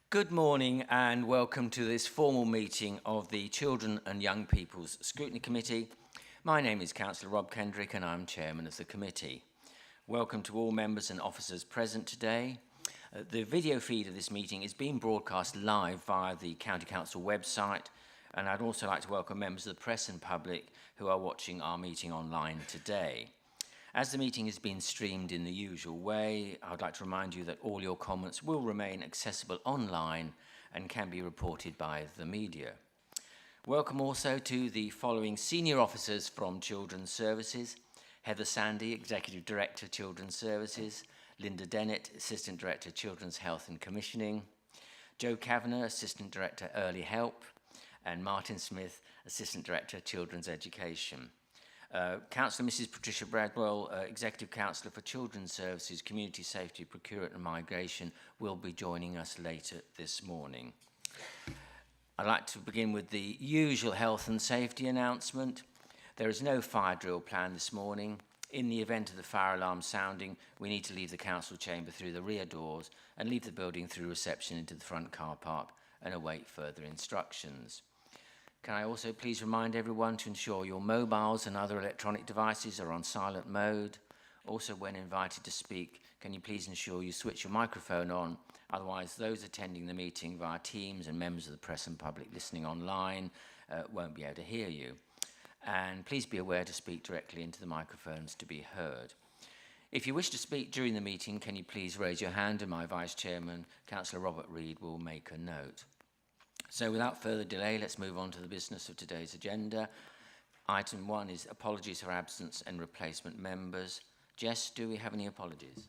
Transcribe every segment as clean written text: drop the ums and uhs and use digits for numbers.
Good morning and welcome to this formal meeting of the Children and Young People's Scrutiny Committee. My name is Councillor Rob Kendrick and I'm Chairman of the committee. Welcome to all members and officers present today. The video feed of this meeting is being broadcast live via the County Council website, and I'd also like to welcome members of the press and public who are watching our meeting online today. As the meeting has been streamed in the usual way, I'd like to remind you that all your comments will remain accessible online and can be reported by the media. Welcome also to the following senior officers from Children's Services: Heather Sandy, Executive Director, Children's Services; Linda Dennett, Assistant Director, Children's Health and Commissioning; Joe Kavanagh, Assistant Director, Early Help; and Martin Smith, Assistant Director, Children's Education. Councillor Mrs Patricia Bradwell, Executive Councillor for Children's Services, Community Safety, Procurement and Migration, will be joining us later this morning. I'd like to begin with the usual health and safety announcement. There is no fire drill planned this morning. In the event of the fire alarm sounding, we need to leave the council chamber through the rear doors and leave the building through reception into the front car park and await further instructions. Can I also please remind everyone to ensure your mobiles and other electronic devices are on silent mode. Also, when invited to speak, can you please ensure you switch your microphone on? Otherwise, those attending the meeting via Teams and members of the press and public listening online won't be able to hear you. And please be aware to speak directly into the microphones to be heard. If you wish to speak during the meeting, can you please raise your hand, and my Vice Chairman, Councillor Robert Reid, will make a note. So without further delay, let's move on to the business of today's agenda. Item 1 is apologies for absence and replacement members. Jess, do we have any apologies?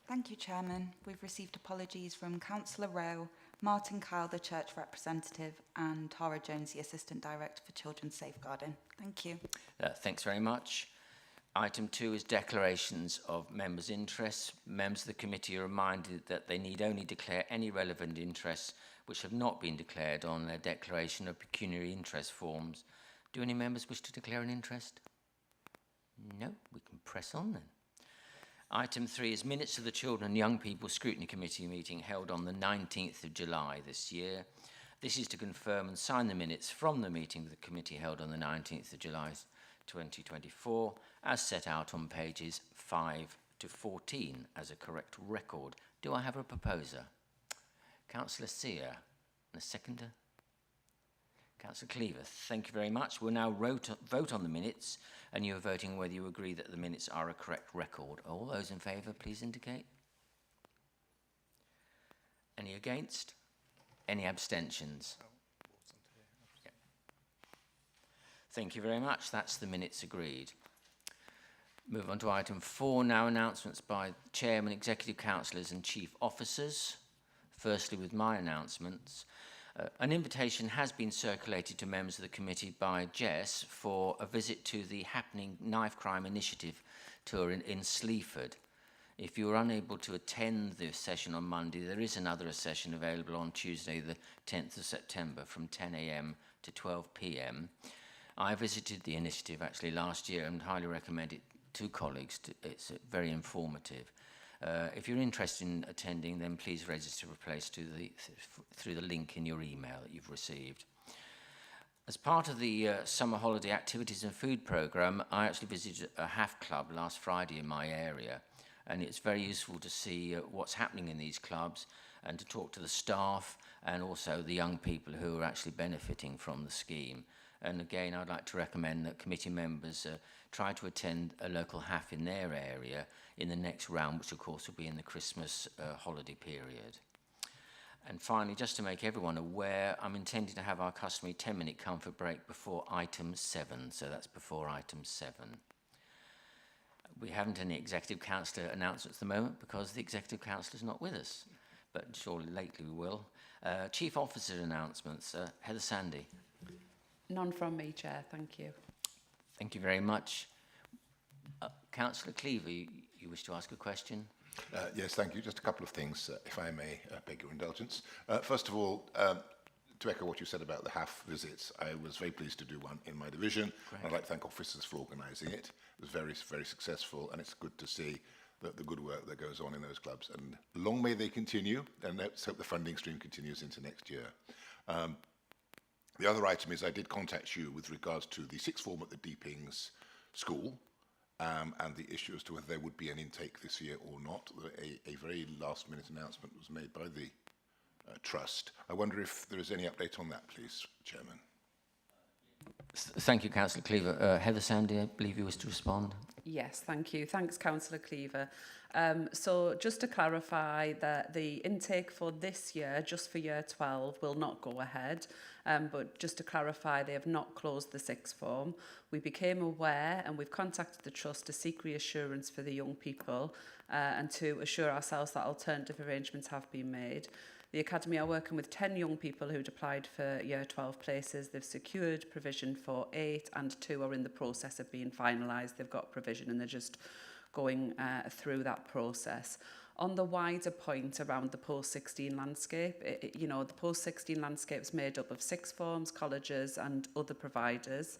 Thank you, Chairman. We've received apologies from Councillor Rowe, Martin Kyle, the Church Representative, and Tara Jones, the Assistant Director for Children's Safeguarding. Thank you. Thanks very much. Item 2 is declarations of members' interests. Members of the committee are reminded that they need only declare any relevant interests which have not been declared on their declaration of pecuniary interest forms. Do any members wish to declare an interest? No, we can press on then. Item 3 is minutes of the Children and Young People's Scrutiny Committee meeting held on the 19th of July this year. This is to confirm and sign the minutes from the meeting of the committee held on the 19th of July 2024, as set out on pages 5 to 14 as a correct record. Do I have a proposer? Councillor Sear, and a seconder? Councillor Cleaver, thank you very much. We'll now vote on the minutes, and you are voting whether you agree that the minutes are a correct record. All those in favour, please indicate. Any against? Any abstentions? Yep. Thank you very much. That's the minutes agreed. Move on to item 4 now, announcements by Chairman, Executive Councillors and Chief Officers. Firstly, with my announcements, an invitation has been circulated to members of the committee by Jess for a visit to the Happening Knife Crime Initiative tour in Sleaford. If you are unable to attend the session on Monday, there is another session available on Tuesday, the 10th of September from 10 a.m. to 12 p.m. I visited the initiative actually last year and highly recommend it to colleagues. It's very informative. If you're interested in attending, then please register through the link in your email that you've received. As part of the summer holiday activities and food programme, I actually visited a HAF club last Friday in my area, and it's very useful to see what's happening in these clubs and to talk to the staff and also the young people who are actually benefiting from the scheme. And again, I'd like to recommend that committee members try to attend a local HAF in their area in the next round, which of course will be in the Christmas holiday period. And finally, just to make everyone aware, I'm intending to have our customary 10-minute comfort break before item 7, so that's before item 7. We haven't any Executive Councillor announcements at the moment because the Executive Councillor is not with us, but surely lately we will. Chief Officer announcements, Heather Sandy. None from me, Chair, thank you. Thank you very much. Councillor Cleaver, you wish to ask a question? Yes, thank you. Just a couple of things, if I may beg your indulgence. First of all, to echo what you said about the HAF visits, I was very pleased to do one in my division. I'd like to thank officers for organising it. It was very, very successful, and it's good to see the good work that goes on in those clubs. And long may they continue, and let's hope the funding stream continues into next year. The other item is I did contact you with regards to the sixth form at the Deepings School, and the issue as to whether there would be an intake this year or not. A very last-minute announcement was made by the Trust. I wonder if there is any update on that, please, Chairman. Thank you, Councillor Cleaver. Heather Sandy, I believe you wish to respond. Yes, thank you. Thanks, Councillor Cleaver. So just to clarify that the intake for this year, just for year 12, will not go ahead. But just to clarify, they have not closed the sixth form. We became aware and we've contacted the Trust to seek reassurance for the young people and to assure ourselves that alternative arrangements have been made. The Academy are working with 10 young people who'd applied for year 12 places. They've secured provision for 8 and 2 are in the process of being finalised. They've got provision and they're just going through that process. On the wider point around the post-16 landscape, you know, the post-16 landscape is made up of sixth forms, colleges and other providers.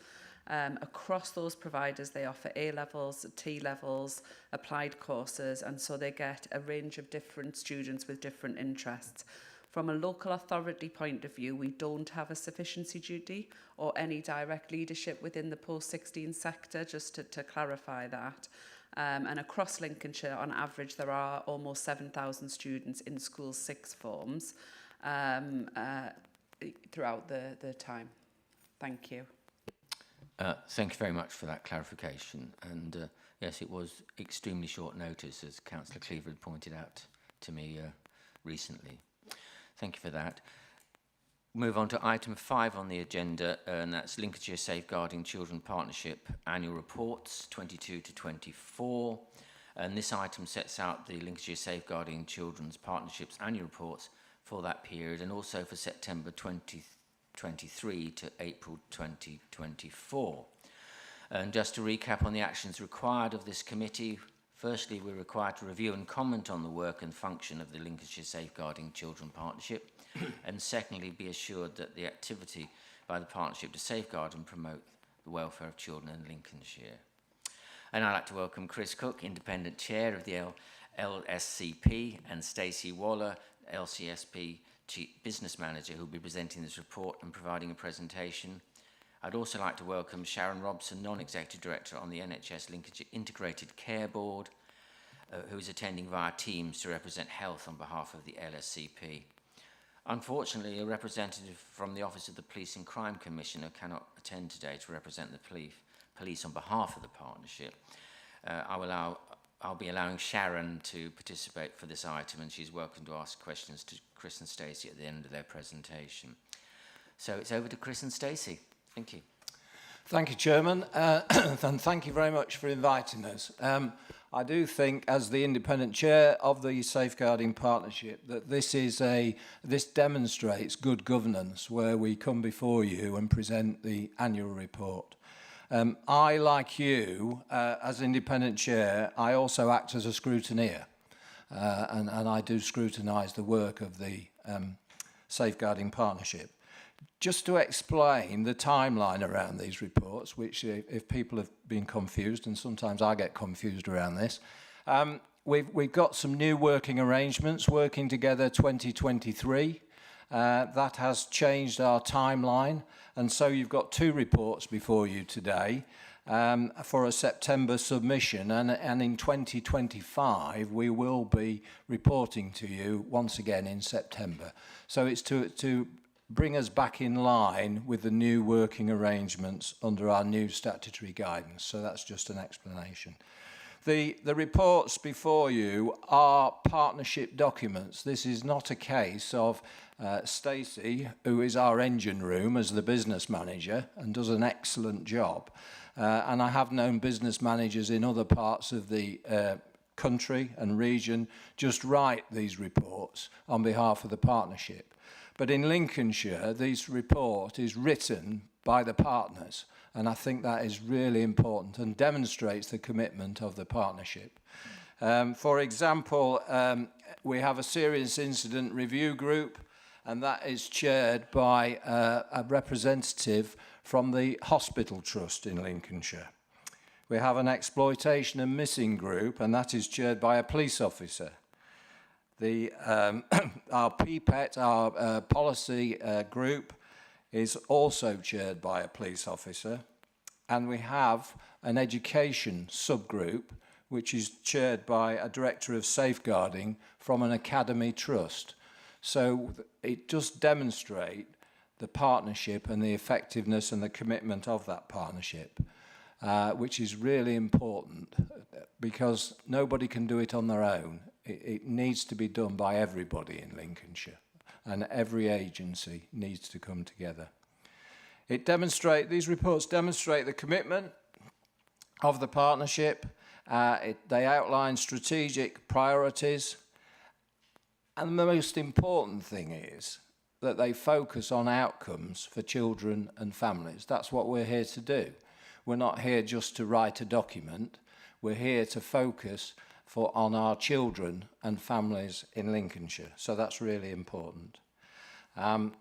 Across those providers, they offer A-levels, T-levels, applied courses, and so they get a range of different students with different interests. From a local authority point of view, we don't have a sufficiency duty or any direct leadership within the post-16 sector, just to clarify that. And across Lincolnshire, on average, there are almost 7,000 students in school sixth forms throughout the time. Thank you. Thank you very much for that clarification. And yes, it was extremely short notice, as Councillor Cleaver had pointed out to me recently. Thank you for that. Move on to item 5 on the agenda, and that's Lincolnshire Safeguarding Children Partnership Annual Reports 22 to 24. And this item sets out the Lincolnshire Safeguarding Children's Partnerships Annual Reports for that period, and also for September 2023 to April 2024. And just to recap on the actions required of this committee, firstly, we're required to review and comment on the work and function of the Lincolnshire Safeguarding Children Partnership, and secondly, be assured that the activity by the partnership to safeguard and promote the welfare of children in Lincolnshire. And I'd like to welcome Chris Cook, Independent Chair of the LSCP, and Stacey Waller, LCSP Chief Business Manager, who will be presenting this report and providing a presentation. I'd also like to welcome Sharon Robson, Non-Executive Director on the NHS Lincolnshire Integrated Care Board, who is attending via Teams to represent health on behalf of the LSCP. Unfortunately, a representative from the Office of the Police and Crime Commissioner cannot attend today to represent the police on behalf of the partnership. I'll be allowing Sharon to participate for this item, and she's welcome to ask questions to Chris and Stacey at the end of their presentation. So it's over to Chris and Stacey. Thank you. Thank you, Chairman, and thank you very much for inviting us. I do think, as the independent chair of the Safeguarding Partnership, that this demonstrates good governance, where we come before you and present the annual report. I, like you, as independent chair, I also act as a scrutineer, and I do scrutinise the work of the Safeguarding Partnership. Just to explain the timeline around these reports, which if people have been confused, and sometimes I get confused around this, we've got some new working arrangements, working together 2023. That has changed our timeline, and so you've got 2 reports before you today for a September submission, and in 2025 we will be reporting to you once again in September. So it's to bring us back in line with the new working arrangements under our new statutory guidance. So that's just an explanation. The reports before you are partnership documents. This is not a case of Stacey, who is our engine room as the business manager and does an excellent job. And I have known business managers in other parts of the country and region just write these reports on behalf of the partnership. But in Lincolnshire, this report is written by the partners, and I think that is really important and demonstrates the commitment of the partnership. For example, we have a serious incident review group, and that is chaired by a representative from the Hospital Trust in Lincolnshire. We have an exploitation and missing group, and that is chaired by a police officer. Our PPET, our policy group, is also chaired by a police officer. And we have an education subgroup, which is chaired by a director of safeguarding from an academy trust. So it does demonstrate the partnership and the effectiveness and the commitment of that partnership, which is really important because nobody can do it on their own. It needs to be done by everybody in Lincolnshire, and every agency needs to come together. These reports demonstrate the commitment of the partnership. They outline strategic priorities, and the most important thing is that they focus on outcomes for children and families. That's what we're here to do. We're not here just to write a document. We're here to focus on our children and families in Lincolnshire. So that's really important. Now,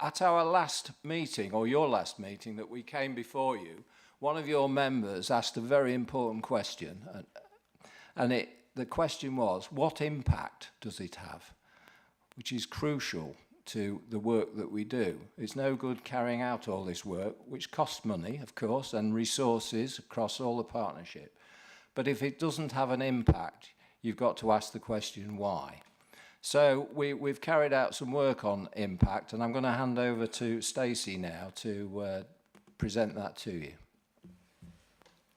at our last meeting, or your last meeting that we came before you, one of your members asked a very important question. And the question was, what impact does it have? Which is crucial to the work that we do. It's no good carrying out all this work, which costs money, of course, and resources across all the partnership. But if it doesn't have an impact, you've got to ask the question why. So we've carried out some work on impact, and I'm going to hand over to Stacey now to present that to you.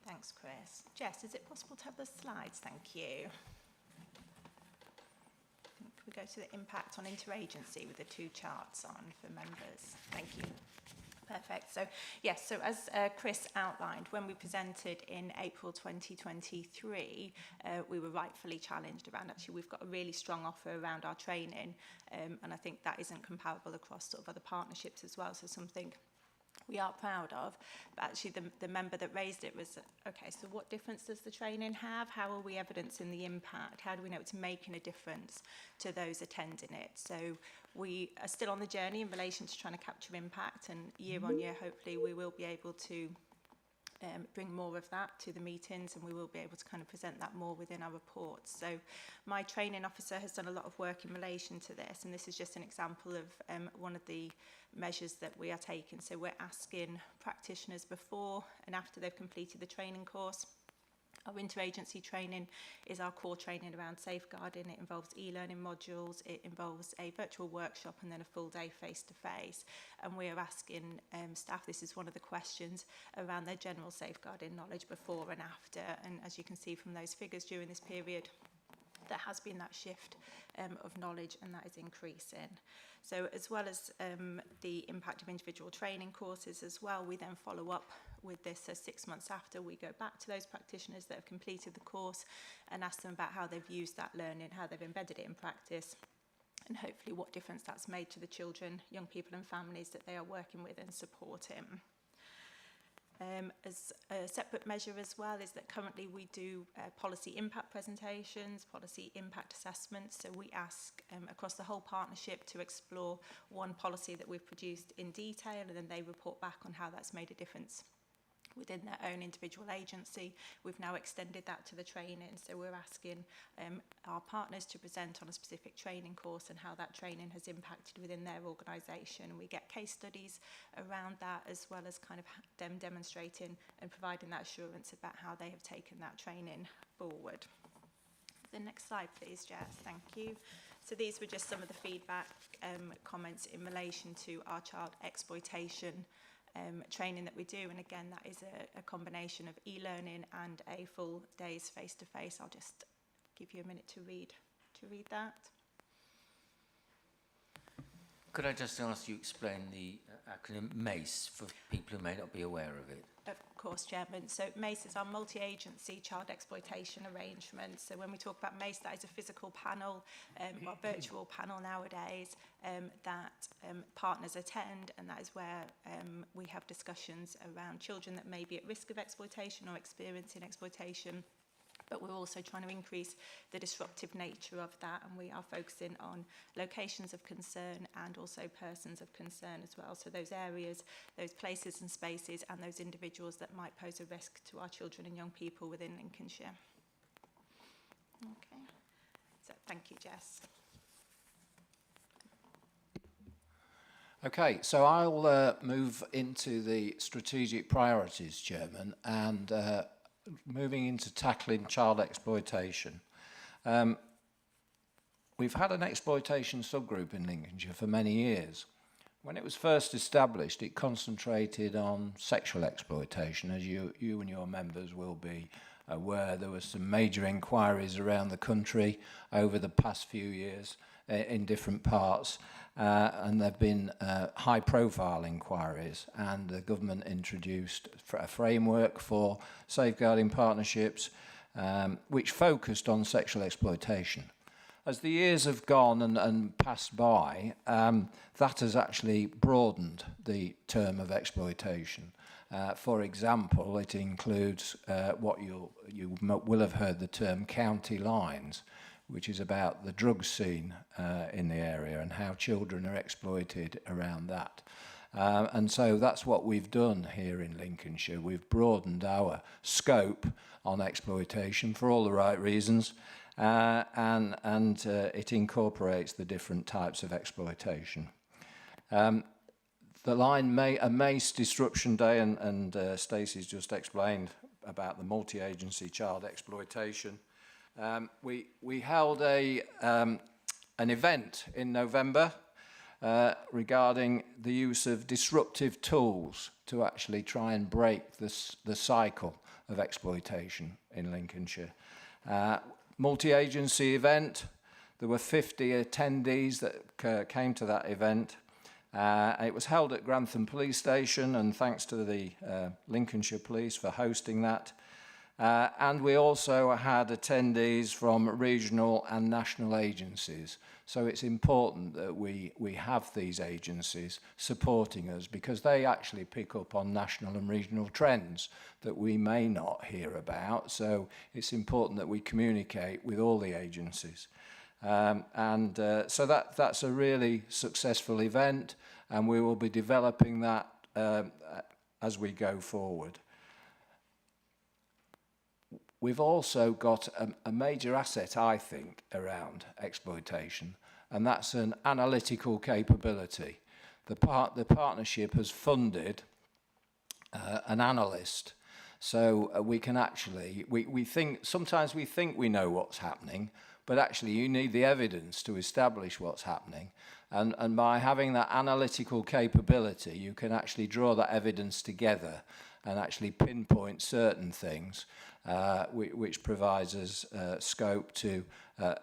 Thanks, Chris. Jess, is it possible to have the slides? Thank you. Can we go to the impact on interagency with the two charts on for members? Thank you. Perfect. So, yes, so as Chris outlined, when we presented in April 2023, we were rightfully challenged around, actually, we've got a really strong offer around our training, and I think that isn't comparable across sort of other partnerships as well, so something we are proud of. But actually the member that raised it was, okay, so what difference does the training have? How are we evidencing the impact? How do we know it's making a difference to those attending it? So we are still on the journey in relation to trying to capture impact, and year on year, hopefully we will be able to bring more of that to the meetings, and we will be able to kind of present that more within our reports. So my training officer has done a lot of work in relation to this, and this is just an example of one of the measures that we are taking. So we're asking practitioners before and after they've completed the training course. Our interagency training is our core training around safeguarding. It involves e-learning modules, it involves a virtual workshop and then a full day face-to-face. And we are asking staff, this is one of the questions, around their general safeguarding knowledge before and after. And as you can see from those figures during this period, there has been that shift of knowledge, and that is increasing. So as well as the impact of individual training courses as well, we then follow up with this. So 6 months after, we go back to those practitioners that have completed the course and ask them about how they've used that learning, how they've embedded it in practice, and hopefully what difference that's made to the children, young people and families that they are working with and supporting. As a separate measure as well is that currently we do policy impact presentations, policy impact assessments. So we ask across the whole partnership to explore one policy that we've produced in detail, and then they report back on how that's made a difference within their own individual agency. We've now extended that to the training, so we're asking our partners to present on a specific training course and how that training has impacted within their organisation. And we get case studies around that, as well as kind of them demonstrating and providing that assurance about how they have taken that training forward. The next slide, please, Jess. Thank you. So these were just some of the feedback comments in relation to our child exploitation training that we do, and again that is a combination of e-learning and a full day's face-to-face. I'll just give you a minute to read that. Could I just ask you to explain the acronym MACE for people who may not be aware of it? Of course, Chairman. So MACE is our multi-agency child exploitation arrangement. So when we talk about MACE, that is a physical panel or virtual panel nowadays that partners attend, and that is where we have discussions around children that may be at risk of exploitation or experiencing exploitation but we're also trying to increase the disruptive nature of that, and we are focusing on locations of concern and also persons of concern as well. So those areas, those places and spaces, and those individuals that might pose a risk to our children and young people within Lincolnshire. Okay, so thank you, Jess. Okay, so I'll move into the strategic priorities, Chairman, and moving into tackling child exploitation. We've had an exploitation subgroup in Lincolnshire for many years. When it was first established, it concentrated on sexual exploitation. As you and your members will be aware, there were some major inquiries around the country over the past few years in different parts, and there have been high-profile inquiries, and the government introduced a framework for safeguarding partnerships which focused on sexual exploitation. As the years have gone and passed by, that has actually broadened the term of exploitation. For example, it includes what you will have heard the term county lines, which is about the drug scene in the area and how children are exploited around that. And so that's what we've done here in Lincolnshire. We've broadened our scope on exploitation for all the right reasons, and it incorporates the different types of exploitation. The line a MACE Disruption Day, and Stacey's just explained about the multi-agency child exploitation. We held an event in November regarding the use of disruptive tools to actually try and break the cycle of exploitation in Lincolnshire. Multi-agency event, there were 50 attendees that came to that event. It was held at Grantham Police Station, and thanks to the Lincolnshire Police for hosting that. And we also had attendees from regional and national agencies. So it's important that we have these agencies supporting us, because they actually pick up on national and regional trends that we may not hear about. So it's important that we communicate with all the agencies. So that's a really successful event, and we will be developing that as we go forward. We've also got a major asset, I think, around exploitation, and that's an analytical capability. The partnership has funded an analyst, so we can actually, sometimes we think we know what's happening, but actually you need the evidence to establish what's happening. And by having that analytical capability, you can actually draw that evidence together and actually pinpoint certain things, which provides us scope to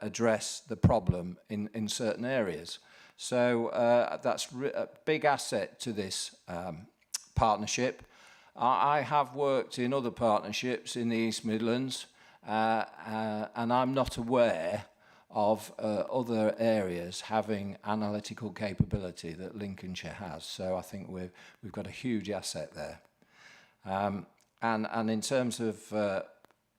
address the problem in certain areas. So that's a big asset to this partnership. I have worked in other partnerships in the East Midlands, and I'm not aware of other areas having analytical capability that Lincolnshire has. So I think we've got a huge asset there. And in terms of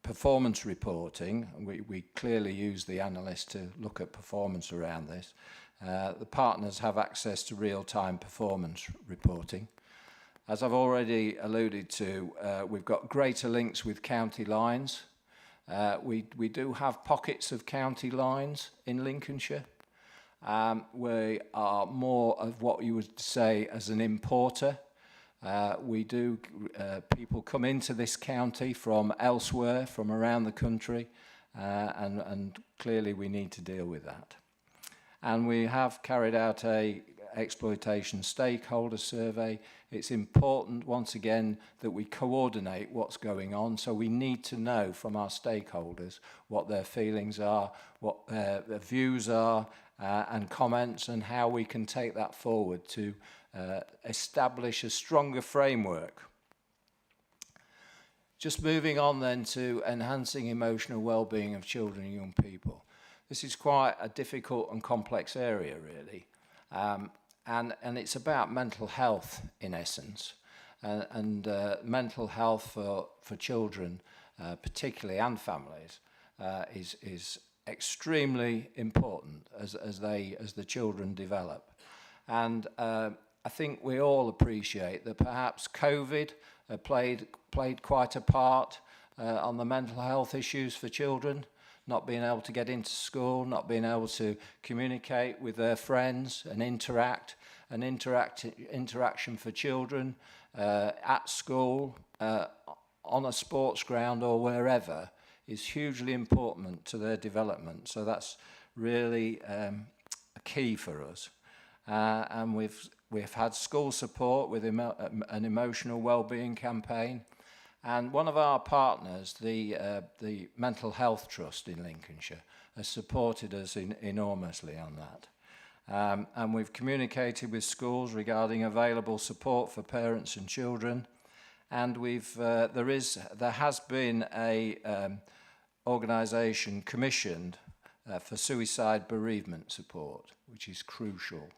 performance reporting, we clearly use the analyst to look at performance around this. The partners have access to real-time performance reporting. As I've already alluded to, we've got greater links with county lines. We do have pockets of county lines in Lincolnshire. We are more of what you would say as an importer. People come into this county from elsewhere, from around the country, and clearly we need to deal with that. And we have carried out a exploitation stakeholder survey. It's important, once again, that we coordinate what's going on. So we need to know from our stakeholders what their feelings are, what their views are, and comments, and how we can take that forward to establish a stronger framework. Just moving on then to enhancing emotional well-being of children and young people. This is quite a difficult and complex area, really. And it's about mental health in essence, and mental health for children particularly, and families, is extremely important as the children develop. And I think we all appreciate that perhaps COVID played quite a part on the mental health issues for children, not being able to get into school, not being able to communicate with their friends and interaction for children at school, on a sports ground or wherever, is hugely important to their development. So that's really a key for us. And we've had school support with an emotional wellbeing campaign. And one of our partners, the Mental Health Trust in Lincolnshire, has supported us enormously on that. And we've communicated with schools regarding available support for parents and children. And there has been a organisation commissioned for suicide bereavement support, which is crucial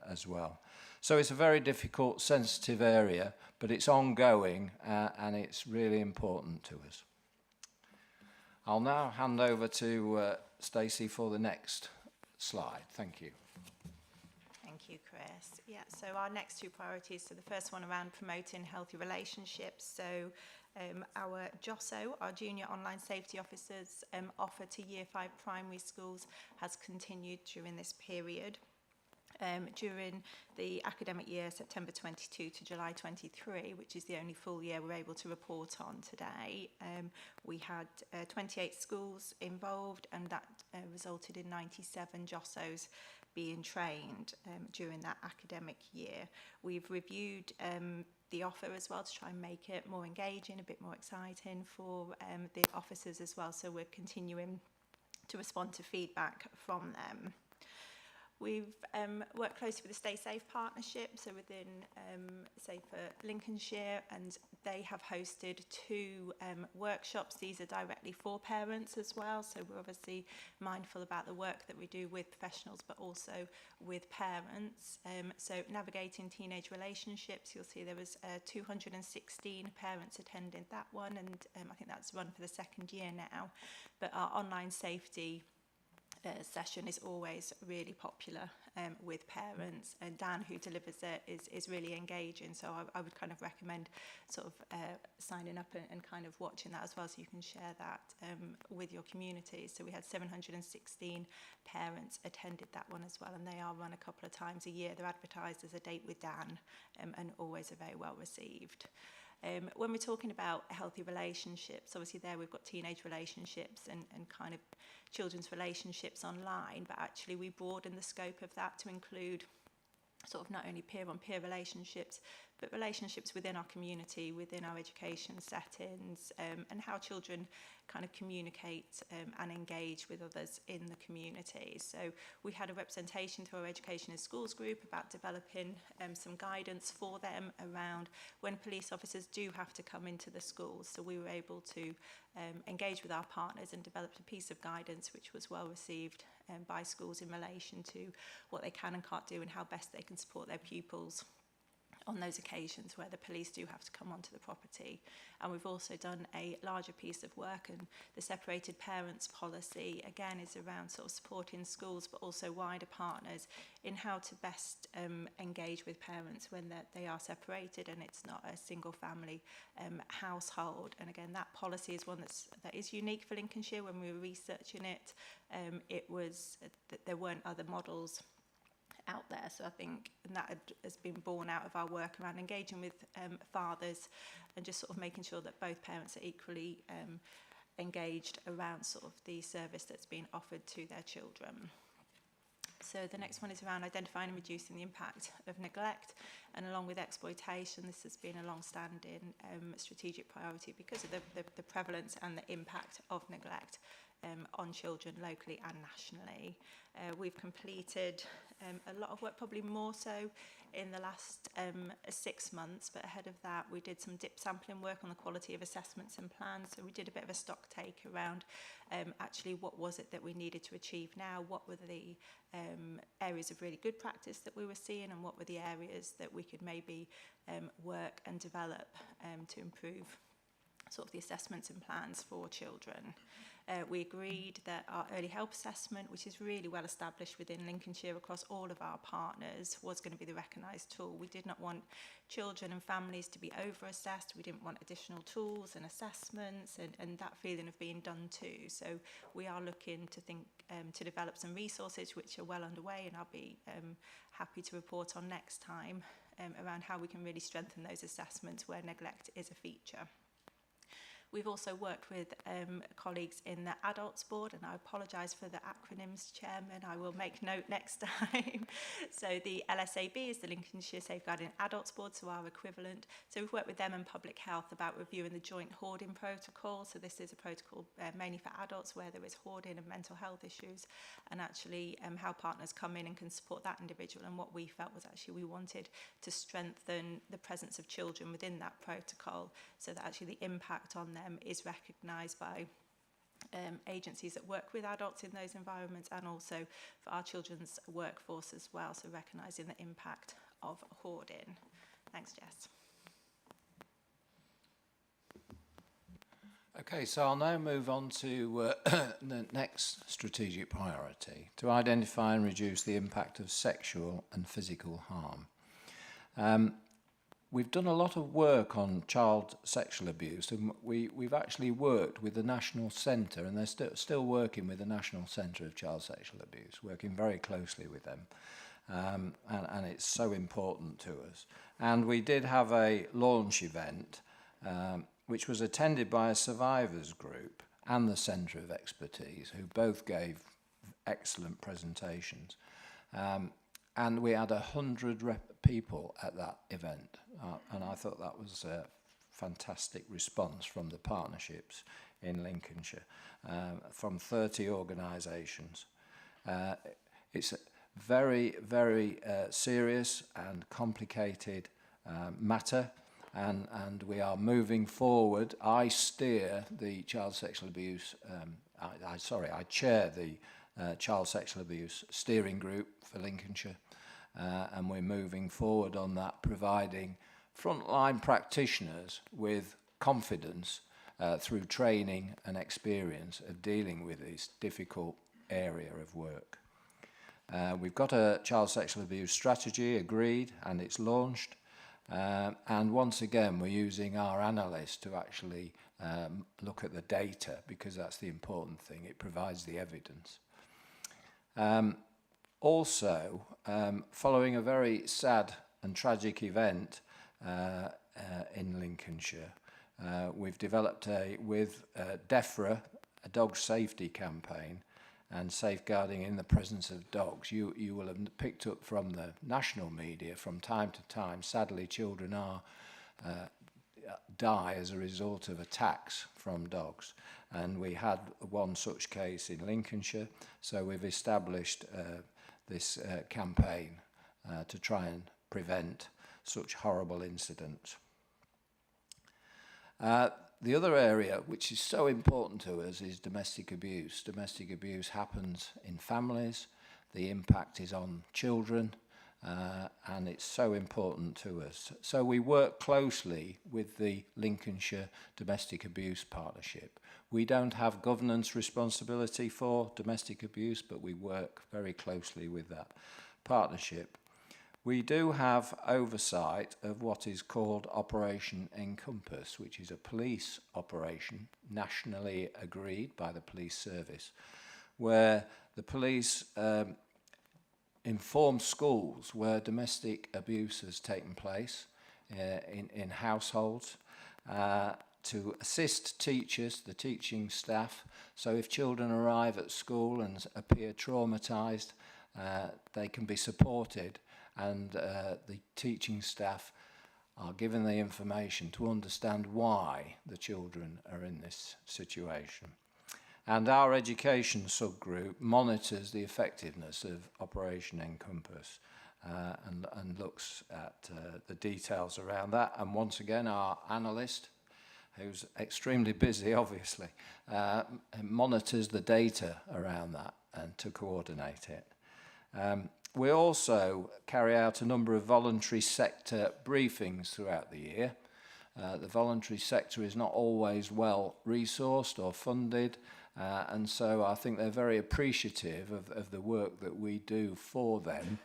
as well. So it's a very difficult, sensitive area, but it's ongoing and it's really important to us. I'll now hand over to Stacey for the next slide. Thank you. Thank you, Chris. Yeah, so our next two priorities, so the first one around promoting healthy relationships. So our JOSO, our Junior Online Safety Officers, offer to Year 5 primary schools has continued during this period. During the academic year, September 22 to July 23, which is the only full year we're able to report on today, we had 28 schools involved, and that resulted in 97 JOSOs being trained during that academic year. We've reviewed the offer as well to try and make it more engaging, a bit more exciting for the officers as well, so we're continuing to respond to feedback from them. We've worked closely with the Stay Safe partnership, so within Safer Lincolnshire, and they have hosted 2 workshops. These are directly for parents as well, so we're obviously mindful about the work that we do with professionals, but also with parents. So navigating teenage relationships, you'll see there was 216 parents attending that one, and I think that's run for the 2nd year now. But our online safety session is always really popular with parents, and Dan, who delivers it, is really engaging, so I would kind of recommend sort of signing up and kind of watching that as well, so you can share that with your communities. So we had 716 parents attended that one as well, and they are run a couple of times a year. They're advertised as a date with Dan, and always are very well received. When we're talking about healthy relationships, obviously there we've got teenage relationships and kind of children's relationships online, but actually we broaden the scope of that to include sort of not only peer-on-peer relationships, but relationships within our community, within our education settings, and how children kind of communicate and engage with others in the community. So we had a representation through our Education in Schools group about developing some guidance for them around when police officers do have to come into the schools. So we were able to engage with our partners and develop a piece of guidance which was well received by schools in relation to what they can and can't do and how best they can support their pupils on those occasions where the police do have to come onto the property. And we've also done a larger piece of work, and the separated parents policy again is around sort of supporting schools but also wider partners in how to best engage with parents when they are separated and it's not a single family household. And again, that policy is one that is unique for Lincolnshire. When we were researching it, it was that there weren't other models out there, so I think that has been born out of our work around engaging with fathers and just sort of making sure that both parents are equally engaged around sort of the service that's being offered to their children. So the next one is around identifying and reducing the impact of neglect, and along with exploitation, this has been a long-standing strategic priority because of the prevalence and the impact of neglect on children locally and nationally. We've completed a lot of work, probably more so in the last 6 months, but ahead of that we did some dip sampling work on the quality of assessments and plans. So we did a bit of a stock take around actually what was it that we needed to achieve now, what were the areas of really good practice that we were seeing, and what were the areas that we could maybe work and develop to improve sort of the assessments and plans for children. We agreed that our early help assessment, which is really well established within Lincolnshire across all of our partners, was going to be the recognised tool. We did not want children and families to be over-assessed. We didn't want additional tools and assessments and that feeling of being done too. So we are looking to think to develop some resources which are well underway, and I'll be happy to report on next time around how we can really strengthen those assessments where neglect is a feature. We've also worked with colleagues in the Adults Board, and I apologise for the acronyms, Chairman. I will make note next time. So the LSAB is the Lincolnshire Safeguarding Adults Board, so our equivalent. So we've worked with them and Public Health about reviewing the joint hoarding protocol. So this is a protocol mainly for adults where there is hoarding and mental health issues, and actually how partners come in and can support that individual. And what we felt was actually we wanted to strengthen the presence of children within that protocol, so that actually the impact on them is recognised by agencies that work with adults in those environments, and also for our children's workforce as well, so recognising the impact of hoarding. Thanks, Jess. Okay, so I'll now move on to the next strategic priority, to identify and reduce the impact of sexual and physical harm. We've done a lot of work on child sexual abuse, and we've actually worked with the National Centre, and they're still working with the National Centre of Child Sexual Abuse, working very closely with them, and it's so important to us. And we did have a launch event, which was attended by a survivors group and the Centre of Expertise, who both gave excellent presentations. And we had 100 people at that event, and I thought that was a fantastic response from the partnerships in Lincolnshire, from 30 organisations. It's a very, very serious and complicated matter, and we are moving forward. I steer the child sexual abuse, I chair the child sexual abuse steering group for Lincolnshire, and we're moving forward on that, providing frontline practitioners with confidence through training and experience of dealing with this difficult area of work. We've got a child sexual abuse strategy agreed, and it's launched, and once again we're using our analysts to actually look at the data, because that's the important thing. It provides the evidence. Also, following a very sad and tragic event in Lincolnshire, we've developed with DEFRA, a dog safety campaign, and safeguarding in the presence of dogs. You will have picked up from the national media from time to time, sadly children die as a result of attacks from dogs. And we had one such case in Lincolnshire, so we've established this campaign to try and prevent such horrible incidents. The other area which is so important to us is domestic abuse. Domestic abuse happens in families, the impact is on children, and it's so important to us. So we work closely with the Lincolnshire Domestic Abuse Partnership. We don't have governance responsibility for domestic abuse, but we work very closely with that partnership. We do have oversight of what is called Operation Encompass, which is a police operation nationally agreed by the police service, where the police inform schools where domestic abuse has taken place in households, to assist teachers, the teaching staff. So if children arrive at school and appear traumatised, they can be supported, and the teaching staff are given the information to understand why the children are in this situation. And our education subgroup monitors the effectiveness of Operation Encompass and looks at the details around that. And once again, our analyst, who's extremely busy obviously, monitors the data around that and to coordinate it. We also carry out a number of voluntary sector briefings throughout the year, The voluntary sector is not always well resourced or funded, and so I think they're very appreciative of the work that we do for them,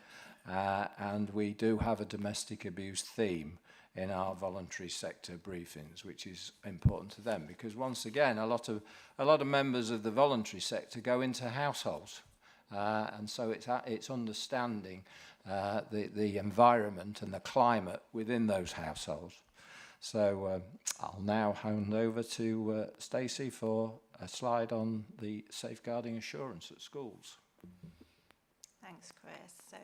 and we do have a domestic abuse theme in our voluntary sector briefings, which is important to them, because once again a lot of members of the voluntary sector go into households, and so it's understanding the environment and the climate within those households. So I'll now hand over to Stacey for a slide on the safeguarding assurance at schools. Thanks, Chris. So,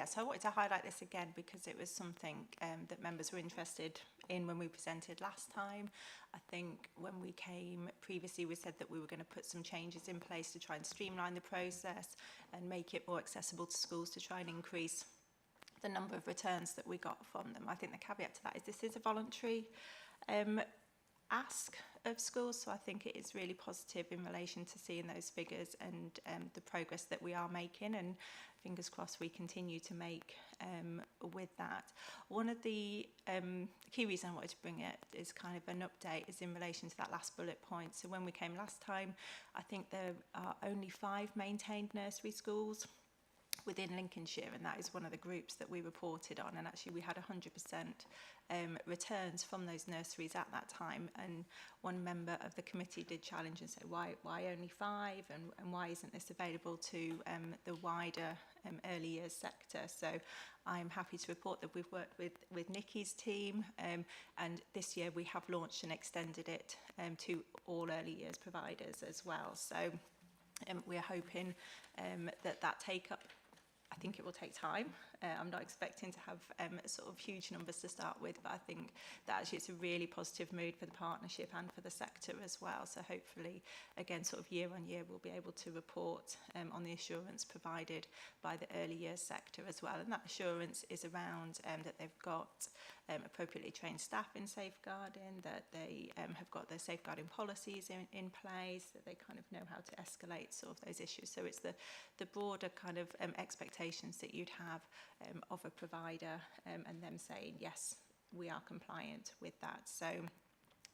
so I wanted to highlight this again because it was something that members were interested in when we presented last time. I think when we came previously, we said that we were going to put some changes in place to try and streamline the process and make it more accessible to schools to try and increase the number of returns that we got from them. I think the caveat to that is this is a voluntary ask of schools, so I think it is really positive in relation to seeing those figures and the progress that we are making, and fingers crossed we continue to make with that. One of the key reasons I wanted to bring it is kind of an update is in relation to that last bullet point. So when we came last time, I think there are only 5 maintained nursery schools within Lincolnshire, and that is one of the groups that we reported on, and actually we had 100% returns from those nurseries at that time, and one member of the committee did challenge and say why only 5 and why isn't this available to the wider early years sector. So I'm happy to report that we've worked with Nikki's team, and this year we have launched and extended it to all early years providers as well. So we're hoping that take up, I think it will take time. I'm not expecting to have sort of huge numbers to start with, but I think that actually it's a really positive mood for the partnership and for the sector as well. So hopefully, again, sort of year on year, we'll be able to report on the assurance provided by the early years sector as well. And that assurance is around that they've got appropriately trained staff in safeguarding, that they have got their safeguarding policies in place, that they kind of know how to escalate sort of those issues. So it's the broader kind of expectations that you'd have of a provider, and them saying, yes, we are compliant with that. So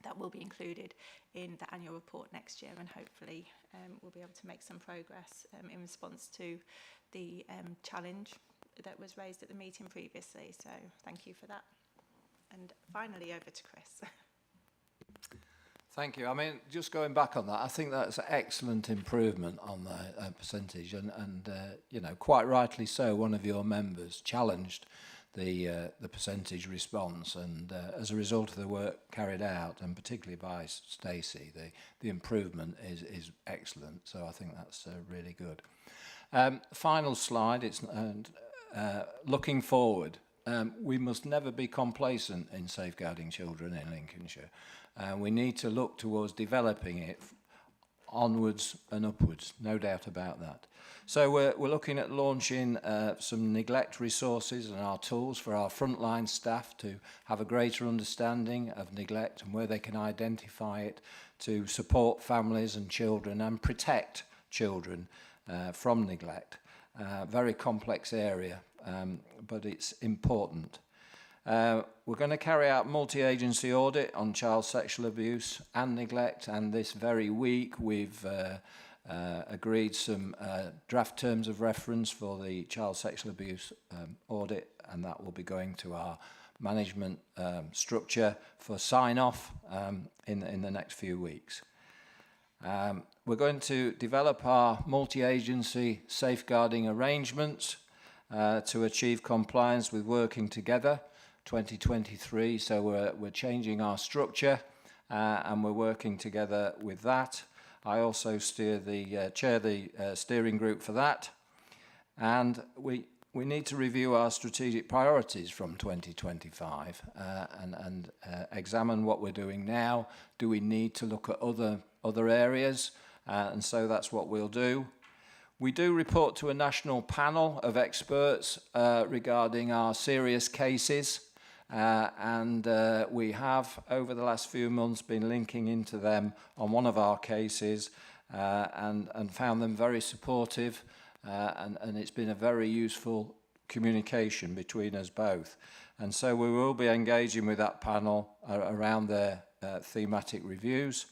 that will be included in the annual report next year, and hopefully we'll be able to make some progress in response to the challenge that was raised at the meeting previously. So thank you for that. And finally, over to Chris. Thank you. I mean, just going back on that, I think that's an excellent improvement on the percentage, and you know, quite rightly so. One of your members challenged the percentage response, and as a result of the work carried out, and particularly by Stacey, the improvement is excellent. So I think that's really good. Final slide. It's looking forward. We must never be complacent in safeguarding children in Lincolnshire. We need to look towards developing it onwards and upwards, no doubt about that. So we're looking at launching some neglect resources and our tools for our frontline staff to have a greater understanding of neglect and where they can identify it to support families and children and protect children from neglect. Very complex area, but it's important. We're going to carry out multi-agency audit on child sexual abuse and neglect, and this very week we've agreed some draft terms of reference for the child sexual abuse audit, and that will be going to our management structure for sign-off in the next few weeks. We're going to develop our multi-agency safeguarding arrangements to achieve compliance with Working Together 2023. So we're changing our structure and we're working together with that. I also chair the steering group for that. And we need to review our strategic priorities from 2025 and examine what we're doing now. Do we need to look at other areas? And so that's what we'll do. We do report to a national panel of experts regarding our serious cases, and we have, over the last few months, been linking into them on one of our cases and found them very supportive, and it's been a very useful communication between us both. And so we will be engaging with that panel around their thematic reviews.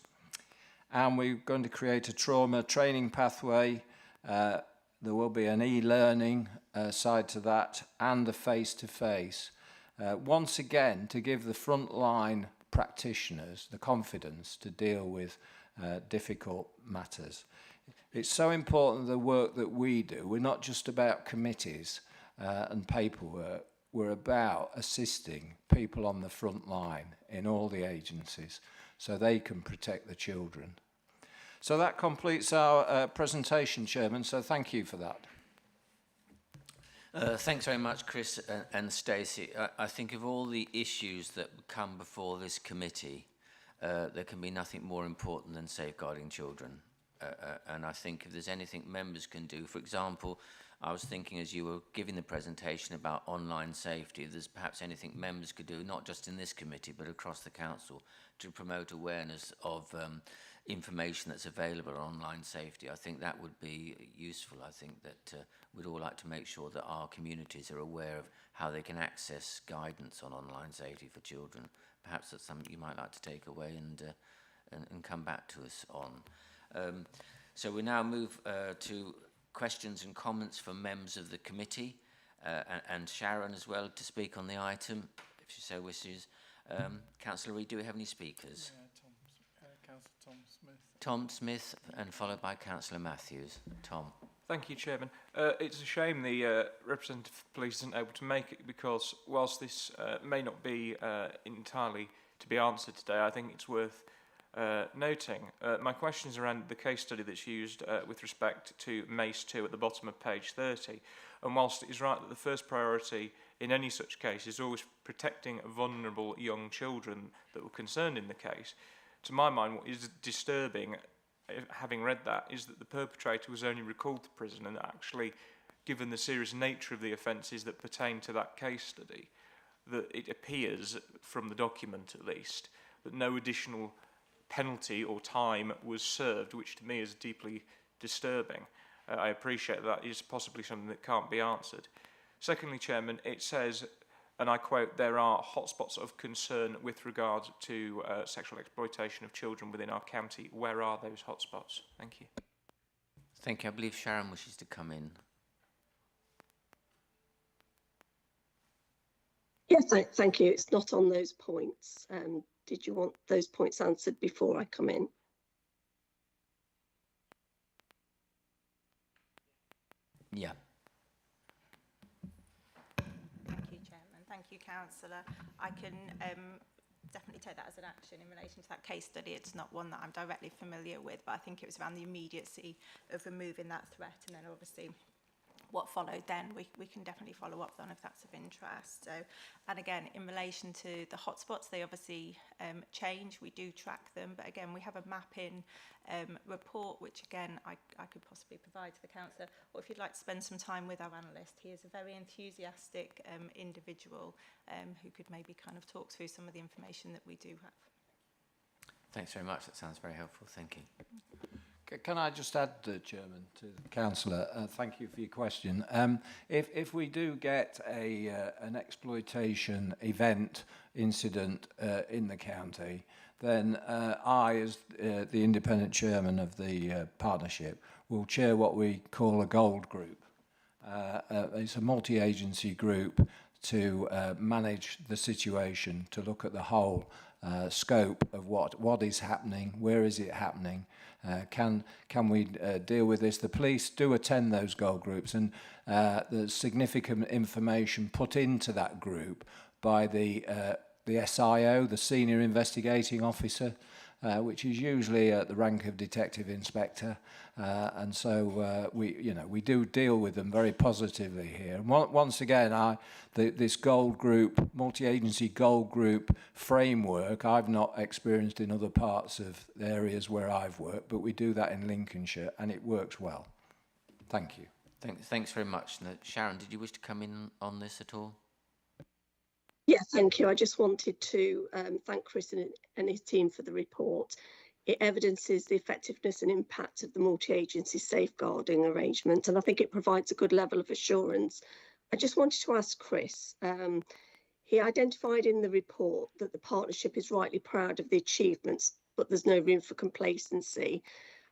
And we're going to create a trauma training pathway. There will be an e-learning side to that and a face-to-face. Once again, to give the frontline practitioners the confidence to deal with difficult matters. It's so important, the work that we do. We're not just about committees and paperwork. We're about assisting people on the front line in all the agencies so they can protect the children. So that completes our presentation, Chairman, so thank you for that. Thanks very much, Chris and Stacey. I think of all the issues that come before this committee, there can be nothing more important than safeguarding children. And I think if there's anything members can do, for example, I was thinking as you were giving the presentation about online safety, there's perhaps anything members could do, not just in this committee, but across the council, to promote awareness of information that's available on online safety. I think that would be useful. I think that we'd all like to make sure that our communities are aware of how they can access guidance on online safety for children. Perhaps that's something you might like to take away and come back to us on. So we now move to questions and comments from members of the committee and Sharon as well to speak on the item, if she so wishes. Councillor Reid, do we have any speakers? Councillor Tom Smith. Tom Smith, and followed by Councillor Matthews. Tom. Thank you, Chairman. It's a shame the representative of police isn't able to make it, because whilst this may not be entirely to be answered today, I think it's worth noting. My question is around the case study that's used with respect to MACE 2 at the bottom of page 30. And whilst it is right that the first priority in any such case is always protecting vulnerable young children that were concerned in the case, to my mind, what is disturbing, having read that, is that the perpetrator was only recalled to prison, and actually, given the serious nature of the offences that pertain to that case study, that it appears, from the document at least, that no additional penalty or time was served, which to me is deeply disturbing. I appreciate that is possibly something that can't be answered. Secondly, Chairman, it says, and I quote, there are hotspots of concern with regard to sexual exploitation of children within our county. Where are those hotspots? Thank you. Thank you. I believe Sharon wishes to come in. Yes, thank you. It's not on those points. Did you want those points answered before I come in? Yeah. Thank you, Chairman. Thank you, Councillor. I can definitely take that as an action in relation to that case study. It's not one that I'm directly familiar with, but I think it was around the immediacy of removing that threat, and then obviously what followed then we can definitely follow up on if that's of interest. So, and again, in relation to the hotspots, they obviously change. We do track them, but again, we have a mapping report, which again I could possibly provide to the councillor, or if you'd like to spend some time with our analyst, he is a very enthusiastic individual who could maybe kind of talk through some of the information that we do have. Thanks very much. That sounds very helpful. Thank you. Can I just add, Chairman, to the councillor? Thank you for your question. If we do get an exploitation event incident in the county, then I, as the independent chairman of the partnership, will chair what we call a gold group. It's a multi-agency group to manage the situation, to look at the whole scope of what is happening, where is it happening, can we deal with this. The police do attend those gold groups, and there's significant information put into that group by the SIO, the Senior Investigating Officer, which is usually at the rank of Detective Inspector, and so we do deal with them very positively here. And once again, this gold group, multi-agency gold group framework, I've not experienced in other parts of the areas where I've worked, but we do that in Lincolnshire, and it works well. Thank you. Thanks very much. Now, Sharon, did you wish to come in on this at all? Yeah, thank you. I just wanted to thank Chris and his team for the report. It evidences the effectiveness and impact of the multi-agency safeguarding arrangement, and I think it provides a good level of assurance I just wanted to ask Chris, he identified in the report that the partnership is rightly proud of the achievements, but there's no room for complacency.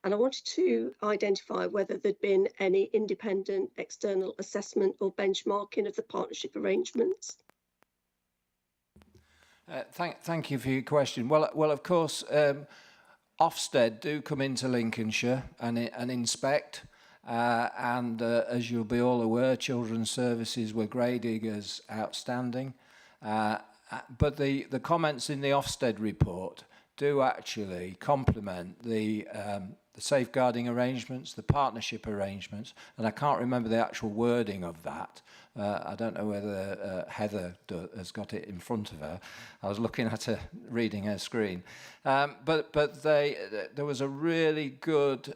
And I wanted to identify whether there'd been any independent external assessment or benchmarking of the partnership arrangements. Thank you for your question. Well, of course, Ofsted do come into Lincolnshire and inspect. As you'll be all aware, Children's Services were graded as outstanding. But the comments in the Ofsted report do actually complement the safeguarding arrangements, the partnership arrangements, and I can't remember the actual wording of that. I don't know whether Heather has got it in front of her. I was looking at her, reading her screen. But there was a really good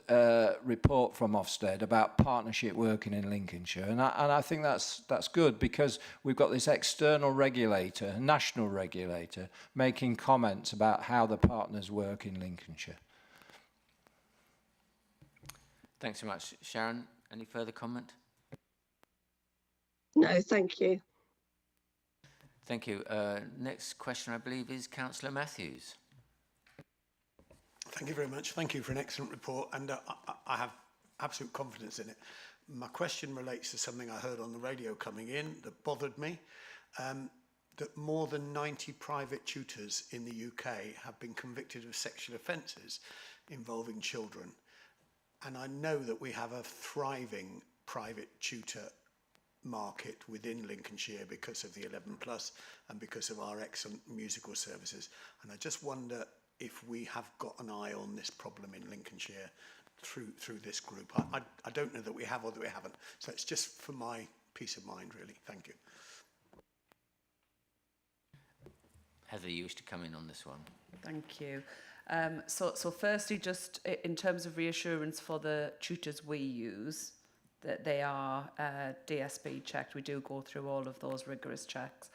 report from Ofsted about partnership working in Lincolnshire, and I think that's good because we've got this external regulator, national regulator, making comments about how the partners work in Lincolnshire. Thanks so much. Sharon, any further comment? No, thank you. Thank you. Next question, I believe, is Councillor Matthews. Thank you very much. Thank you for an excellent report, and I have absolute confidence in it. My question relates to something I heard on the radio coming in that bothered me, that more than 90 private tutors in the UK have been convicted of sexual offences involving children. And I know that we have a thriving private tutor market within Lincolnshire because of the 11+ and because of our excellent musical services. And I just wonder if we have got an eye on this problem in Lincolnshire through this group. I don't know that we have or that we haven't. So it's just for my peace of mind, really. Thank you. Heather, you wish to come in on this one. Thank you. So firstly, just in terms of reassurance for the tutors we use, that they are DSB checked. We do go through all of those rigorous checks.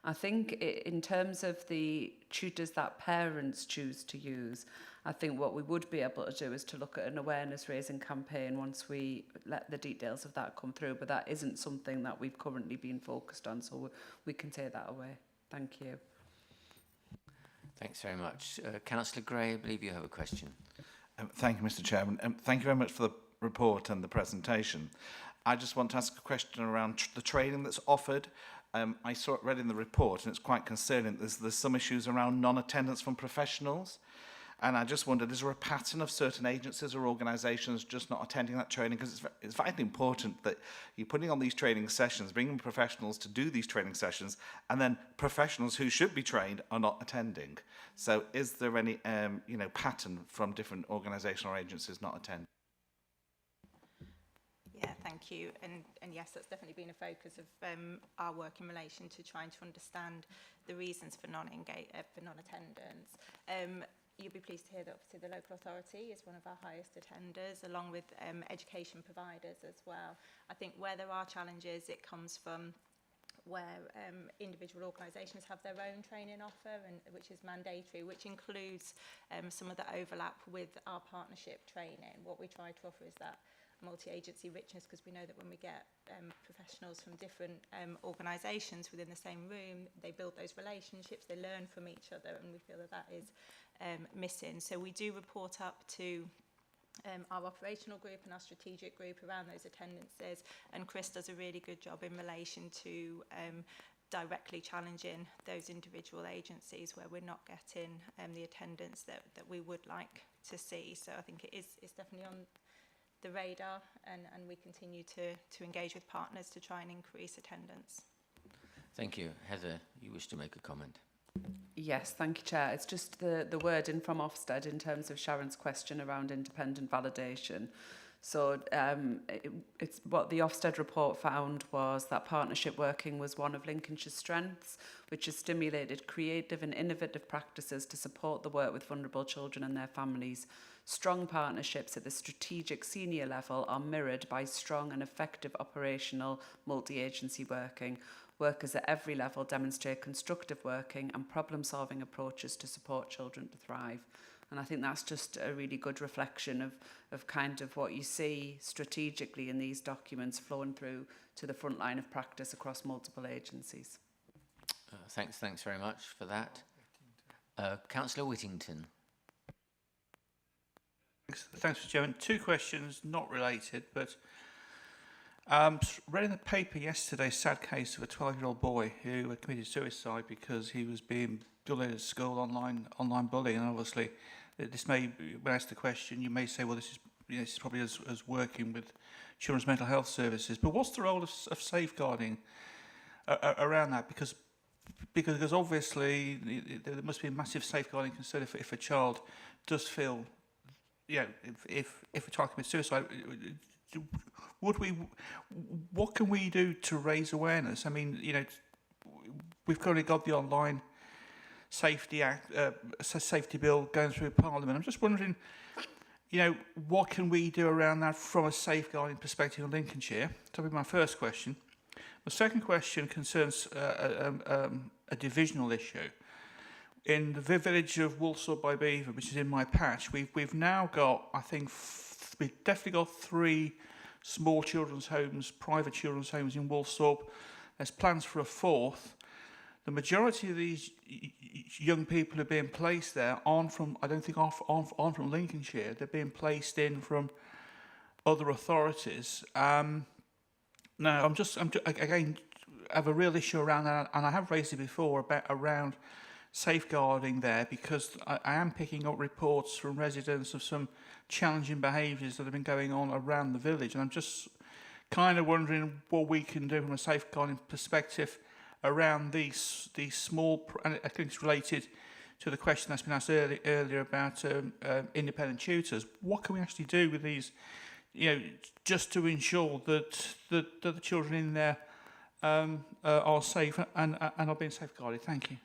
I think in terms of the tutors that parents choose to use, I think what we would be able to do is to look at an awareness raising campaign once we let the details of that come through, but that isn't something that we've currently been focused on, so we can take that away. Thank you. Thanks very much. Councillor Gray, I believe you have a question. Thank you, Mr. Chairman. Thank you very much for the report and the presentation. I just want to ask a question around the training that's offered. I saw it read in the report, and it's quite concerning. There's some issues around non-attendance from professionals. And I just wondered, is there a pattern of certain agencies or organisations just not attending that training? Because it's vitally important that you're putting on these training sessions, bringing professionals to do these training sessions, and then professionals who should be trained are not attending. So is there any pattern from different organisations or agencies not attending? Yeah, thank you. And yes, that's definitely been a focus of our work in relation to trying to understand the reasons for non-attendance. You'll be pleased to hear that obviously the local authority is one of our highest attenders, along with education providers as well. I think where there are challenges, it comes from where individual organisations have their own training offer, and which is mandatory, which includes some of the overlap with our partnership training. What we try to offer is that multi-agency richness, because we know that when we get professionals from different organisations within the same room, they build those relationships, they learn from each other, and we feel that that is missing. So we do report up to our operational group and our strategic group around those attendances, and Chris does a really good job in relation to directly challenging those individual agencies where we're not getting the attendance that we would like to see. So I think it's definitely on the radar, and we continue to engage with partners to try and increase attendance. Thank you. Heather, you wish to make a comment? Yes, thank you, Chair. It's just the wording from Ofsted in terms of Sharon's question around independent validation. So it's what the Ofsted report found was that partnership working was one of Lincolnshire's strengths, which has stimulated creative and innovative practices to support the work with vulnerable children and their families. Strong partnerships at the strategic senior level are mirrored by strong and effective operational multi-agency working. Workers at every level demonstrate constructive working and problem-solving approaches to support children to thrive. And I think that's just a really good reflection of kind of what you see strategically in these documents flowing through to the front line of practice across multiple agencies. Thanks very much for that. Councillor Whittington. Thanks, Mr. Chairman. Two questions, not related, but read in the paper yesterday, sad case of a 12-year-old boy who had committed suicide because he was being bullied at school, online bullying. And obviously, this may, when I ask the question, you may say, well, this is probably as working with children's mental health services. But what's the role of safeguarding around that? Because obviously there must be a massive safeguarding concern if a child does feel, if a child commits suicide, what can we do to raise awareness? I mean, we've currently got the Online Safety Act, safety bill going through Parliament. I'm just wondering, what can we do around that from a safeguarding perspective in Lincolnshire? That'll be my first question. The second question concerns a divisional issue. In the village of Woolsthorpe by Beaver, which is in my patch, we've now got, I think, we've definitely got 3 small children's homes, private children's homes in Woolsthorpe. There's plans for a 4th. The majority of these young people who are being placed there aren't from, I don't think, aren't from Lincolnshire. They're being placed in from other authorities. No, I'm again, I have a real issue around that, and I have raised it before around safeguarding there, because I am picking up reports from residents of some challenging behaviours that have been going on around the village, and I'm just kind of wondering what we can do from a safeguarding perspective around these small, and I think it's related to the question that's been asked earlier about independent tutors. What can we actually do with these, just to ensure that the children in there are safe and are being safeguarded? Thank you.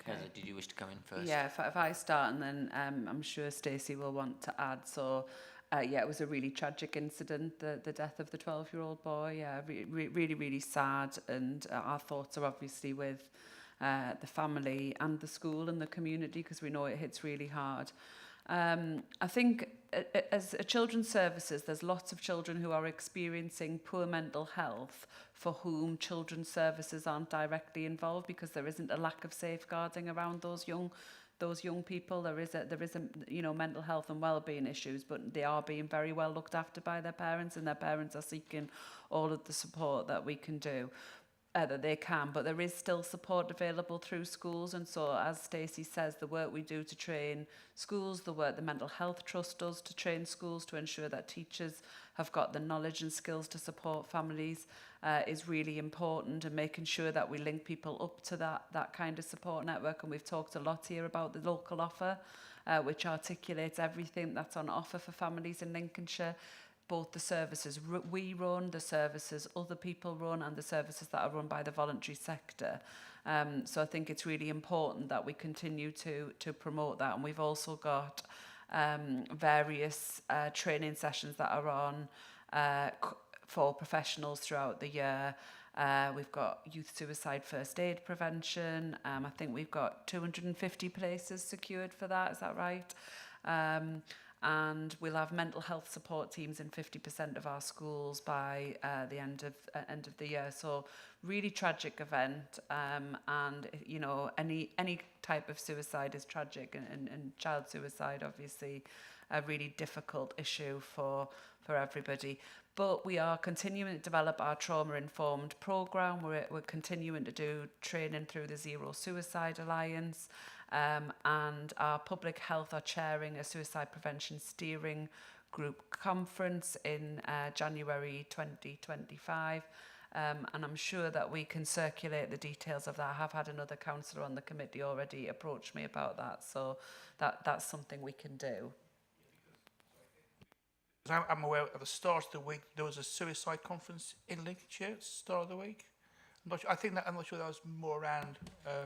Heather, did you wish to come in first? Yeah, if I start, and then I'm sure Stacey will want to add. So, it was a really tragic incident, the death of the 12-year-old boy. Yeah, really, really sad. And our thoughts are obviously with the family and the school and the community, because we know it hits really hard. I think as a children's services, there's lots of children who are experiencing poor mental health for whom children's services aren't directly involved, because there isn't a lack of safeguarding around those young people. There is a mental health and well-being issues, but they are being very well looked after by their parents, and their parents are seeking all of the support that we can do. That they can, but there is still support available through schools. And so, as Stacey says, the work we do to train schools, the work the Mental Health Trust does to train schools to ensure that teachers have got the knowledge and skills to support families is really important, and making sure that we link people up to that kind of support network. And we've talked a lot here about the local offer, which articulates everything that's on offer for families in Lincolnshire. Both the services we run, the services other people run, and the services that are run by the voluntary sector. So I think it's really important that we continue to promote that. And we've also got various training sessions that are on for professionals throughout the year. We've got youth suicide first aid prevention. I think we've got 250 places secured for that. Is that right? And we'll have mental health support teams in 50% of our schools by the end of the year. So really tragic event, and any type of suicide is tragic, and child suicide obviously a really difficult issue for everybody. But we are continuing to develop our trauma-informed programme. We're continuing to do training through the Zero Suicide Alliance. And our public health are chairing a suicide prevention steering group conference in January 2025. And I'm sure that we can circulate the details of that. I have had another councillor on the committee already approach me about that. So that's something we can do. I'm aware at the start of the week there was a suicide conference in Lincolnshire at the start of the week. I'm not sure that was more around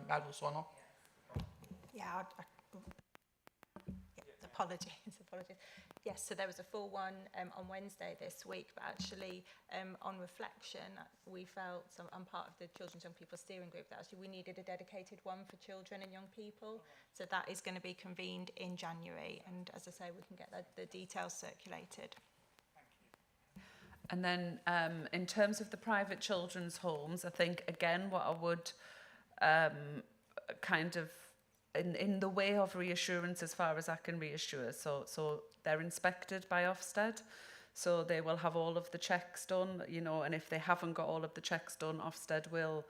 adults or not. Apologies. Yes, so there was a full one on Wednesday this week, but actually on reflection, we felt, so I'm part of the Children's Young People Steering Group, that actually we needed a dedicated one for children and young people. So that is going to be convened in January. And as I say, we can get the details circulated. And then in terms of the private children's homes, I think, again, what I would kind of, in the way of reassurance as far as I can reassure. So they're inspected by Ofsted, so they will have all of the checks done, you know, and if they haven't got all of the checks done, Ofsted will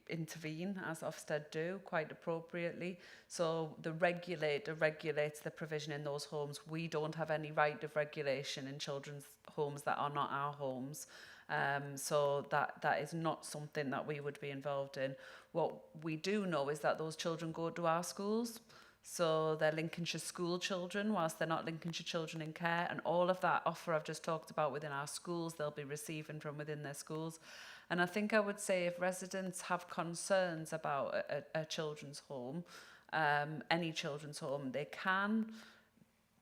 intervene, as Ofsted do, quite appropriately. So the regulator regulates the provision in those homes. We don't have any right of regulation in children's homes that are not our homes. So that is not something that we would be involved in. What we do know is that those children go to our schools. So they're Lincolnshire school children, whilst they're not Lincolnshire children in care. And all of that offer I've just talked about within our schools, they'll be receiving from within their schools. And I think I would say if residents have concerns about a children's home, any children's home, they can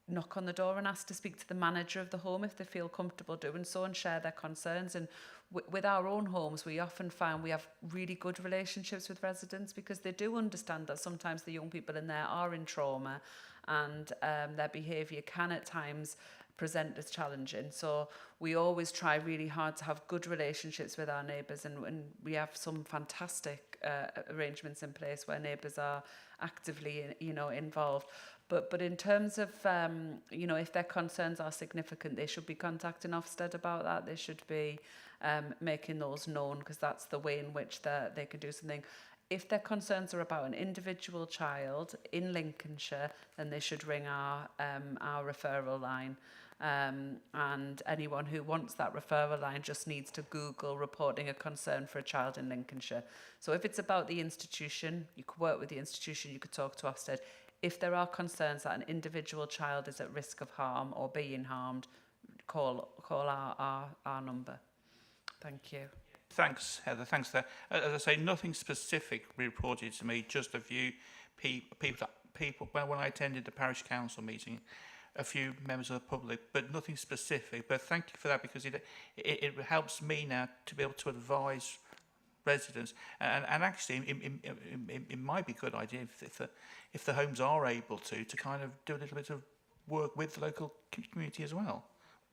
knock on the door and ask to speak to the manager of the home if they feel comfortable doing so and share their concerns. And with our own homes, we often find we have really good relationships with residents because they do understand that sometimes the young people in there are in trauma and their behaviour can at times present as challenging. So we always try really hard to have good relationships with our neighbours, and we have some fantastic arrangements in place where neighbours are actively, you know, involved. But in terms of, you know, if their concerns are significant, they should be contacting Ofsted about that. They should be making those known, because that's the way in which they can do something. If their concerns are about an individual child in Lincolnshire, then they should ring our referral line. And anyone who wants that referral line just needs to Google reporting a concern for a child in Lincolnshire. So if it's about the institution, you could work with the institution, you could talk to Ofsted. If there are concerns that an individual child is at risk of harm or being harmed, call our number. Thank you. Thanks, Heather. Thanks there. As I say, nothing specific reported to me, just a few people. Well, when I attended the parish council meeting, a few members of the public, but nothing specific. But thank you for that, because it helps me now to be able to advise residents. And actually, it might be a good idea if the homes are able to kind of do a little bit of work with the local community as well.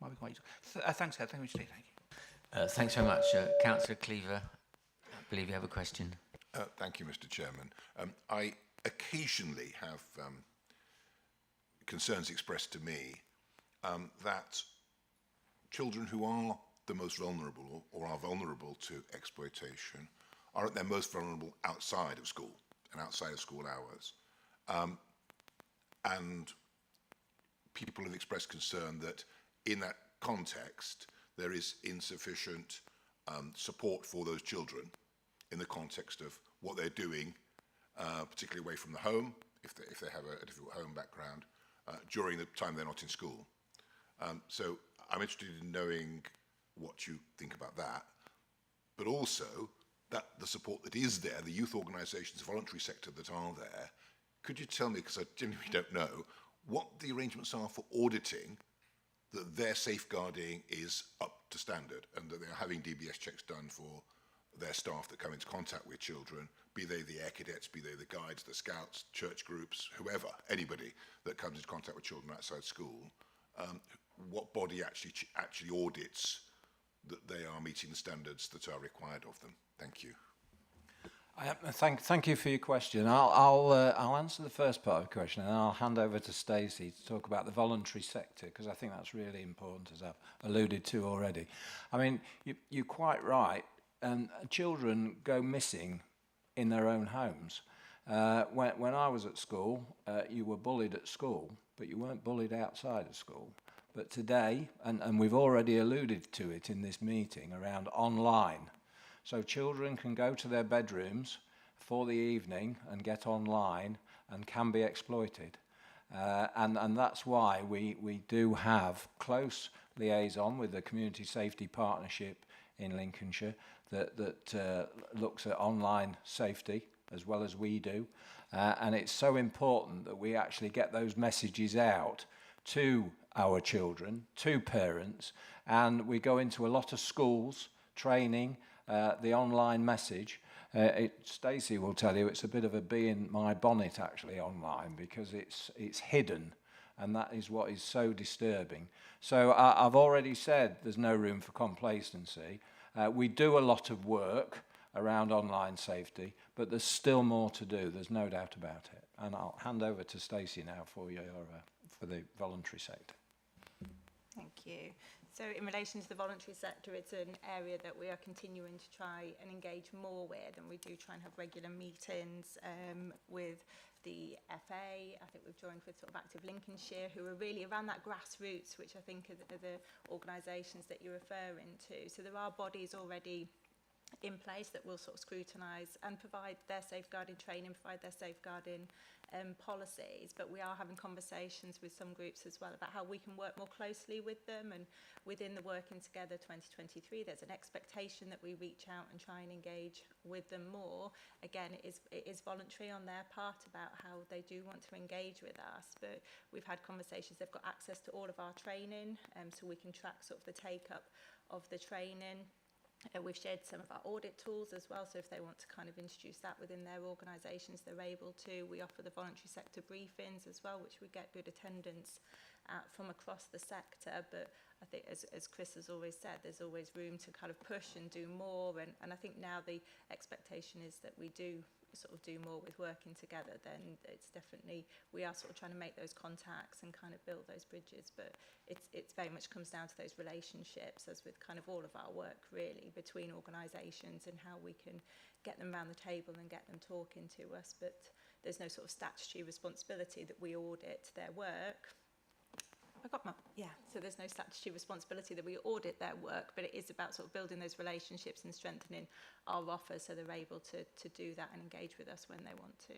Might be quite useful. Thanks, Heather. Thank you. Thanks very much. Councillor Cleaver, I believe you have a question. Thank you, Mr. Chairman. I occasionally have concerns expressed to me that children who are the most vulnerable or are vulnerable to exploitation are at their most vulnerable outside of school and outside of school hours. And people have expressed concern that in that context there is insufficient support for those children in the context of what they're doing, particularly away from the home, if they have a difficult home background, during the time they're not in school. So I'm interested in knowing what you think about that, but also that the support that is there, the youth organisations, the voluntary sector that are there. Could you tell me, because I genuinely don't know, what the arrangements are for auditing that their safeguarding is up to standard and that they are having DBS checks done for their staff that come into contact with children, be they the air cadets, be they the guides, the scouts, church groups, whoever, anybody that comes into contact with children outside school, what body actually audits that they are meeting the standards that are required of them? Thank you. Thank you for your question. I'll answer the first part of the question, and I'll hand over to Stacey to talk about the voluntary sector, because I think that's really important, as I've alluded to already. I mean, you're quite right, and children go missing in their own homes. When I was at school, you were bullied at school, but you weren't bullied outside of school. But today, and we've already alluded to it in this meeting around online, so children can go to their bedrooms for the evening and get online and can be exploited. And that's why we do have close liaison with the Community Safety Partnership in Lincolnshire that looks at online safety as well as we do. And it's so important that we actually get those messages out to our children, to parents, and we go into a lot of schools, training, the online message. Stacey will tell you it's a bit of a bee in my bonnet actually online, because it's hidden, and that is what is so disturbing. So I've already said there's no room for complacency. We do a lot of work around online safety, but there's still more to do. There's no doubt about it. And I'll hand over to Stacey now for the voluntary sector. Thank you. So in relation to the voluntary sector, it's an area that we are continuing to try and engage more with, and we do try and have regular meetings with the FA. I think we've joined with sort of Active Lincolnshire, who are really around that grassroots, which I think are the organisations that you're referring to. So there are bodies already in place that will sort of scrutinise and provide their safeguarding training, provide their safeguarding policies, but we are having conversations with some groups as well about how we can work more closely with them. And within the Working Together 2023, there's an expectation that we reach out and try and engage with them more. Again, it is voluntary on their part about how they do want to engage with us, but we've had conversations. They've got access to all of our training, so we can track sort of the take-up of the training. We've shared some of our audit tools as well, so if they want to kind of introduce that within their organisations, they're able to. We offer the voluntary sector briefings as well, which we get good attendance at from across the sector. But I think, as Chris has always said, there's always room to kind of push and do more. And I think now the expectation is that we do sort of do more with Working Together. Then it's definitely, we are sort of trying to make those contacts and kind of build those bridges, but it's very much comes down to those relationships, as with kind of all of our work really, between organisations and how we can get them around the table and get them talking to us. But there's no sort of statutory responsibility that we audit their work. So there's no statutory responsibility that we audit their work, but it is about sort of building those relationships and strengthening our offer so they're able to do that and engage with us when they want to.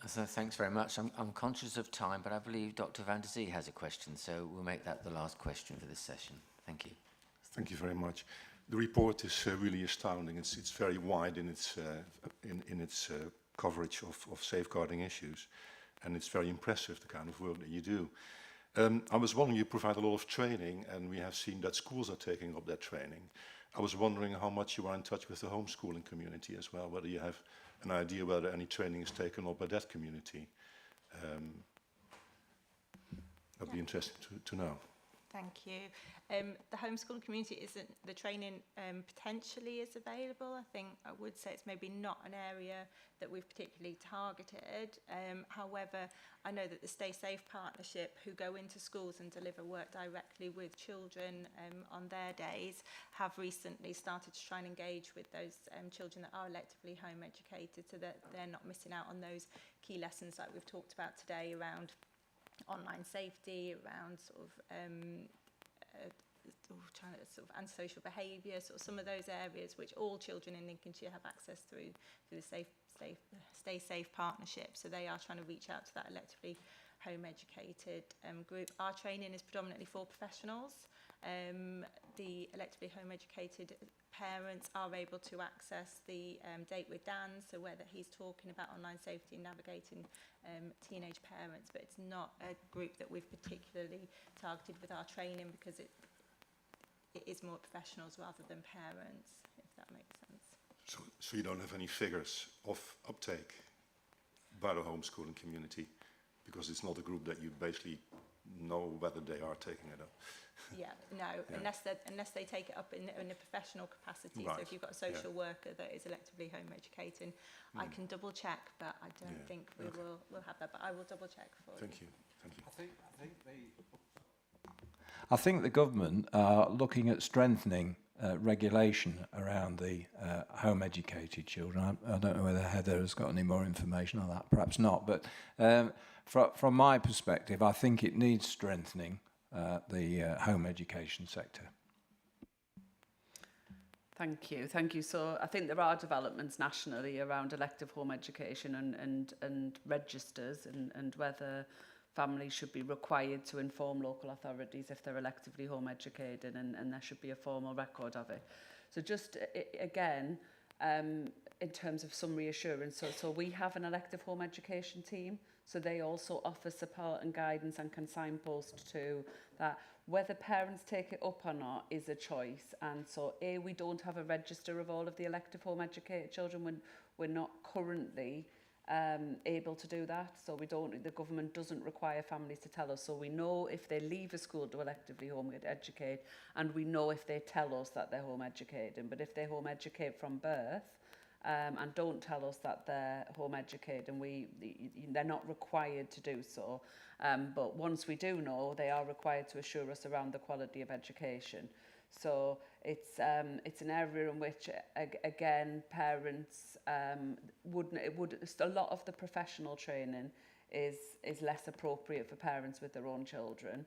So thanks very much. I'm conscious of time, but I believe Dr. Van der Zee has a question, so we'll make that the last question for this session. Thank you. Thank you very much. The report is really astounding. It's very wide in its coverage of safeguarding issues. And it's very impressive, the kind of work that you do. I was wondering, you provide a lot of training, and we have seen that schools are taking up that training. I was wondering how much you are in touch with the homeschooling community as well, whether you have an idea whether any training is taken up by that community. That'd be interesting to know. Thank you. The homeschooling community isn't, the training potentially is available. I think I would say it's maybe not an area that we've particularly targeted. However, I know that the Stay Safe Partnership, who go into schools and deliver work directly with children on their days, have recently started to try and engage with those children that are electively home educated, so that they're not missing out on those key lessons like we've talked about today around online safety, around sort of trying to sort of antisocial behaviour, sort of some of those areas which all children in Lincolnshire have access through the Stay Safe Partnership. So they are trying to reach out to that electively home educated group. Our training is predominantly for professionals. The electively home educated parents are able to access the Date with Dan, so whether he's talking about online safety and navigating teenage parents, but it's not a group that we've particularly targeted with our training, because it is more professionals rather than parents, if that makes sense. So you don't have any figures of uptake by the homeschooling community, because it's not a group that you basically know whether they are taking it up. Yeah, no, yeah. Unless they take it up in a professional capacity. Right. So if you've got a social worker that is electively home educating, I can double check, but I don't think we'll have that. But I will double check for you. Thank you. I think the government are looking at strengthening regulation around the home educated children. I don't know whether Heather has got any more information on that, perhaps not, but from my perspective, I think it needs strengthening the home education sector. Thank you. So I think there are developments nationally around elective home education and registers and whether families should be required to inform local authorities if they're electively home educated, and there should be a formal record of it. So just again, in terms of some reassurance, so we have an elective home education team, So they also offer support and guidance and can signpost to that. Whether parents take it up or not is a choice. And so, we don't have a register of all of the elective home educated children when we're not currently able to do that. So the government doesn't require families to tell us. So we know if they leave a school to electively home educate, and we know if they tell us that they're home educating. But if they home educate from birth, and don't tell us that they're home educated, and they're not required to do so. But once we do know, they are required to assure us around the quality of education. So it's an area in which, again, parents a lot of the professional training is less appropriate for parents with their own children.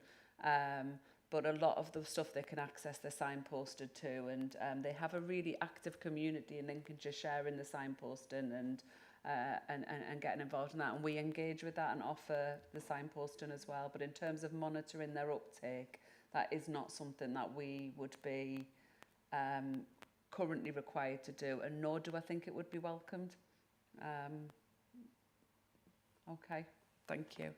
But a lot of the stuff they can access, they're signposted to, and they have a really active community in Lincolnshire sharing the signposting and getting involved in that. And we engage with that and offer the signposting as well. But in terms of monitoring their uptake, that is not something that we would be currently required to do, and nor do I think it would be welcomed. Okay, thank you.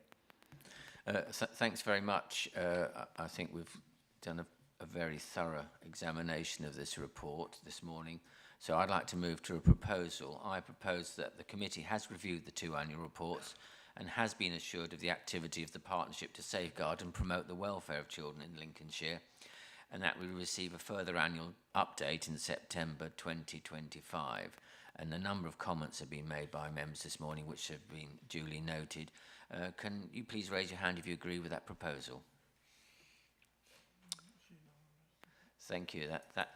Thanks very much. I think we've done a very thorough examination of this report this morning. So I'd like to move to a proposal. I propose that the committee has reviewed the 2 annual reports and has been assured of the activity of the partnership to safeguard and promote the welfare of children in Lincolnshire, and that we receive a further annual update in September 2025. And a number of comments have been made by members this morning which have been duly noted. Can you please raise your hand if you agree with that proposal? Thank you.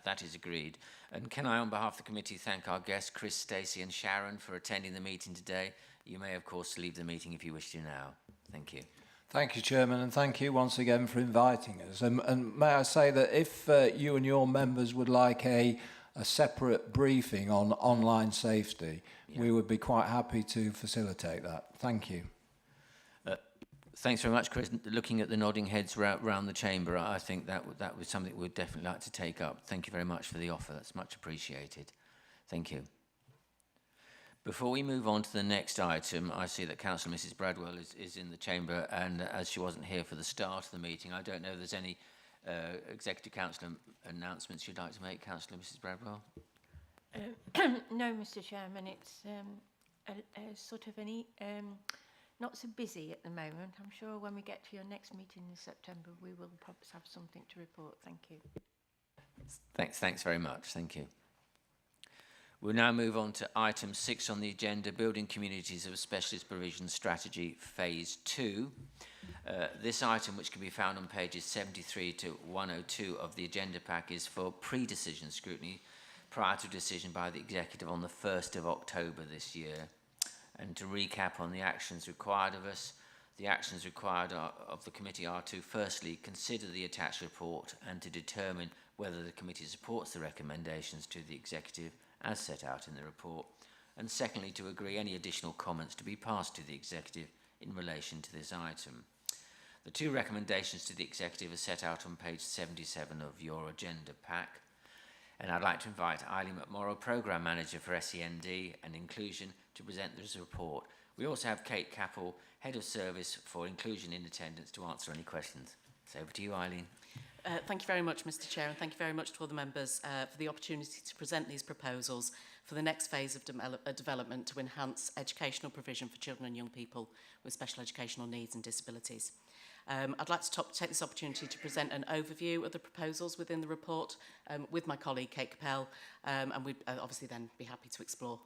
That is agreed. And can I, on behalf of the committee, thank our guests, Chris, Stacey and Sharon, for attending the meeting today. You may, of course, leave the meeting if you wish to now. Thank you. Thank you, Chairman, and thank you once again for inviting us. And may I say that if you and your members would like a separate briefing on online safety, we would be quite happy to facilitate that. Thank you. Thanks very much, Chris. Looking at the nodding heads around the chamber, I think that was something we'd definitely like to take up. Thank you very much for the offer. That's much appreciated. Thank you. Before we move on to the next item, I see that Councillor Mrs Bradwell is in the chamber, and as she wasn't here for the start of the meeting, I don't know if there's any Executive Council announcements you'd like to make, Councillor Mrs Bradwell? No, Mr Chairman, it's a sort of not so busy at the moment. I'm sure when we get to your next meeting in September, we will perhaps have something to report. Thank you. Thanks very much. Thank you. We'll now move on to item 6 on the agenda, Building Communities of Specialist Provision Strategy Phase 2. This item, which can be found on pages 73 to 102 of the agenda pack, is for pre-decision scrutiny prior to decision by the Executive on the 1st of October this year. And to recap on the actions required of us, the actions required of the committee are to firstly consider the attached report and to determine whether the committee supports the recommendations to the Executive as set out in the report, and secondly to agree any additional comments to be passed to the Executive in relation to this item. The 2 recommendations to the Executive are set out on page 77 of your agenda pack, and I'd like to invite Eileen McMorrow, Programme Manager for SEND and Inclusion, to present this report. We also have Kate Capel, Head of Service for Inclusion in attendance, to answer any questions. So over to you, Eileen. Thank you very much, Mr Chair, and thank you very much to all the members for the opportunity to present these proposals for the next phase of development to enhance educational provision for children and young people with special educational needs and disabilities. I'd like to take this opportunity to present an overview of the proposals within the report with my colleague Kate Capel, and we'd obviously then be happy to explore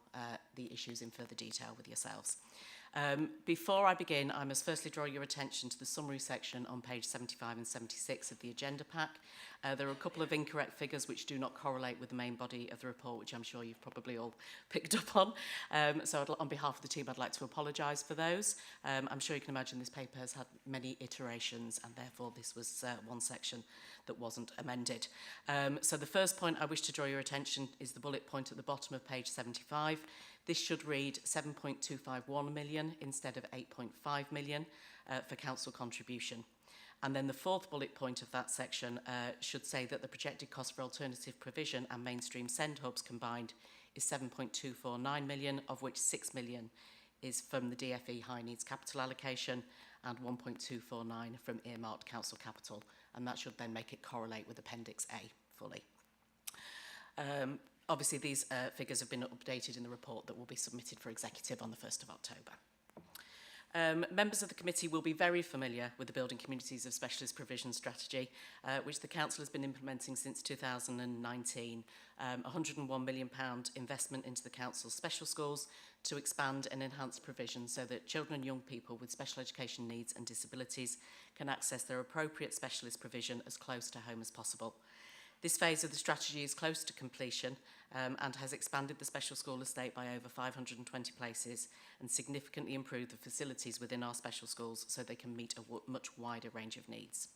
the issues in further detail with yourselves. Before I begin, I must firstly draw your attention to the summary section on page 75 and 76 of the agenda pack. There are a couple of incorrect figures which do not correlate with the main body of the report, which I'm sure you've probably all picked up on. So on behalf of the team, I'd like to apologise for those. I'm sure you can imagine this paper has had many iterations, and therefore this was one section that wasn't amended. So the first point I wish to draw your attention is the bullet point at the bottom of page 75. This should read 7.251 million instead of 8.5 million for council contribution. And then the 4th bullet point of that section should say that the projected cost for alternative provision and mainstream send hubs combined is 7.249 million, of which 6 million is from the DFE High Needs Capital Allocation and 1.249 from earmarked council capital, and that should then make it correlate with Appendix A fully. Obviously, these figures have been updated in the report that will be submitted for executive on the 1st of October. Members of the committee will be very familiar with the Building Communities of Specialist Provision strategy, which the Council has been implementing since 2019. £101 million investment into the Council's special schools to expand and enhance provision so that children and young people with special education needs and disabilities can access their appropriate specialist provision as close to home as possible. This phase of the strategy is close to completion and has expanded the special school estate by over 520 places and significantly improved the facilities within our special schools so they can meet a much wider range of needs.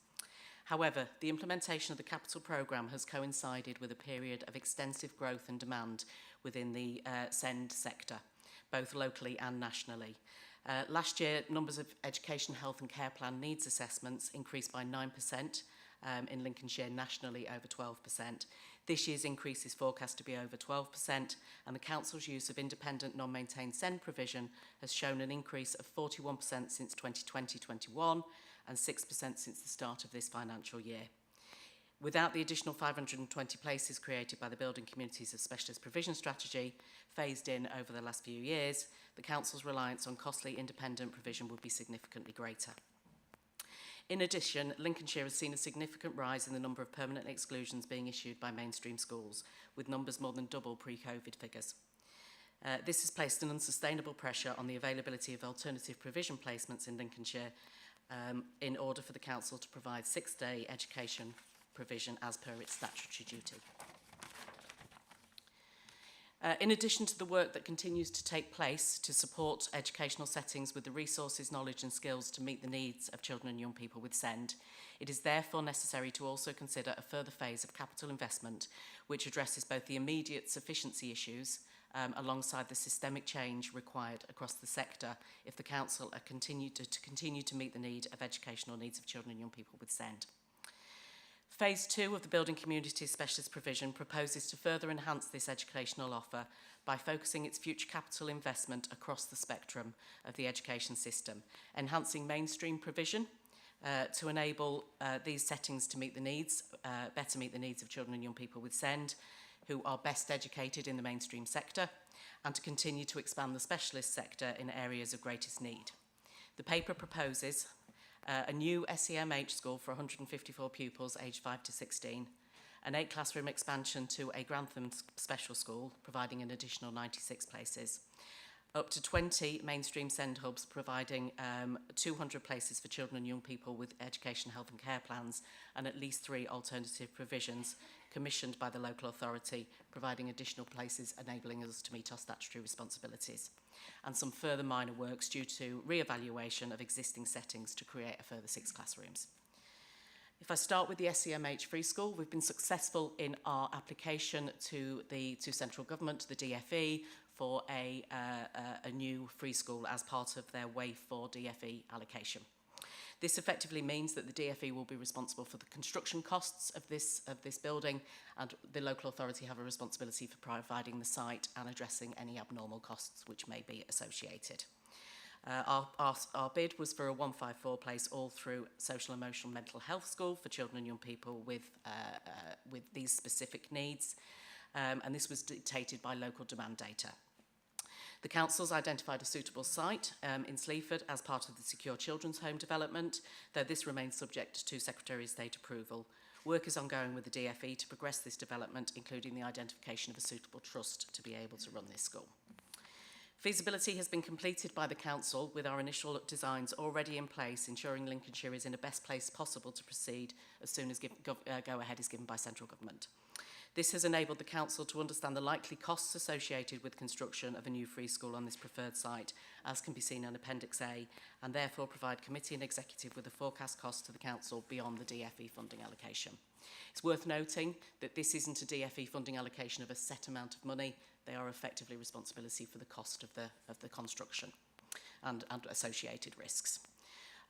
However, the implementation of the capital programme has coincided with a period of extensive growth and demand within the SEND sector, both locally and nationally. Last year, numbers of education, health and care plan needs assessments increased by 9%, in Lincolnshire nationally over 12%. This year's increase is forecast to be over 12%, and the Council's use of independent non-maintained SEND provision has shown an increase of 41% since 2020-21 and 6% since the start of this financial year. Without the additional 520 places created by the Building Communities of Specialist Provision strategy, phased in over the last few years, the Council's reliance on costly independent provision would be significantly greater. In addition, Lincolnshire has seen a significant rise in the number of permanent exclusions being issued by mainstream schools, with numbers more than double pre-COVID figures. This has placed an unsustainable pressure on the availability of alternative provision placements in Lincolnshire in order for the Council to provide 6-day education provision as per its statutory duty. In addition to the work that continues to take place to support educational settings with the resources, knowledge and skills to meet the needs of children and young people with SEND, it is therefore necessary to also consider a further phase of capital investment which addresses both the immediate sufficiency issues alongside the systemic change required across the sector if the Council are continue to meet the need of educational needs of children and young people with SEND. Phase 2 of the Building Communities Specialist Provision proposes to further enhance this educational offer by focusing its future capital investment across the spectrum of the education system, enhancing mainstream provision to enable these settings to meet the needs, better meet the needs of children and young people with SEND who are best educated in the mainstream sector, and to continue to expand the specialist sector in areas of greatest need. The paper proposes a new SEMH school for 154 pupils aged 5 to 16, an 8-classroom expansion to a Grantham special school, providing an additional 96 places, up to 20 mainstream SEND hubs, providing 200 places for children and young people with education, health and care plans, and at least 3 alternative provisions commissioned by the local authority, providing additional places enabling us to meet our statutory responsibilities, and some further minor works due to re-evaluation of existing settings to create a further 6 classrooms. If I start with the SEMH Free School, we've been successful in our application to central government, to the DFE, for a new free school as part of their Wave 4 DFE allocation. This effectively means that the DFE will be responsible for the construction costs of this building, and the local authority have a responsibility for providing the site and addressing any abnormal costs which may be associated. Our bid was for a 154 place all through social, emotional, mental health school for children and young people with these specific needs, and this was dictated by local demand data. The Council's identified a suitable site in Sleaford as part of the Secure Children's Home development, though this remains subject to Secretary of State approval. Work is ongoing with the DFE to progress this development, including the identification of a suitable trust to be able to run this school. Feasibility has been completed by the Council with our initial designs already in place, ensuring Lincolnshire is in the best place possible to proceed as soon as go-ahead is given by central government. This has enabled the Council to understand the likely costs associated with construction of a new free school on this preferred site, as can be seen in Appendix A, and therefore provide Committee and Executive with a forecast cost to the Council beyond the DFE funding allocation. It's worth noting that this isn't a DFE funding allocation of a set amount of money. They are effectively responsibility for the cost of the construction and associated risks.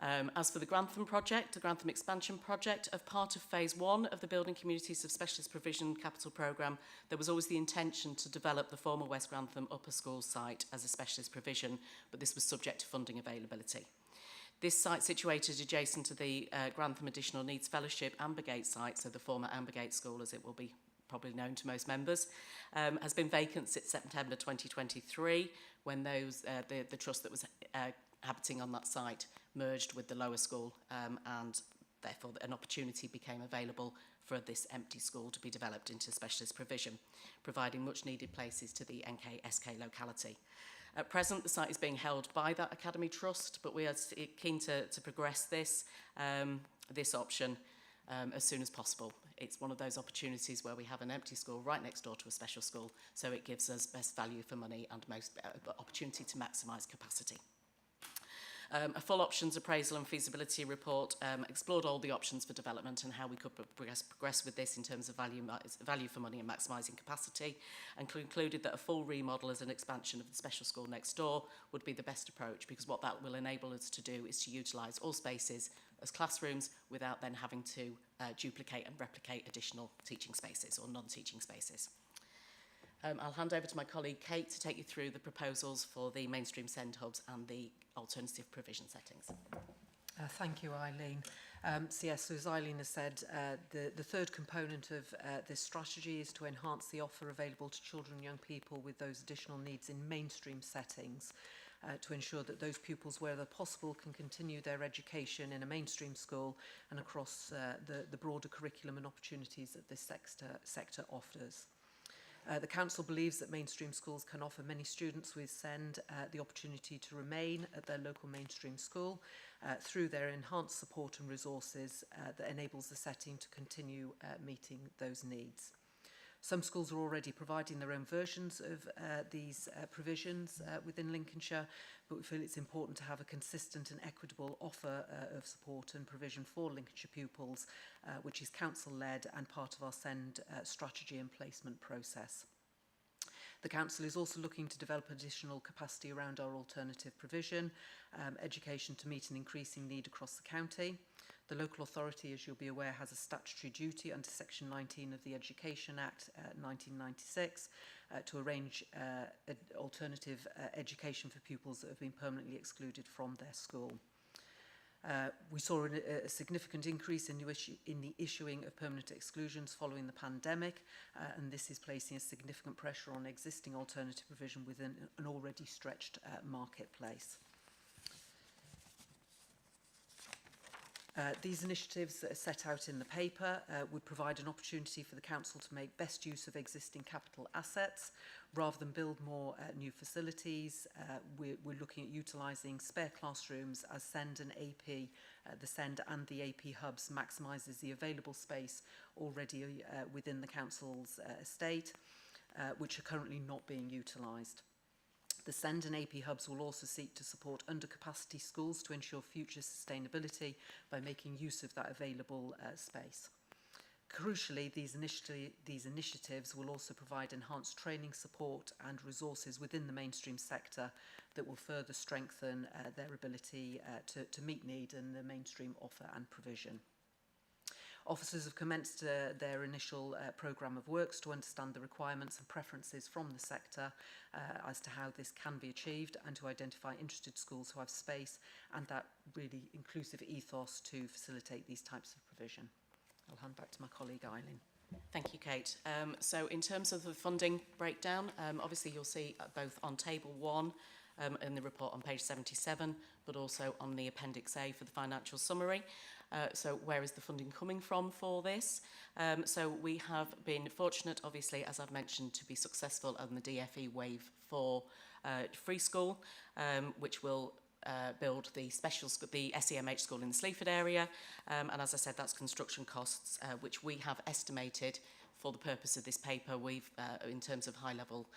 As for the Grantham project, the Grantham expansion project, of part of phase 1 of the Building Communities of Specialist Provision capital programme, there was always the intention to develop the former West Grantham Upper School site as a specialist provision, but this was subject to funding availability. This site, situated adjacent to the Grantham Additional Needs Fellowship Ambergate site, so the former Ambergate School as it will be probably known to most members, has been vacant since September 2023, when the trust that was habiting on that site merged with the lower school, and therefore an opportunity became available for this empty school to be developed into specialist provision, providing much needed places to the NKSK locality. At present, the site is being held by that Academy Trust, but we are keen to progress this option as soon as possible. It's one of those opportunities where we have an empty school right next door to a special school, so it gives us best value for money and most opportunity to maximise capacity. A full options appraisal and feasibility report explored all the options for development and how we could progress with this in terms of value for money and maximising capacity, and concluded that a full remodel as an expansion of the special school next door would be the best approach, because what that will enable us to do is to utilise all spaces as classrooms without then having to duplicate and replicate additional teaching spaces or non-teaching spaces. I'll hand over to my colleague Kate to take you through the proposals for the mainstream SEND hubs and the alternative provision settings. Thank you, Eileen. So as Eileen has said, the third component of this strategy is to enhance the offer available to children and young people with those additional needs in mainstream settings, to ensure that those pupils, where they're possible, can continue their education in a mainstream school and across the broader curriculum and opportunities that this sector offers. The Council believes that mainstream schools can offer many students with SEND the opportunity to remain at their local mainstream school through their enhanced support and resources that enables the setting to continue meeting those needs. Some schools are already providing their own versions of these provisions within Lincolnshire, but we feel it's important to have a consistent and equitable offer of support and provision for Lincolnshire pupils, which is council-led and part of our SEND strategy and placement process. The Council is also looking to develop additional capacity around our alternative provision, education to meet an increasing need across the county. The local authority, as you'll be aware, has a statutory duty under Section 19 of the Education Act 1996 to arrange alternative education for pupils that have been permanently excluded from their school. We saw a significant increase in the issuing of permanent exclusions following the pandemic, and this is placing a significant pressure on existing alternative provision within an already stretched marketplace. These initiatives that are set out in the paper would provide an opportunity for the Council to make best use of existing capital assets rather than build more new facilities. We're looking at utilising spare classrooms as SEND and AP. The SEND and the AP hubs maximises the available space already within the Council's estate, which are currently not being utilised. The SEND and AP hubs will also seek to support undercapacity schools to ensure future sustainability by making use of that available space. Crucially, these initiatives will also provide enhanced training support and resources within the mainstream sector that will further strengthen their ability to meet need in the mainstream offer and provision. Officers have commenced their initial programme of works to understand the requirements and preferences from the sector as to how this can be achieved, and to identify interested schools who have space and that really inclusive ethos to facilitate these types of provision. I'll hand back to my colleague Eileen. Thank you, Kate. So in terms of the funding breakdown, obviously you'll see both on table 1 in the report on page 77, but also on the Appendix A for the financial summary. So where is the funding coming from for this? So we have been fortunate, obviously, as I've mentioned, to be successful on the DFE Wave 4 free school, which will build the the SEMH school in the Sleaford area. And as I said, that's construction costs, which we have estimated for the purpose of this paper, in terms of high-level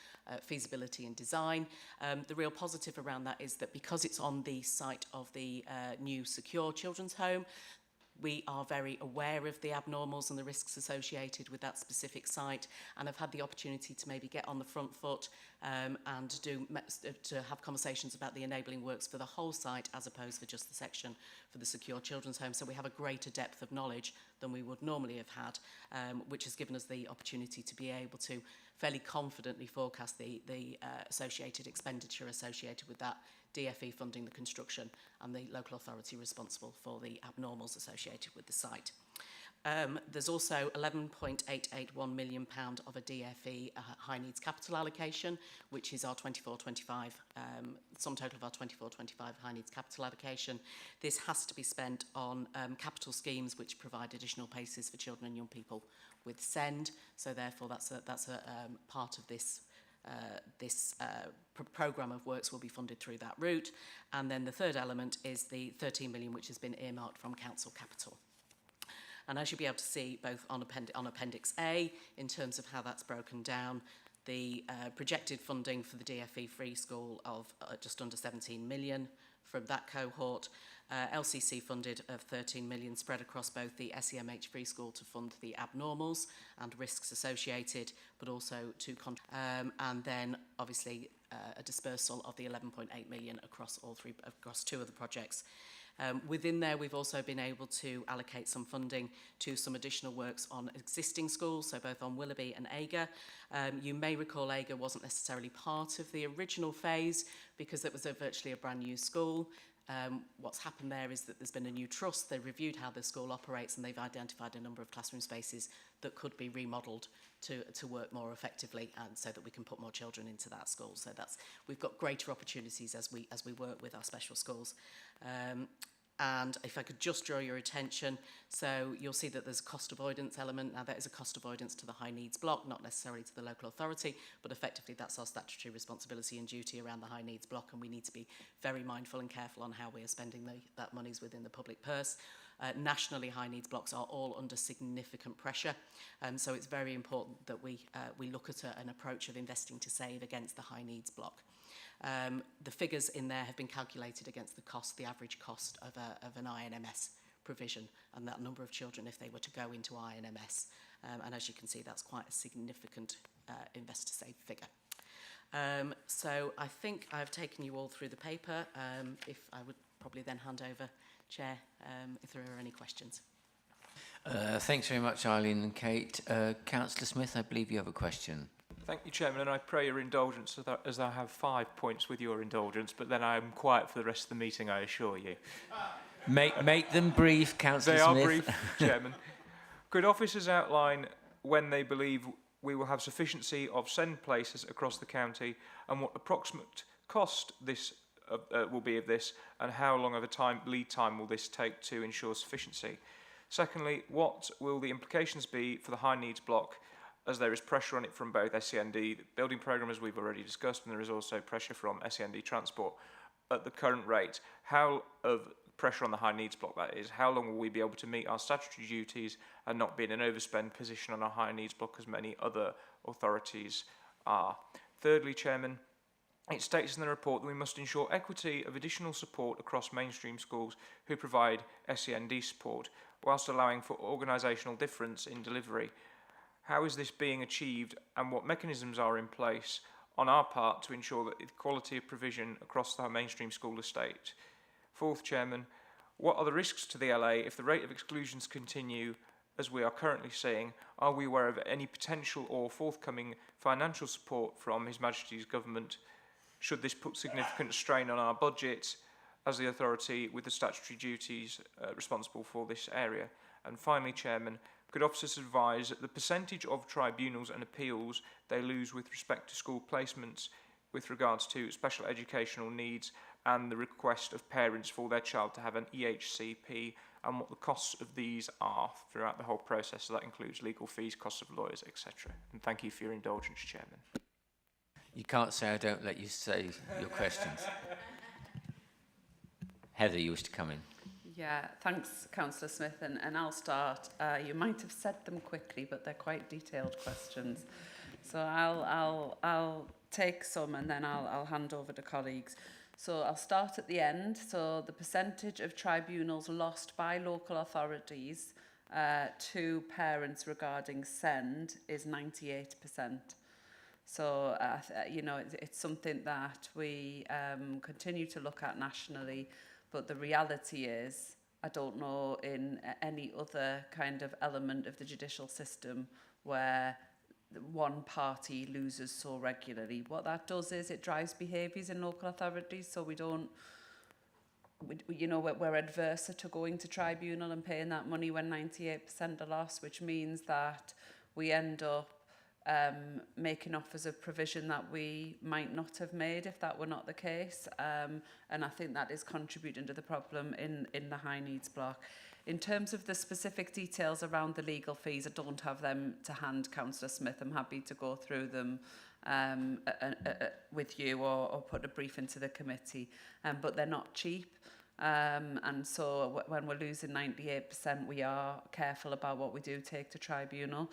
feasibility and design. The real positive around that is that because it's on the site of the new secure children's home, We are very aware of the abnormals and the risks associated with that specific site, and have had the opportunity to maybe get on the front foot and to have conversations about the enabling works for the whole site as opposed to just the section for the secure children's home. So we have a greater depth of knowledge than we would normally have had, which has given us the opportunity to be able to fairly confidently forecast the associated expenditure associated with that DFE funding the construction and the local authority responsible for the abnormals associated with the site. There's also £11.881 million of a DFE high needs capital allocation, which is our 24-25, sum total of our 24-25 high needs capital allocation. This has to be spent on capital schemes which provide additional places for children and young people with SEND. So therefore that's a part of this programme of works will be funded through that route. And then the third element is the 13 million which has been earmarked from council capital. And as you'll be able to see both on Appendix A, in terms of how that's broken down, the projected funding for the DFE free school of just under 17 million from that cohort, LCC funded of 13 million spread across both the SEMH free school to fund the abnormals and risks associated, but also to and then obviously a dispersal of the 11.8 million across two of the projects. Within there, we've also been able to allocate some funding to some additional works on existing schools, so both on Willoughby and Aga. You may recall Aga wasn't necessarily part of the original phase because it was virtually a brand new school. What's happened there is that there's been a new trust. They've reviewed how the school operates and they've identified a number of classroom spaces that could be remodelled to work more effectively and so that we can put more children into that school. So we've got greater opportunities as we work with our special schools. And if I could just draw your attention, so you'll see that there's a cost avoidance element. Now, there is a cost avoidance to the high needs block, not necessarily to the local authority, but effectively that's our statutory responsibility and duty around the high needs block, and we need to be very mindful and careful on how we are spending that monies within the public purse. Nationally, high needs blocks are all under significant pressure, so it's very important that we look at an approach of investing to save against the high needs block. The figures in there have been calculated against the average cost of an INMS provision and that number of children if they were to go into INMS. And as you can see, that's quite a significant invest to save figure. So I think I've taken you all through the paper. If I would probably then hand over, Chair, if there are any questions. Thanks very much, Eileen and Kate. Councillor Smith, I believe you have a question. Thank you, Chairman, and I pray your indulgence as I have 5 points with your indulgence, but then I'm quiet for the rest of the meeting, I assure you. Make them brief, Councillor Smith. They are brief, Chairman. Could officers outline when they believe we will have sufficiency of SEND places across the county and what approximate cost this will be of this, and how long of a lead time will this take to ensure sufficiency? Secondly, what will the implications be for the high needs block, as there is pressure on it from both SEND building programme, as we've already discussed, and there is also pressure from SEND transport at the current rate? How of pressure on the high needs block, that is, how long will we be able to meet our statutory duties and not be in an overspend position on our high needs block as many other authorities are? Thirdly, Chairman, it states in the report that we must ensure equity of additional support across mainstream schools who provide SEND support, whilst allowing for organisational difference in delivery. How is this being achieved, and what mechanisms are in place on our part to ensure that the quality of provision across the mainstream school estate? Fourth, Chairman, what are the risks to the LA if the rate of exclusions continue as we are currently seeing? Are we aware of any potential or forthcoming financial support from His Majesty's Government should this put significant strain on our budget as the authority with the statutory duties responsible for this area? And finally, Chairman, could officers advise the percentage of tribunals and appeals they lose with respect to school placements with regards to special educational needs and the request of parents for their child to have an EHCP, and what the costs of these are throughout the whole process? So that includes legal fees, costs of lawyers, etc. And thank you for your indulgence, Chairman. You can't say I don't let you say your questions. Heather, you wish to come in. Yeah, thanks, Councillor Smith, and I'll start. You might have said them quickly, but they're quite detailed questions. So I'll take some and then I'll hand over to colleagues. So I'll start at the end. So the percentage of tribunals lost by local authorities to parents regarding SEND is 98%. So, you know, it's something that we continue to look at nationally, but the reality is, I don't know in any other kind of element of the judicial system where one party loses so regularly. What that does is it drives behaviours in local authorities, so we don't, you know, we're adverse to going to tribunal and paying that money when 98% are lost, which means that we end up making offers of provision that we might not have made if that were not the case. And I think that is contributing to the problem in the high needs block. In terms of the specific details around the legal fees, I don't have them to hand, Councillor Smith. I'm happy to go through them with you or put a brief into the committee. But they're not cheap. And so when we're losing 98%, we are careful about what we do take to tribunal.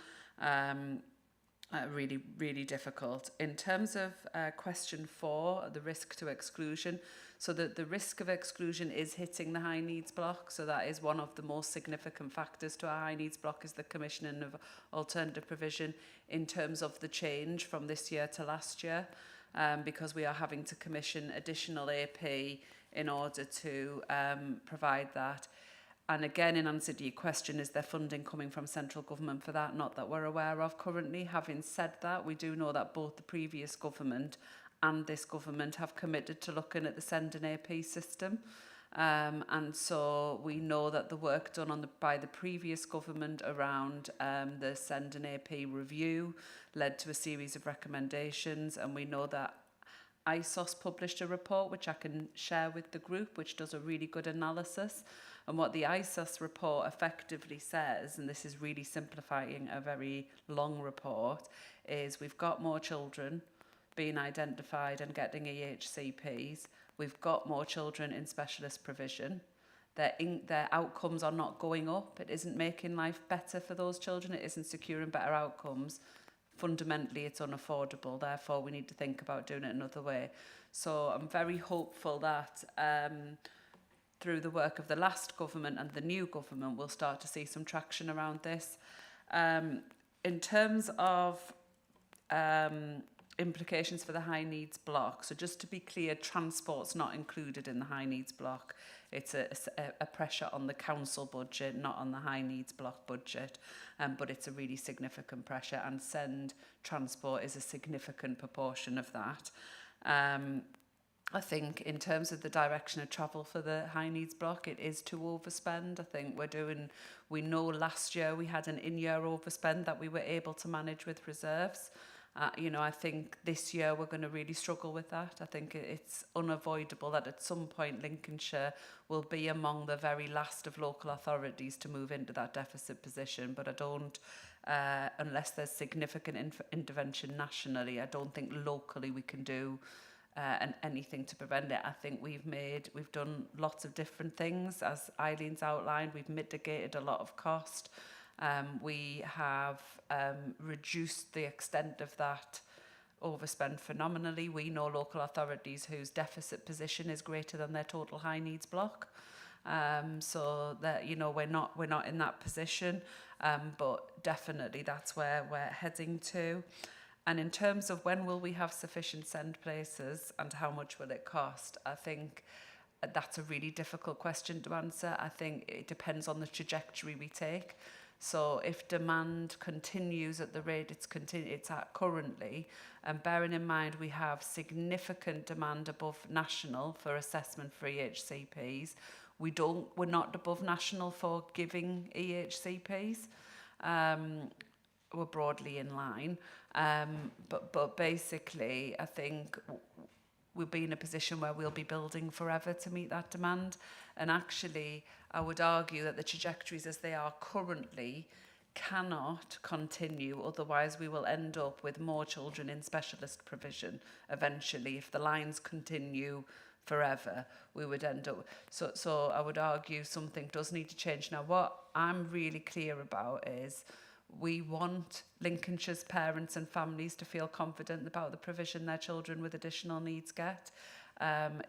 Really, really difficult. In terms of question 4, the risk to exclusion, so the risk of exclusion is hitting the high needs block, so that is one of the most significant factors to our high needs block is the commissioning of alternative provision in terms of the change from this year to last year, because we are having to commission additional AP in order to provide that. And again, in answer to your question, is there funding coming from central government for that? Not that we're aware of currently. Having said that, we do know that both the previous government and this government have committed to looking at the SEND and AP system. And so we know that the work done by the previous government around the SEND and AP review led to a series of recommendations. And we know that ISOS published a report, which I can share with the group, which does a really good analysis. And what the ISOS report effectively says, and this is really simplifying a very long report, is we've got more children being identified and getting EHCPs. We've got more children in specialist provision. Their outcomes are not going up. It isn't making life better for those children. It isn't securing better outcomes. Fundamentally, it's unaffordable. Therefore, we need to think about doing it another way. So I'm very hopeful that through the work of the last government and the new government, we'll start to see some traction around this. In terms of implications for the high needs block, so just to be clear, transport's not included in the high needs block. It's a pressure on the council budget, not on the high needs block budget, but it's a really significant pressure, and SEND transport is a significant proportion of that. I think in terms of the direction of travel for the high needs block, it is to overspend. I think we know last year we had an in-year overspend that we were able to manage with reserves. You know, I think this year we're going to really struggle with that. I think it's unavoidable that at some point Lincolnshire will be among the very last of local authorities to move into that deficit position. But I don't, unless there's significant intervention nationally, I don't think locally we can do anything to prevent it. I think we've done lots of different things, as Eileen's outlined. We've mitigated a lot of cost. We have reduced the extent of that overspend phenomenally. We know local authorities whose deficit position is greater than their total high needs block. So that, you know, we're not in that position, but definitely that's where we're heading to. And in terms of when will we have sufficient SEND places and how much will it cost, I think that's a really difficult question to answer. I think it depends on the trajectory we take. So if demand continues at the rate it's at currently, and bearing in mind we have significant demand above national for assessment for EHCPs, we're not above national for giving EHCPs. We're broadly in line, but basically I think we'll be in a position where we'll be building forever to meet that demand. And actually, I would argue that the trajectories as they are currently cannot continue, otherwise we will end up with more children in specialist provision eventually. If the lines continue forever, we would end up... So I would argue something does need to change. Now, what I'm really clear about is we want Lincolnshire's parents and families to feel confident about the provision their children with additional needs get.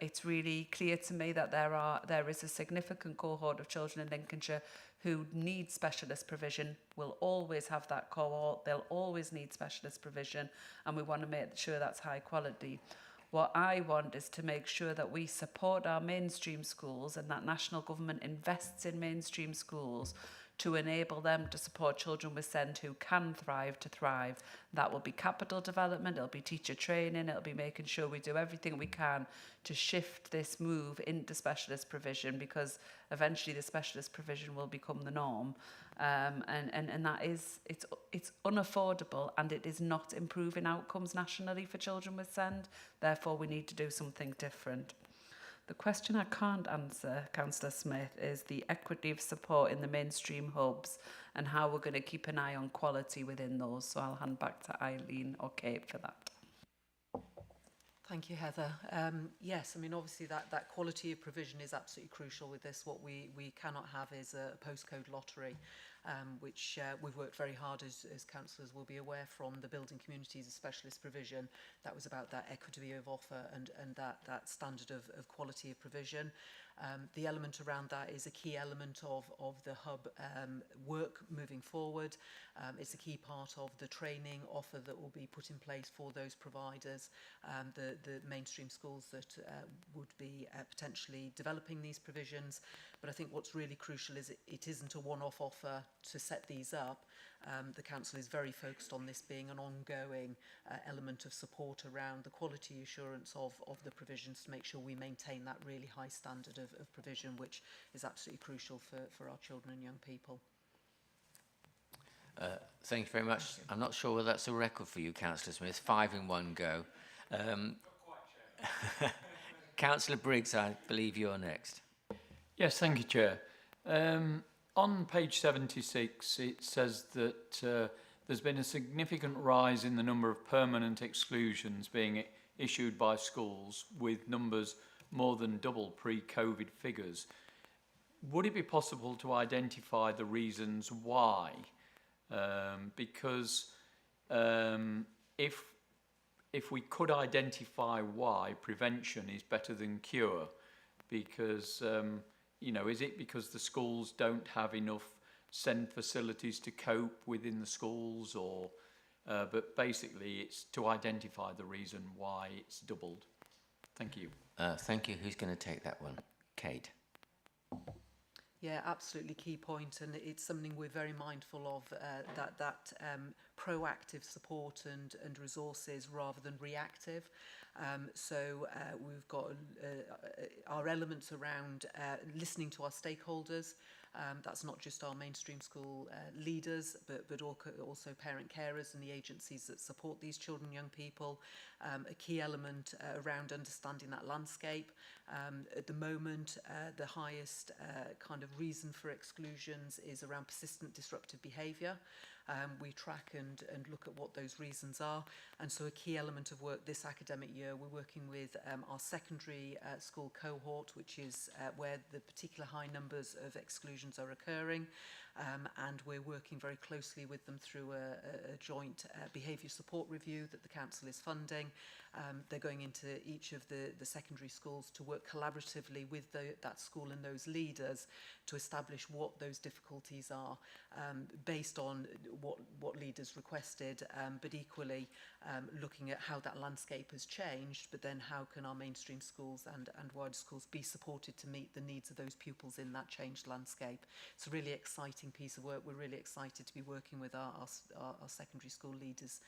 It's really clear to me that there is a significant cohort of children in Lincolnshire who need specialist provision. We'll always have that cohort. They'll always need specialist provision, and we want to make sure that's high quality. What I want is to make sure that we support our mainstream schools and that national government invests in mainstream schools to enable them to support children with SEND who can thrive to thrive. That will be capital development, it'll be teacher training, it'll be making sure we do everything we can to shift this move into specialist provision, because eventually the specialist provision will become the norm. And that is, it's unaffordable, and it is not improving outcomes nationally for children with SEND. Therefore, we need to do something different. The question I can't answer, Councillor Smith, is the equity of support in the mainstream hubs and how we're going to keep an eye on quality within those. So I'll hand back to Eileen or Kate for that. Thank you, Heather. Yes, I mean, obviously that quality of provision is absolutely crucial with this. What we cannot have is a postcode lottery, which we've worked very hard, as councillors will be aware, from the building communities of specialist provision. That was about that equity of offer and that standard of quality of provision. The element around that is a key element of the hub work moving forward. It's a key part of the training offer that will be put in place for those providers, the mainstream schools that would be potentially developing these provisions. But I think what's really crucial is it isn't a one-off offer to set these up. The council is very focused on this being an ongoing element of support around the quality assurance of the provisions to make sure we maintain that really high standard of provision, which is absolutely crucial for our children and young people. Thank you very much. I'm not sure whether that's a record for you, Councillor Smith. 5 in one go. Councillor Briggs, I believe you're next. Yes, thank you, Chair. On page 76, it says that there's been a significant rise in the number of permanent exclusions being issued by schools, with numbers more than double pre-COVID figures. Would it be possible to identify the reasons why? Because if we could identify why, prevention is better than cure. Because you know, is it because the schools don't have enough SEND facilities to cope within the schools, or but basically it's to identify the reason why it's doubled. Thank you. Thank you. Who's going to take that one? Kate. Yeah, absolutely key point, and it's something we're very mindful of, that proactive support and resources rather than reactive. So we've got our elements around listening to our stakeholders. That's not just our mainstream school leaders, but also parent carers and the agencies that support these children and young people. A key element around understanding that landscape. At the moment, the highest kind of reason for exclusions is around persistent disruptive behaviour. We track and look at what those reasons are. And so a key element of work this academic year, we're working with our secondary school cohort, which is where the particular high numbers of exclusions are occurring. And we're working very closely with them through a joint behaviour support review that the council is funding. They're going into each of the secondary schools to work collaboratively with that school and those leaders to establish what those difficulties are, based on what leaders requested, but equally looking at how that landscape has changed, but then how can our mainstream schools and wider schools be supported to meet the needs of those pupils in that changed landscape. It's a really exciting piece of work. We're really excited to be working with our secondary school leaders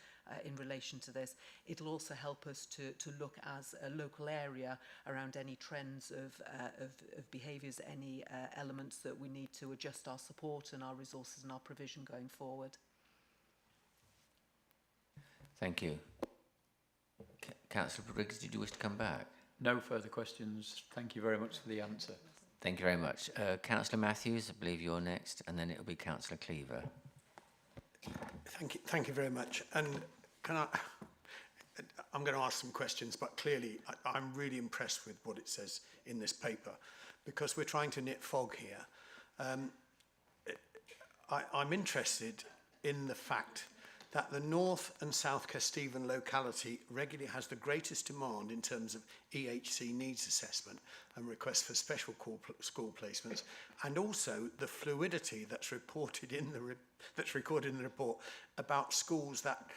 in relation to this. It'll also help us to look as a local area around any trends of behaviours, any elements that we need to adjust our support and our resources and our provision going forward. Thank you. Councillor Briggs, did you wish to come back? No further questions. Thank you very much for the answer. Thank you very much. Councillor Matthews, I believe you're next, and then it'll be Councillor Cleaver. Thank you very much. And I'm going to ask some questions, but clearly I'm really impressed with what it says in this paper, because we're trying to knit fog here. I'm interested in the fact that the North and South Kesteven locality regularly has the greatest demand in terms of EHC needs assessment and requests for special school placements, and also the fluidity that's reported in that's recorded in the report about schools that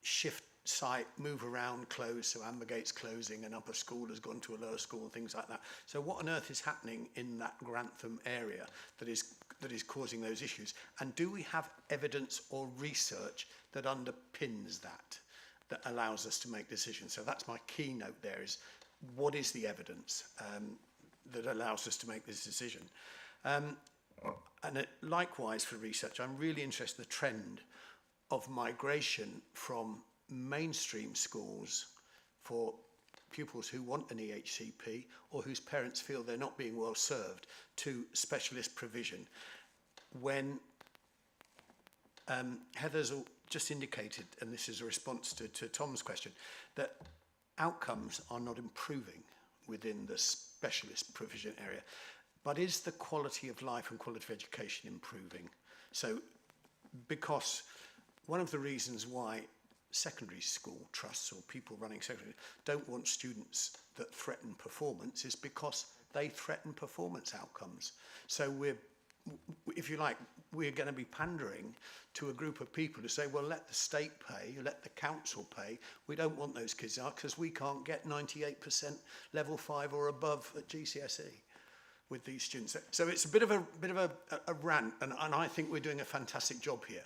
shift site, move around, close. So Ambergate's closing, an upper school has gone to a lower school, things like that. So what on earth is happening in that Grantham area that is causing those issues? And do we have evidence or research that underpins that allows us to make decisions? So that's my keynote there, is what is the evidence that allows us to make this decision? Likewise for research, I'm really interested in the trend of migration from mainstream schools for pupils who want an EHCP or whose parents feel they're not being well served to specialist provision. When Heather's just indicated, and this is a response to Tom's question, that outcomes are not improving within the specialist provision area, but is the quality of life and quality of education improving? So, because one of the reasons why secondary school trusts or people running secondary don't want students that threaten performance is because they threaten performance outcomes. So we're, if you like, we're going to be pandering to a group of people to say, well, let the state pay, let the council pay. We don't want those kids out because we can't get 98% level 5 or above at GCSE with these students. So it's a bit of a rant, and I think we're doing a fantastic job here.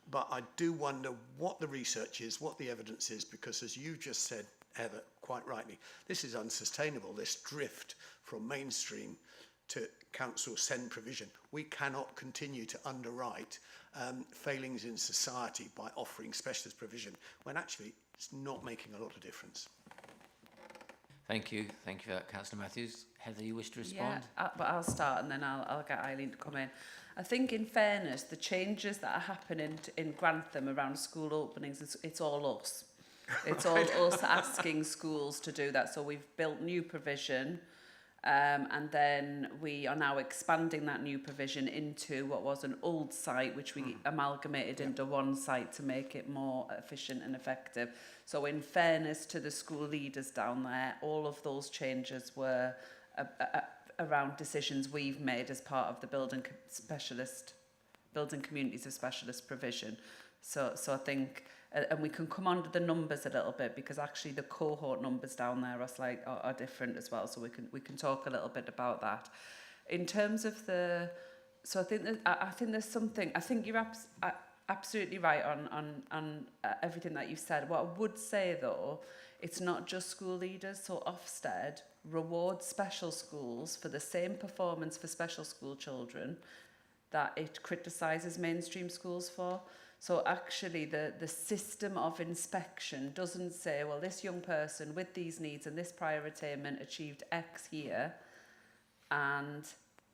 But I do wonder what the research is, what the evidence is, because as you just said, Heather, quite rightly, this is unsustainable, this drift from mainstream to council send provision. We cannot continue to underwrite failings in society by offering specialist provision when actually it's not making a lot of difference. Thank you. Thank you for that, Councillor Matthews. Heather, you wish to respond? Yeah, but I'll start and then I'll get Eileen to come in. I think, in fairness, the changes that are happening in Grantham around school openings, it's all us. It's all us asking schools to do that. So we've built new provision, and then we are now expanding that new provision into what was an old site, which we amalgamated into one site to make it more efficient and effective. So in fairness to the school leaders down there, all of those changes were around decisions we've made as part of the building communities of specialist provision. So I think, and we can come on to the numbers a little bit, because actually the cohort numbers down there are different as well. So we can talk a little bit about that. In terms of so I think there's something. I think you're absolutely right on everything that you've said. What I would say though, it's not just school leaders. So Ofsted rewards special schools for the same performance for special school children that it criticises mainstream schools for. So actually the system of inspection doesn't say, well, this young person with these needs and this prior attainment achieved X here, and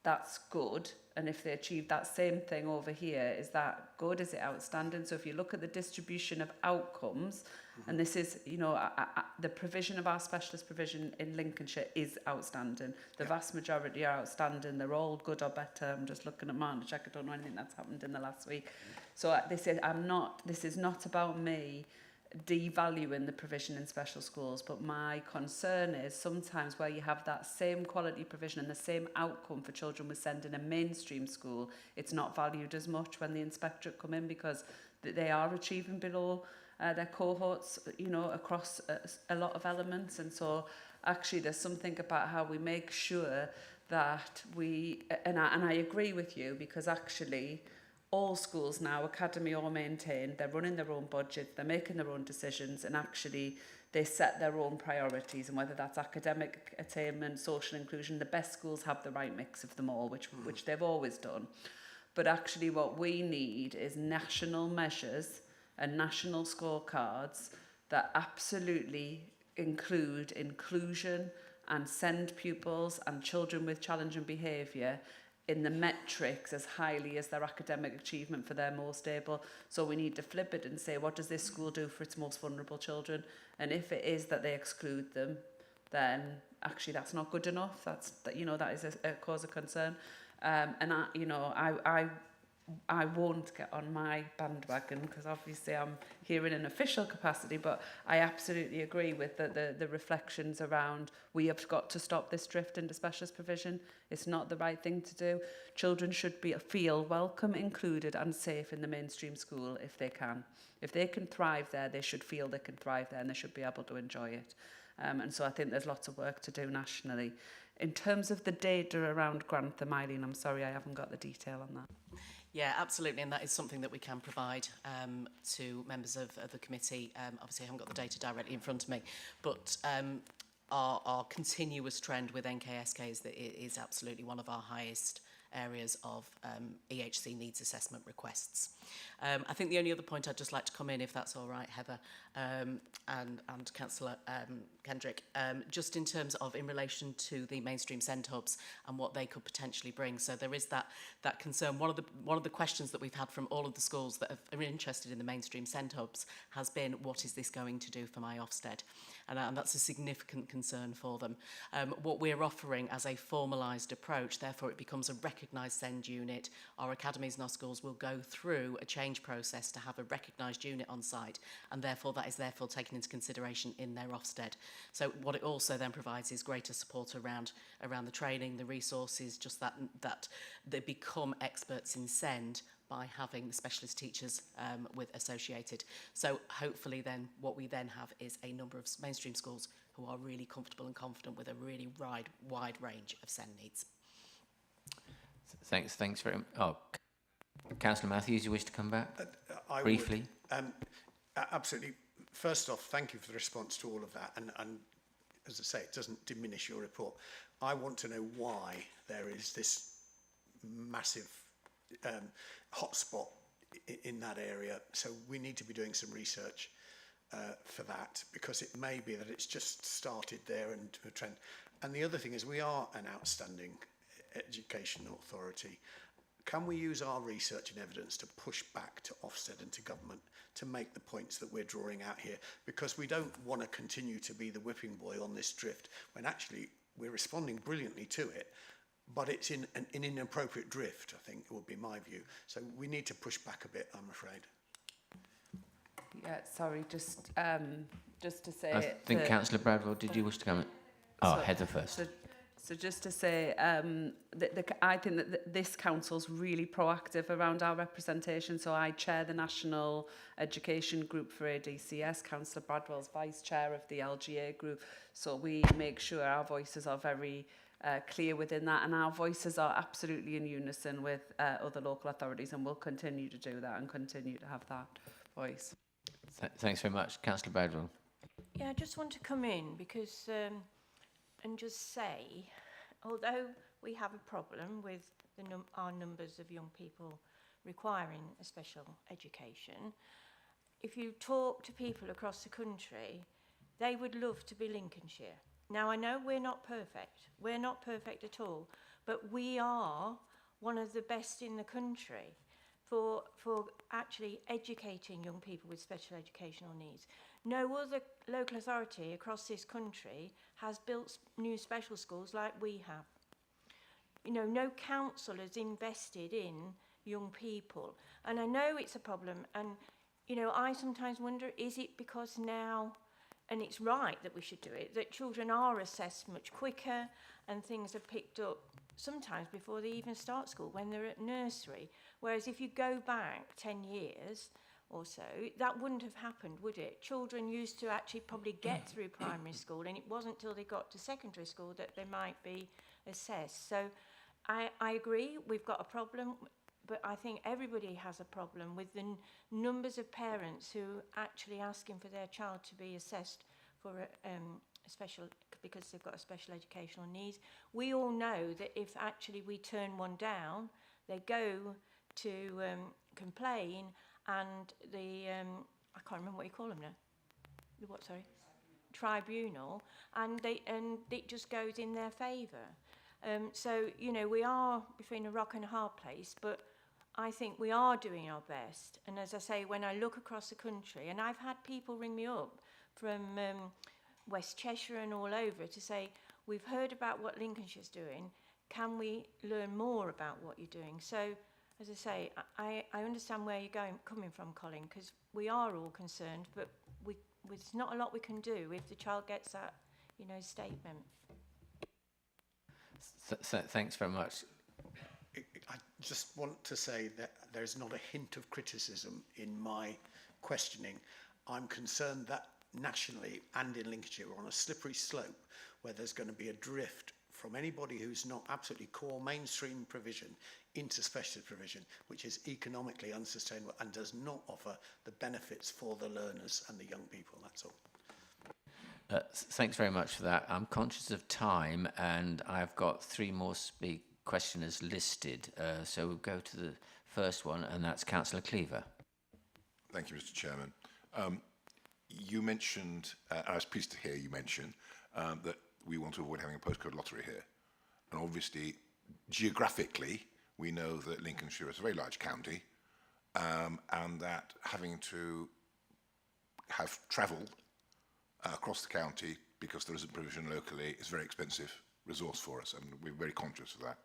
that's good. And if they achieve that same thing over here, is that good? Is it outstanding? So if you look at the distribution of outcomes, and this is, the provision of our specialist provision in Lincolnshire is outstanding. The vast majority are outstanding. They're all good or better. I'm just looking at mine to check I don't know anything that's happened in the last week. So this is not about me devaluing the provision in special schools, but my concern is sometimes where you have that same quality provision and the same outcome for children we send in a mainstream school, it's not valued as much when the inspectorate come in, because they are achieving below their cohorts, across a lot of elements. And so actually there's something about how we make sure that and I agree with you, because actually all schools now, academy or maintained, they're running their own budget, they're making their own decisions, and actually they set their own priorities. And whether that's academic attainment, social inclusion, the best schools have the right mix of them all, which they've always done. But actually what we need is national measures and national scorecards that absolutely include inclusion and send pupils and children with challenging behaviour in the metrics as highly as their academic achievement for their most able. So we need to flip it and say, what does this school do for its most vulnerable children? And if it is that they exclude them, then actually that's not good enough. That is a cause of concern. And I I won't get on my bandwagon because obviously I'm here in an official capacity, but I absolutely agree with the reflections around we have got to stop this drift into specialist provision. It's not the right thing to do. Children should feel welcome, included and safe in the mainstream school if they can. If they can thrive there, they should feel they can thrive there and they should be able to enjoy it. And so I think there's lots of work to do nationally. In terms of the data around Grantham, Eileen, I'm sorry I haven't got the detail on that. Yeah, absolutely, and that is something that we can provide to members of the committee. Obviously, I haven't got the data directly in front of me, but our continuous trend with NKSK is that it is absolutely one of our highest areas of EHC needs assessment requests. I think the only other point I'd just like to come in, if that's all right, Heather, and Councillor Kendrick, just in terms of in relation to the mainstream SEND hubs and what they could potentially bring. So there is that concern. One of the questions that we've had from all of the schools that are interested in the mainstream SEND hubs has been, what is this going to do for my Ofsted? And that's a significant concern for them. What we're offering as a formalised approach, therefore it becomes a recognised SEND unit. Our academies and our schools will go through a change process to have a recognised unit on site, and therefore that is therefore taken into consideration in their Ofsted. So what it also then provides is greater support around the training, the resources, just that they become experts in SEND by having the specialist teachers with associated. So hopefully then what we then have is a number of mainstream schools who are really comfortable and confident with a really wide range of SEND needs. Thanks very much. Oh, Councillor Matthews, you wish to come back briefly? Absolutely. First off, thank you for the response to all of that. And as I say, it doesn't diminish your report. I want to know why there is this massive hotspot in that area. So we need to be doing some research for that, because it may be that it's just started there and a trend. And the other thing is, we are an outstanding educational authority. Can we use our research and evidence to push back to Ofsted and to government to make the points that we're drawing out here? Because we don't want to continue to be the whipping boy on this drift when actually we're responding brilliantly to it, but it's in an inappropriate drift, I think would be my view. So we need to push back a bit, I'm afraid. Yeah, sorry, just to say... I think Councillor Bradwell, did you wish to comment? Oh, Heather first. So just to say, I think that this council's really proactive around our representation. So I chair the National Education Group for ADCS. Councillor Bradwell's vice chair of the LGA group. So we make sure our voices are very clear within that, and our voices are absolutely in unison with other local authorities, and we'll continue to do that and continue to have that voice. Thanks very much. Councillor Bradwell. Yeah, I just want to come in because and just say, although we have a problem with our numbers of young people requiring a special education, if you talk to people across the country, they would love to be Lincolnshire. Now, I know we're not perfect. We're not perfect at all, but we are one of the best in the country for actually educating young people with special educational needs. No other local authority across this country has built new special schools like we have. You know, no council has invested in young people. And I know it's a problem. And, you know, I sometimes wonder, is it because now, and it's right that we should do it, that children are assessed much quicker and things are picked up sometimes before they even start school, when they're at nursery. Whereas if you go back 10 years or so, that wouldn't have happened, would it? Children used to actually probably get through primary school, and it wasn't till they got to secondary school that they might be assessed. So I agree, we've got a problem, but I think everybody has a problem with the numbers of parents who are actually asking for their child to be assessed for a special, because they've got a special educational needs. We all know that if actually we turn one down, they go to complain, and the I can't remember what you call them now. The what? Sorry, tribunal, and it just goes in their favour. So you know, we are between a rock and a hard place, but I think we are doing our best. And as I say, when I look across the country, and I've had people ring me up from West Cheshire and all over to say, we've heard about what Lincolnshire's doing, can we learn more about what you're doing? So as I say, I understand where you're coming from, Colin, because we are all concerned, but there's not a lot we can do if the child gets that, you know, statement. Thanks very much. I just want to say that there's not a hint of criticism in my questioning. I'm concerned that nationally and in Lincolnshire we're on a slippery slope where there's going to be a drift from anybody who's not absolutely core mainstream provision into specialist provision, which is economically unsustainable and does not offer the benefits for the learners and the young people. That's all. Thanks very much for that. I'm conscious of time, and I've got 3 more questioners listed. So we'll go to the first one, and that's Councillor Cleaver. Thank you, Mr. Chairman. You mentioned, I was pleased to hear you mention that we want to avoid having a postcode lottery here. And obviously, geographically, we know that Lincolnshire is a very large county, and that having to have travel across the county because there isn't provision locally is a very expensive resource for us, and we're very conscious of that.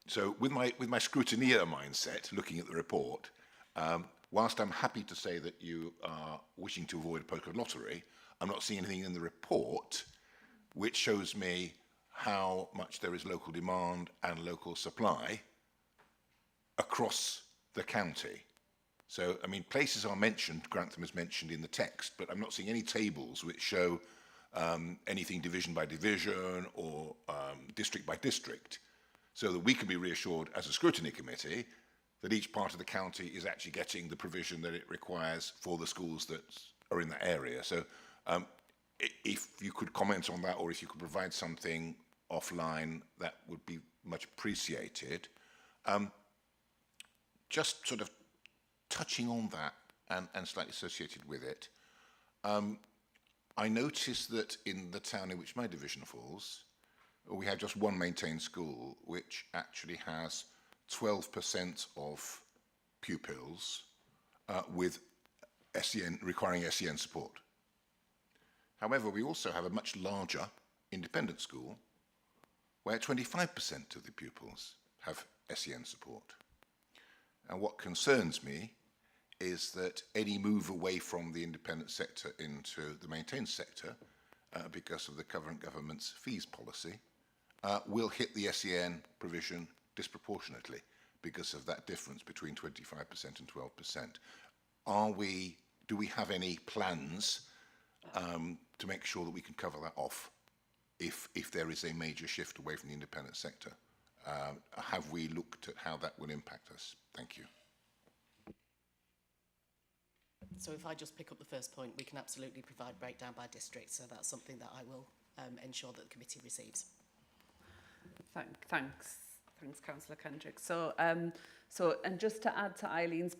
So with my scrutineer mindset, looking at the report, whilst I'm happy to say that you are wishing to avoid a postcode lottery, I'm not seeing anything in the report which shows me how much there is local demand and local supply across the county. So, I mean, places are mentioned, Grantham is mentioned in the text, but I'm not seeing any tables which show anything division by division or district by district, so that we can be reassured as a scrutiny committee that each part of the county is actually getting the provision that it requires for the schools that are in that area. So if you could comment on that, or if you could provide something offline, that would be much appreciated. Just sort of touching on that and slightly associated with it, I noticed that in the town in which my division falls, we have just one maintained school, which actually has 12% of pupils with SEN, requiring SEN support. However, we also have a much larger independent school where 25% of the pupils have SEN support. And what concerns me is that any move away from the independent sector into the maintained sector, because of the current government's fees policy, will hit the SEN provision disproportionately because of that difference between 25% and 12%. Do we have any plans to make sure that we can cover that off if there is a major shift away from the independent sector? Have we looked at how that will impact us? Thank you. So if I just pick up the first point, we can absolutely provide breakdown by district, so that's something that I will ensure that the committee receives. Thanks, Councillor Kendrick. So and just to add to Eileen's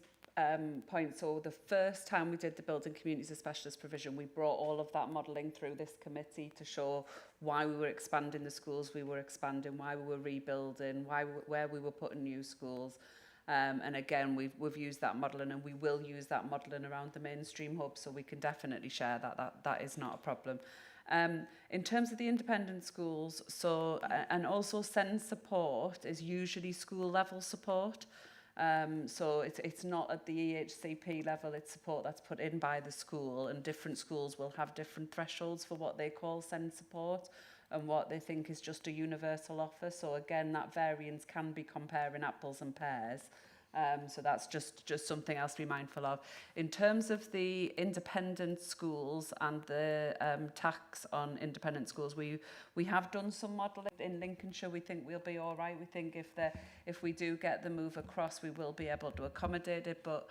point, so the first time we did the Building Communities of Specialist Provision, we brought all of that modelling through this committee to show why we were expanding the schools we were expanding, why we were rebuilding, where we were putting new schools. And again, we've used that modelling, and we will use that modelling around the mainstream hub, so we can definitely share that is not a problem. In terms of the independent schools, so and also SEN support is usually school level support. So it's not at the EHCP level, it's support that's put in by the school, and different schools will have different thresholds for what they call SEN support and what they think is just a universal offer. So again, that variance can be comparing apples and pears. So that's just something else to be mindful of. In terms of the independent schools and the tax on independent schools, we have done some modelling in Lincolnshire. We think we'll be all right. We think if we do get the move across, we will be able to accommodate it. But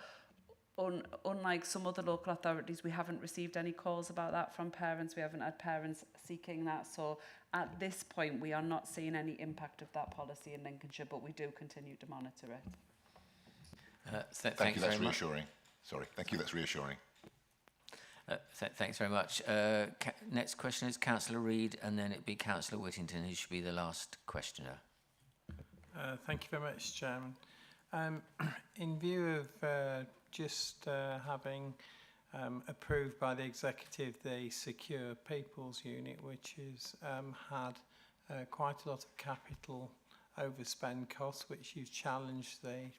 unlike some other local authorities, we haven't received any calls about that from parents. We haven't had parents seeking that. So at this point, we are not seeing any impact of that policy in Lincolnshire, but we do continue to monitor it. Thank you, that's reassuring. Sorry, thank you, that's reassuring. Thanks very much. Next question is Councillor Reid, and then it'd be Councillor Whittington, who should be the last questioner. Thank you very much, Chairman. In view of having approved by the Executive the Secure People's Unit, which has had quite a lot of capital overspend costs, which you've challenged the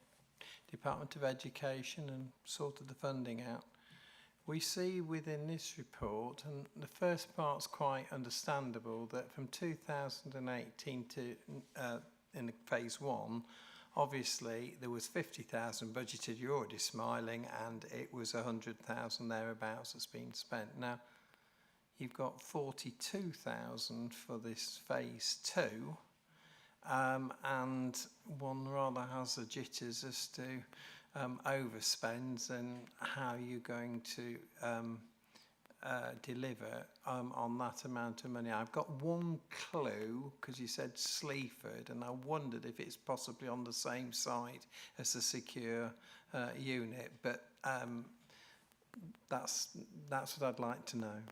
Department of Education and sorted the funding out. We see within this report, and the first part's quite understandable, that from 2018 to in phase one, obviously there was 50,000 budgeted. You're already smiling, and it was 100,000 thereabouts that's been spent. Now, you've got 42,000 for this phase two, and one rather has the jitters as to overspends and how you're going to deliver on that amount of money. I've got one clue, because you said Sleaford, and I wondered if it's possibly on the same site as the secure unit, but that's what I'd like to know.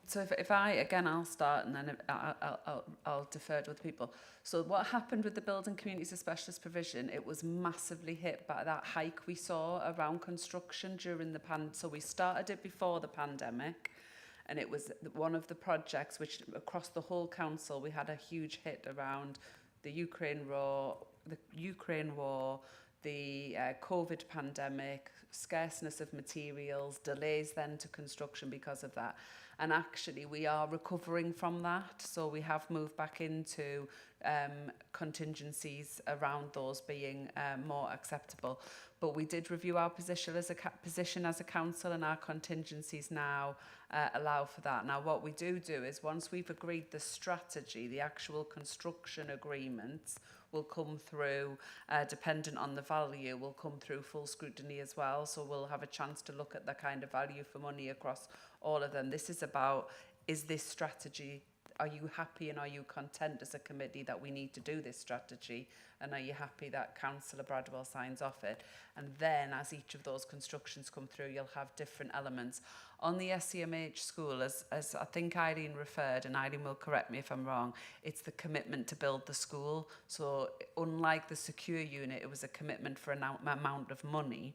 So if I'll start, and then I'll defer to other people. So what happened with the Building Communities of Specialist Provision, it was massively hit by that hike we saw around construction during the pandemic. So we started it before the pandemic, and it was one of the projects which across the whole council we had a huge hit around the Ukraine war, the COVID pandemic, scarceness of materials, delays then to construction because of that. And actually we are recovering from that. So we have moved back into contingencies around those being more acceptable. But we did review our position as a council, and our contingencies now allow for that. Now what we do is once we've agreed the strategy, the actual construction agreements will come through, dependent on the value, will come through full scrutiny as well. So we'll have a chance to look at the kind of value for money across all of them. This is about, is this strategy, are you happy and are you content as a committee that we need to do this strategy? And are you happy that Councillor Bradwell signs off it? And then as each of those constructions come through, you'll have different elements. On the SEMH school, as I think Eileen referred, and Eileen will correct me if I'm wrong, it's the commitment to build the school. So unlike the secure unit, it was a commitment for an amount of money.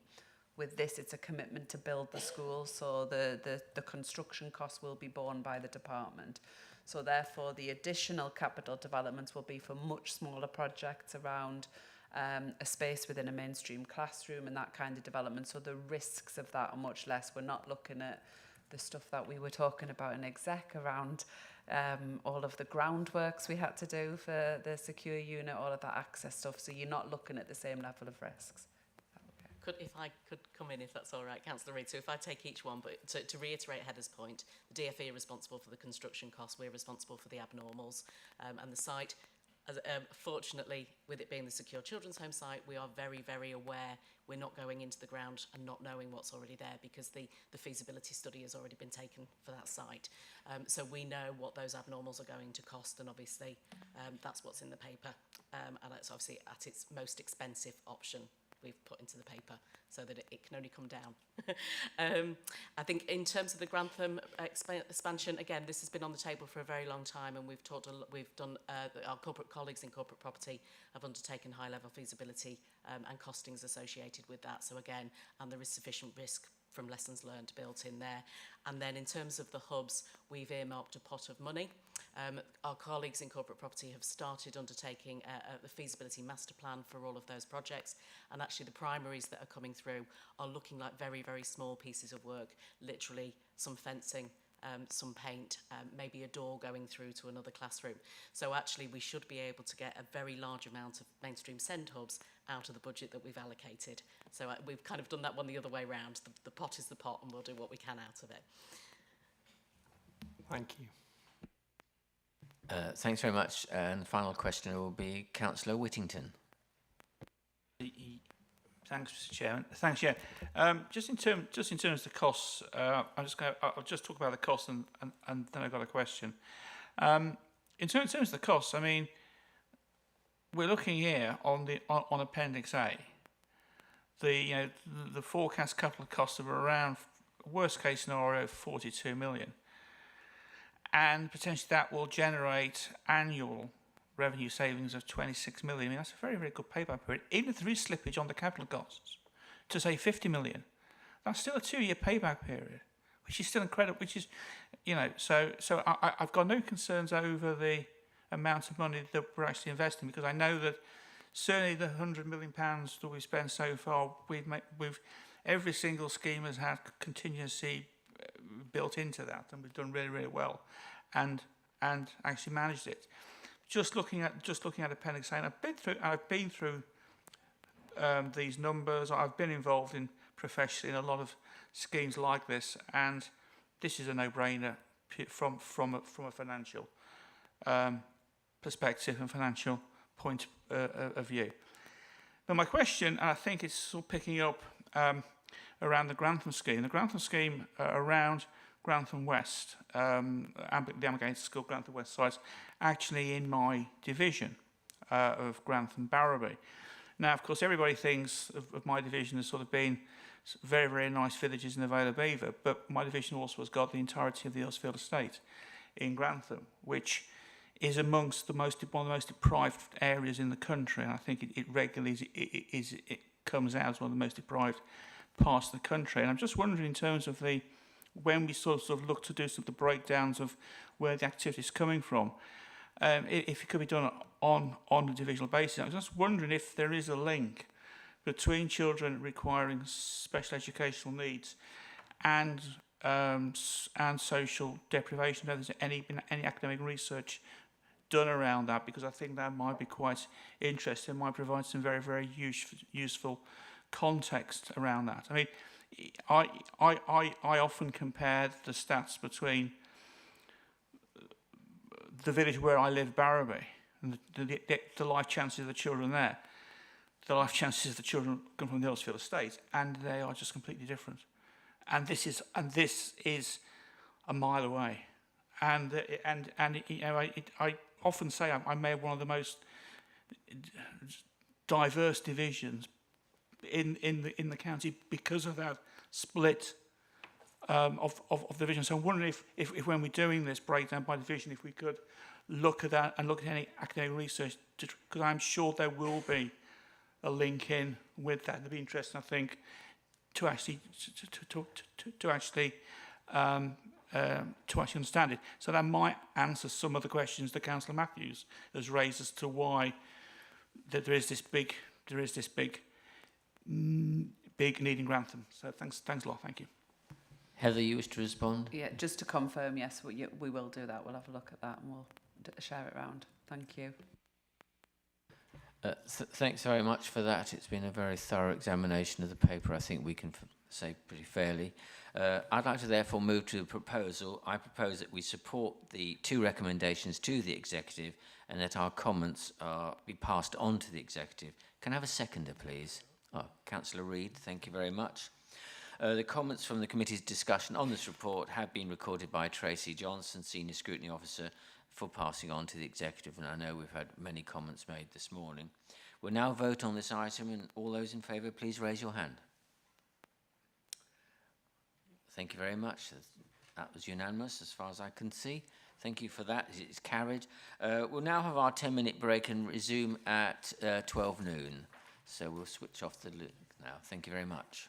With this, it's a commitment to build the school, so the construction costs will be borne by the department. So therefore, the additional capital developments will be for much smaller projects around a space within a mainstream classroom and that kind of development. So the risks of that are much less. We're not looking at the stuff that we were talking about in exec around all of the groundworks we had to do for the secure unit, all of that access stuff. So you're not looking at the same level of risks. If I could come in, if that's all right, Councillor Reid. So if I take each one, but to reiterate Heather's point, the DFE are responsible for the construction costs, we're responsible for the abnormals, and the site, fortunately, with it being the secure children's home site, we are very, very aware we're not going into the ground and not knowing what's already there, because the feasibility study has already been taken for that site. So we know what those abnormals are going to cost, and obviously that's what's in the paper, and it's obviously at its most expensive option we've put into the paper, so that it can only come down. I think in terms of the Grantham expansion, again, this has been on the table for a very long time, and we've done our corporate colleagues in corporate property have undertaken high-level feasibility and costings associated with that. So again, and there is sufficient risk from lessons learned built in there. And then in terms of the hubs, we've earmarked a pot of money. Our colleagues in corporate property have started undertaking a feasibility master plan for all of those projects, and actually the primaries that are coming through are looking like very, very small pieces of work, literally some fencing, some paint, maybe a door going through to another classroom. So actually we should be able to get a very large amount of mainstream SEND hubs out of the budget that we've allocated. So we've kind of done that one the other way round. The pot is the pot, and we'll do what we can out of it. Thank you. Thanks very much. And the final question will be Councillor Whittington. Thanks, Mr. Chairman. Thanks, yeah. Just in terms of the costs, I'll just talk about the costs and then I've got a question. In terms of the costs, I mean, we're looking here on Appendix A. The forecast capital costs of around, worst case scenario, 42 million. And potentially that will generate annual revenue savings of 26 million. I mean, that's a very, very good payback period. Even if there is slippage on the capital costs to say 50 million, that's still a 2-year payback period, which is still incredible, which is, so I've got no concerns over the amount of money that we're actually investing, because I know that certainly the £100 million that we've spent so far, we've every single scheme has had contingency built into that, and we've done really, really well, and actually managed it. Just looking at Appendix A, and I've been through these numbers. I've been involved in professionally in a lot of schemes like this, and this is a no-brainer from a financial perspective and financial point of view. But my question, and I think it's sort of picking up around the Grantham scheme. The Grantham scheme around Grantham West, the Amagates School Grantham West site, actually in my division of Grantham Barrowby. Now, of course, everybody thinks of my division as sort of being very, very nice villages in the Vale of Beaver, but my division also has got the entirety of the Earlsfield estate in Grantham, which is amongst one of the most deprived areas in the country, and I think it regularly it comes out as one of the most deprived parts of the country. And I'm just wondering, in terms of when we sort of look to do some of the breakdowns of where the activity is coming from, if it could be done on a divisional basis. I'm just wondering if there is a link between children requiring special educational needs and social deprivation. Whether there's any academic research done around that, because I think that might be quite interesting, might provide some very, very useful context around that. I mean, I often compare the stats between the village where I live, Barrowby, and the life chances of the children there, the life chances of the children come from the Earlsfield estate, and they are just completely different. And this is a mile away. And you know, I often say I may have one of the most diverse divisions in the county because of that split of the division. So I'm wondering if when we're doing this breakdown by division, if we could look at that and look at any academic research, because I'm sure there will be a link in with that. It'd be interesting, I think, to actually understand it. So that might answer some of the questions that Councillor Matthews has raised as to why that there is this big need in Grantham. So thanks a lot. Thank you. Heather, you wish to respond? Yeah, just to confirm, yes, we will do that. We'll have a look at that and we'll share it around. Thank you. Thanks very much for that. It's been a very thorough examination of the paper, I think we can say pretty fairly. I'd like to therefore move to the proposal. I propose that we support the two recommendations to the Executive and that our comments be passed on to the Executive. Can I have a seconder, please? Oh, Councillor Reid, thank you very much. The comments from the committee's discussion on this report have been recorded by Tracy Johnson, Senior Scrutiny Officer, for passing on to the Executive, and I know we've had many comments made this morning. We'll now vote on this item, and all those in favour, please raise your hand. Thank you very much. That was unanimous as far as I can see. Thank you for that. It's carried. We'll now have our 10-minute break and resume at 12 noon. So we'll switch off the now. Thank you very much.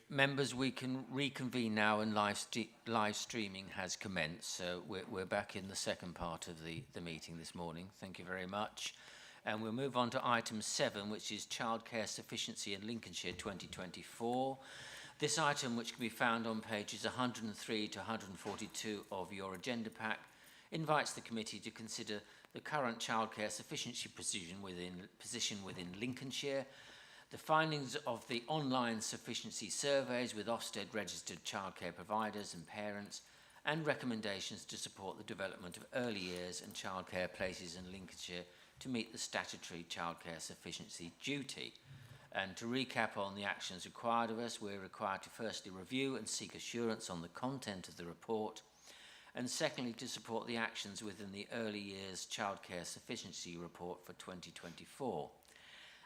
Members, we can reconvene now, and live streaming has commenced. So we're back in the second part of the meeting this morning. Thank you very much. And we'll move on to item 7, which is childcare sufficiency in Lincolnshire 2024. This item, which can be found on pages 103 to 142 of your agenda pack, invites the committee to consider the current childcare sufficiency position within Lincolnshire, the findings of the online sufficiency surveys with Ofsted registered childcare providers and parents, and recommendations to support the development of early years and childcare places in Lincolnshire to meet the statutory childcare sufficiency duty. And to recap on the actions required of us, we're required to firstly review and seek assurance on the content of the report, and secondly to support the actions within the early years childcare sufficiency report for 2024.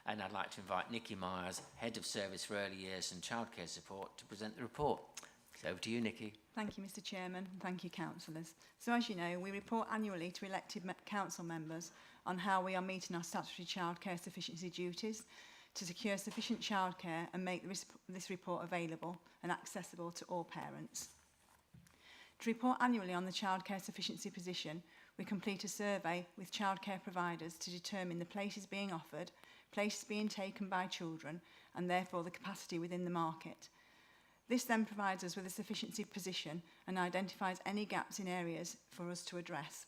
And I'd like to invite Nikki Myers, Head of Service for Early Years and Childcare Support, to present the report. So over to you, Nikki. Thank you, Mr Chairman, and thank you, councillors. So as you know, we report annually to elected council members on how we are meeting our statutory childcare sufficiency duties to secure sufficient childcare and make this report available and accessible to all parents. To report annually on the childcare sufficiency position, we complete a survey with childcare providers to determine the places being offered, places being taken by children, and therefore the capacity within the market. This then provides us with a sufficiency position and identifies any gaps in areas for us to address.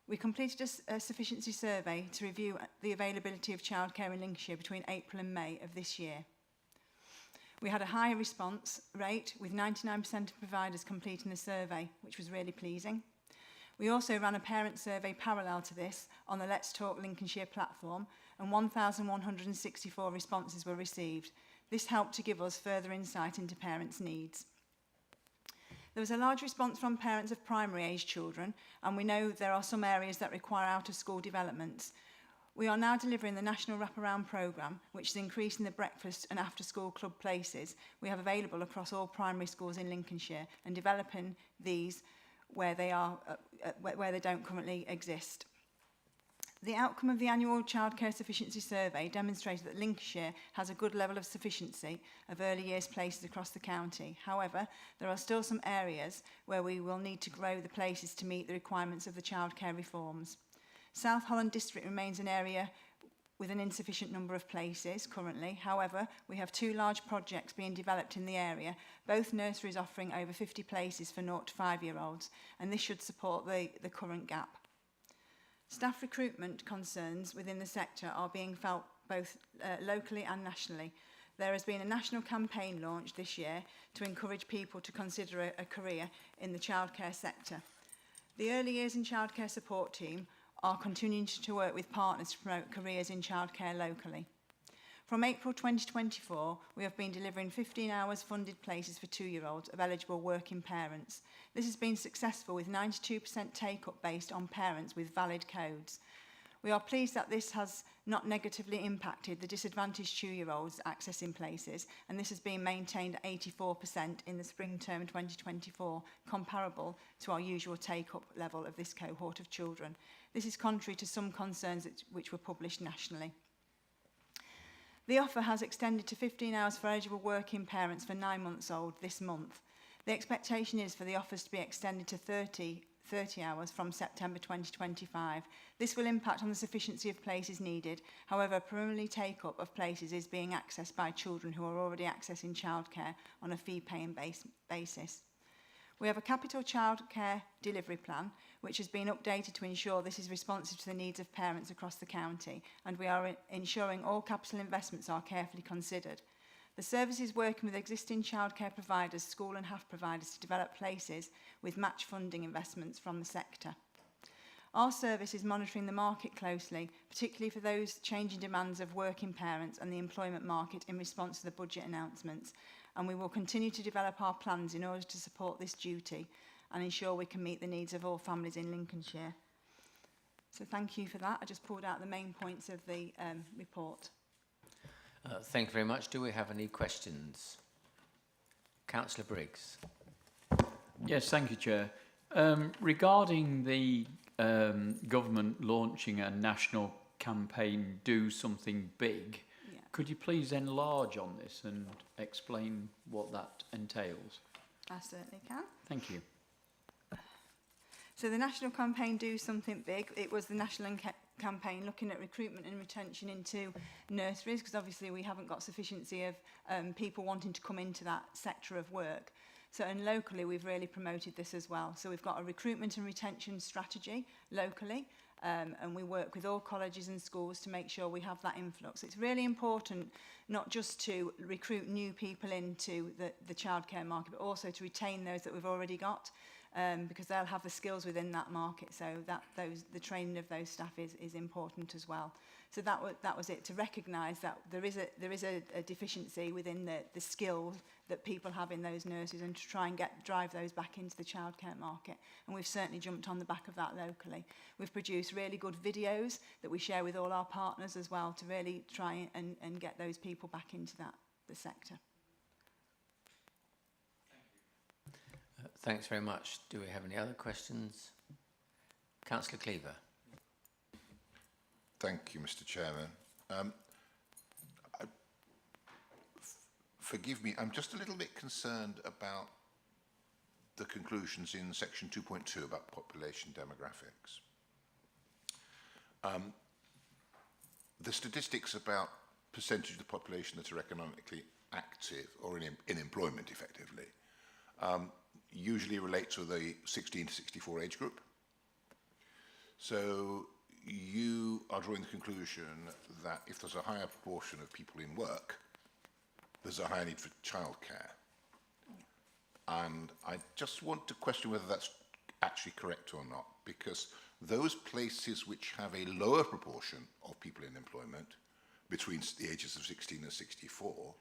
We completed a sufficiency survey to review the availability of childcare in Lincolnshire between April and May of this year. We had a high response rate with 99% of providers completing the survey, which was really pleasing. We also ran a parent survey parallel to this on the Let's Talk Lincolnshire platform, and 1,164 responses were received. This helped to give us further insight into parents' needs. There was a large response from parents of primary age children, and we know there are some areas that require out-of-school developments. We are now delivering the National Wraparound Programme, which is increasing the breakfast and after-school club places we have available across all primary schools in Lincolnshire, and developing these where they don't currently exist. The outcome of the annual childcare sufficiency survey demonstrated that Lincolnshire has a good level of sufficiency of early years places across the county. However, there are still some areas where we will need to grow the places to meet the requirements of the childcare reforms. South Holland District remains an area with an insufficient number of places currently. However, we have 2 large projects being developed in the area, both nurseries offering over 50 places for 0 to 5-year-olds, and this should support the current gap. Staff recruitment concerns within the sector are being felt both locally and nationally. There has been a national campaign launched this year to encourage people to consider a career in the childcare sector. The Early Years and Childcare Support Team are continuing to work with partners to promote careers in childcare locally. From April 2024, we have been delivering 15 hours funded places for 2-year-olds of eligible working parents. This has been successful with 92% take-up based on parents with valid codes. We are pleased that this has not negatively impacted the disadvantaged 2-year-olds accessing places, and this has been maintained at 84% in the spring term 2024, comparable to our usual take-up level of this cohort of children. This is contrary to some concerns which were published nationally. The offer has extended to 15 hours for eligible working parents for 9 months old this month. The expectation is for the offers to be extended to 30 hours from September 2025. This will impact on the sufficiency of places needed. However, preliminary take-up of places is being accessed by children who are already accessing childcare on a fee-paying basis. We have a capital childcare delivery plan, which has been updated to ensure this is responsive to the needs of parents across the county, and we are ensuring all capital investments are carefully considered. The service is working with existing childcare providers, school and HAF providers to develop places with match funding investments from the sector. Our service is monitoring the market closely, particularly for those changing demands of working parents and the employment market in response to the budget announcements, and we will continue to develop our plans in order to support this duty and ensure we can meet the needs of all families in Lincolnshire. So thank you for that. I just pulled out the main points of the report. Thank you very much. Do we have any questions? Councillor Briggs. Yes, thank you, Chair. Regarding the government launching a national campaign, Do Something Big, Could you please enlarge on this and explain what that entails? I certainly can. Thank you. So the national campaign Do Something Big, it was the national campaign looking at recruitment and retention into nurseries, because obviously we haven't got sufficiency of people wanting to come into that sector of work. So and locally we've really promoted this as well. So we've got a recruitment and retention strategy locally, and we work with all colleges and schools to make sure we have that influx. It's really important not just to recruit new people into the childcare market, but also to retain those that we've already got, because they'll have the skills within that market. So the training of those staff is important as well. So that was it, to recognise that there is a deficiency within the skills that people have in those nurseries, and to try and drive those back into the childcare market. And we've certainly jumped on the back of that locally. We've produced really good videos that we share with all our partners as well, to really try and get those people back into the sector. Thanks very much. Do we have any other questions? Councillor Cleaver. Thank you, Mr. Chairman. Forgive me, I'm just a little bit concerned about the conclusions in section 2.2 about population demographics. The statistics about percentage of the population that are economically active or in employment effectively usually relate to the 16 to 64 age group. So you are drawing the conclusion that if there's a higher proportion of people in work, there's a higher need for childcare. And I just want to question whether that's actually correct or not, because those places which have a lower proportion of people in employment between the ages of 16 and 64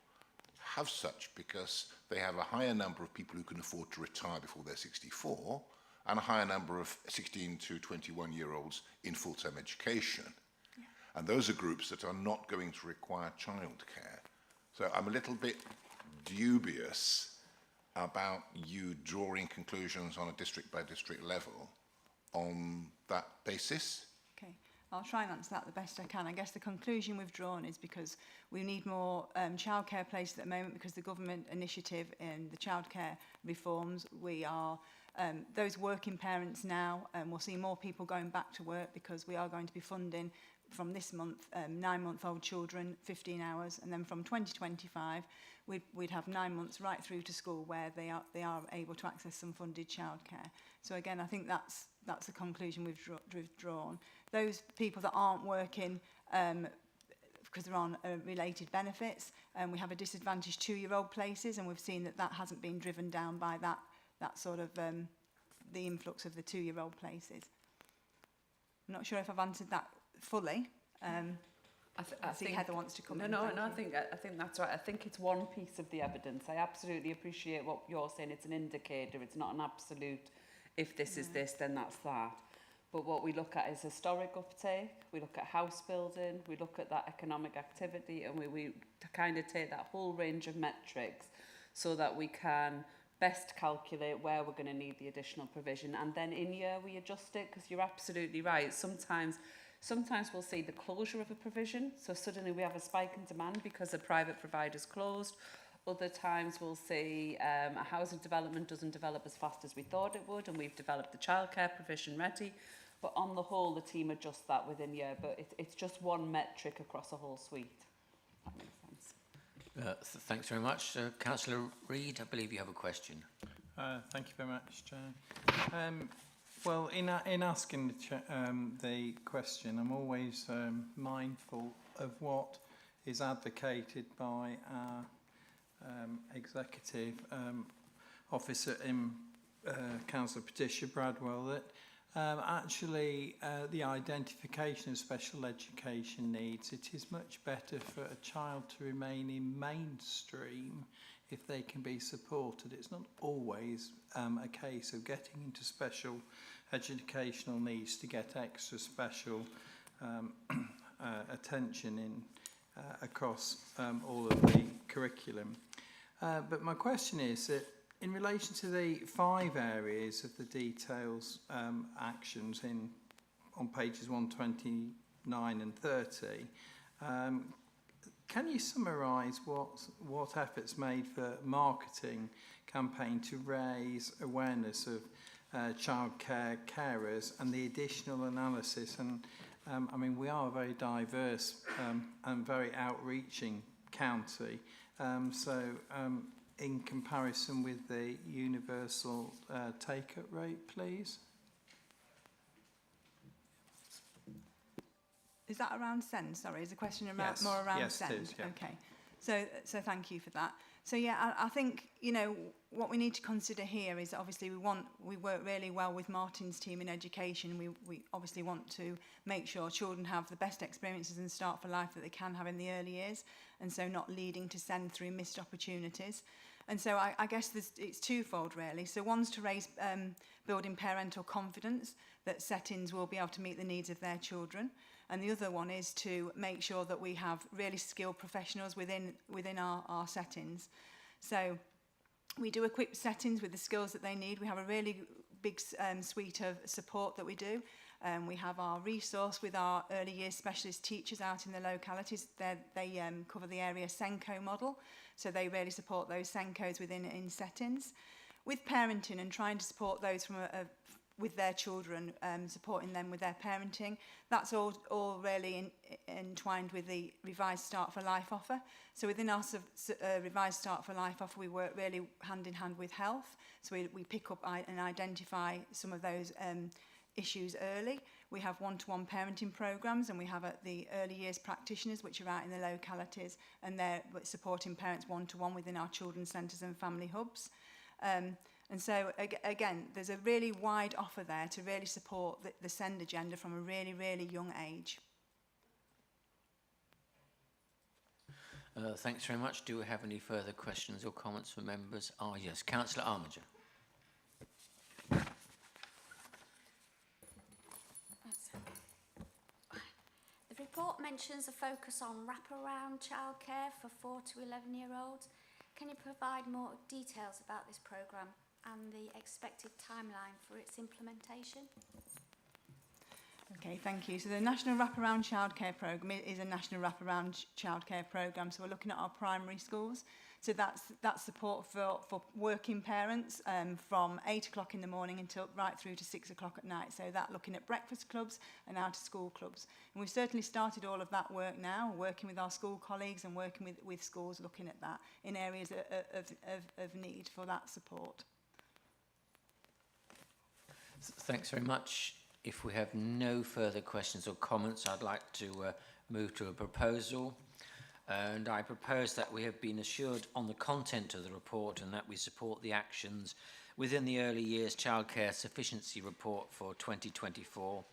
have such because they have a higher number of people who can afford to retire before they're 64, and a higher number of 16 to 21-year-olds in full-time education. Yeah. And those are groups that are not going to require childcare. So I'm a little bit dubious about you drawing conclusions on a district-by-district level on that basis. Okay, I'll try and answer that the best I can. I guess the conclusion we've drawn is because we need more childcare places at the moment, because the government initiative in the childcare reforms, we are those working parents now, we'll see more people going back to work, because we are going to be funding from this month 9-month-old children 15 hours, and then from 2025 we'd have 9 months right through to school where they are able to access some funded childcare. So again, I think that's the conclusion we've drawn. Those people that aren't working because they're on related benefits, we have a disadvantaged 2-year-old places, and we've seen that hasn't been driven down by that sort of the influx of the 2-year-old places. I'm not sure if I've answered that fully. I see Heather wants to come in. No, I think that's right. I think it's one piece of the evidence. I absolutely appreciate what you're saying. It's an indicator. It's not an absolute, if this is this, then that's that. But what we look at is historic uptake. We look at house building. We look at that economic activity, and we kind of take that whole range of metrics so that we can best calculate where we're going to need the additional provision, and then in year we adjust it, because you're absolutely right. Sometimes we'll see the closure of a provision, so suddenly we have a spike in demand because a private provider's closed. Other times we'll see a housing development doesn't develop as fast as we thought it would, and we've developed the childcare provision ready. But on the whole, the team adjusts that within year, but it's just one metric across a whole suite. That makes sense. Thanks very much. Councillor Reid, I believe you have a question. Thank you very much, Chair. Well, in asking the question, I'm always mindful of what is advocated by our executive officer in Councillor Patricia Bradwell, that actually the identification of special education needs, it is much better for a child to remain in mainstream if they can be supported. It's not always a case of getting into special educational needs to get extra special attention in across all of the curriculum. But my question is that in relation to the 5 areas of the details actions on pages 129 and 30, Can you summarise what efforts made for marketing campaign to raise awareness of childcare carers and the additional analysis? And I mean, we are a very diverse and very outreaching county. In comparison with the universal take-up rate, please? Is that around SEND? Sorry, is the question around, yes. more around yes, SEND? It is, yeah. Okay. So thank you for that. So yeah, I think, you know, what we need to consider here is obviously we work really well with Martin's team in education. We obviously want to make sure children have the best experiences and start for life that they can have in the early years, and so not leading to SEND through missed opportunities. And so I guess it's twofold really. So one's to raise building parental confidence that settings will be able to meet the needs of their children. And the other one is to make sure that we have really skilled professionals within our settings. So we do equip settings with the skills that they need. We have a really big suite of support that we do. We have our resource with our early years specialist teachers out in the localities. They cover the area Senko model, so they really support those Senkos in settings. With parenting and trying to support those from with their children, supporting them with their parenting, that's all really entwined with the Revised Start for Life offer. So within our Revised Start for Life offer, we work really hand in hand with health. So we pick up and identify some of those issues early. We have one-to-one parenting programs, and we have the early years practitioners, which are out in the localities, and they're supporting parents one-to-one within our children's centres and family hubs. And so, again, there's a really wide offer there to really support the SEND agenda from a really, really young age. Thanks very much. Do we have any further questions or comments from members? Oh, yes. Councillor Armiger. The report mentions a focus on wraparound childcare for 4 to 11-year-olds. Can you provide more details about this programme and the expected timeline for its implementation? Okay, thank you. So the National Wraparound Childcare Programme is a national wraparound childcare programme. So we're looking at our primary schools. So that's support for working parents from 8 o'clock in the morning until right through to 6 o'clock at night. So that looking at breakfast clubs and out of school clubs. And we've certainly started all of that work now, working with our school colleagues and working with schools looking at that in areas of need for that support. Thanks very much. If we have no further questions or comments, I'd like to move to a proposal. And I propose that we have been assured on the content of the report and that we support the actions within the Early Years Childcare Sufficiency Report for 2024,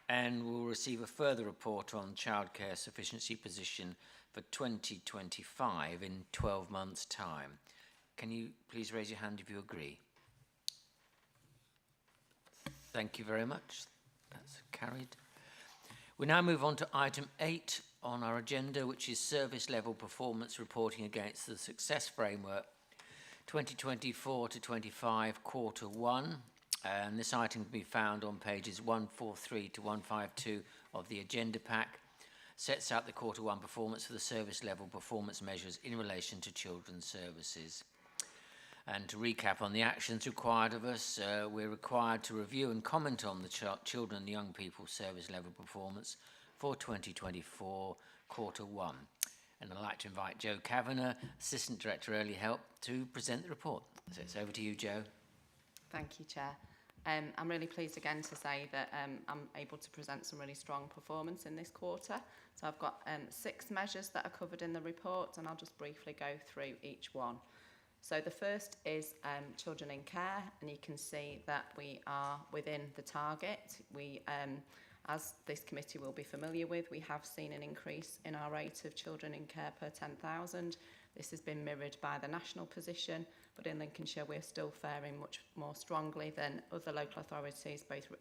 and we'll receive a further report on childcare sufficiency position for 2025 in 12 months' time. Can you please raise your hand if you agree? Thank you very much. That's carried. We now move on to item 8 on our agenda, which is service level performance reporting against the Success Framework 2024 to 25 quarter 1. And this item can be found on pages 143 to 152 of the agenda pack. Sets out the quarter 1 performance for the service level performance measures in relation to children's services. And to recap on the actions required of us, we're required to review and comment on the children and young people service level performance for 2024 quarter 1. And I'd like to invite Joe Kavanagh, Assistant Director Early Help, to present the report. So it's over to you, Joe. Thank you, Chair. I'm really pleased again to say that I'm able to present some really strong performance in this quarter. So I've got 6 measures that are covered in the report, and I'll just briefly go through each one. So the first is children in care, and you can see that we are within the target. We, as this committee will be familiar with, we have seen an increase in our rate of children in care per 10,000. This has been mirrored by the national position, but in Lincolnshire we're still faring much more strongly than other local authorities, both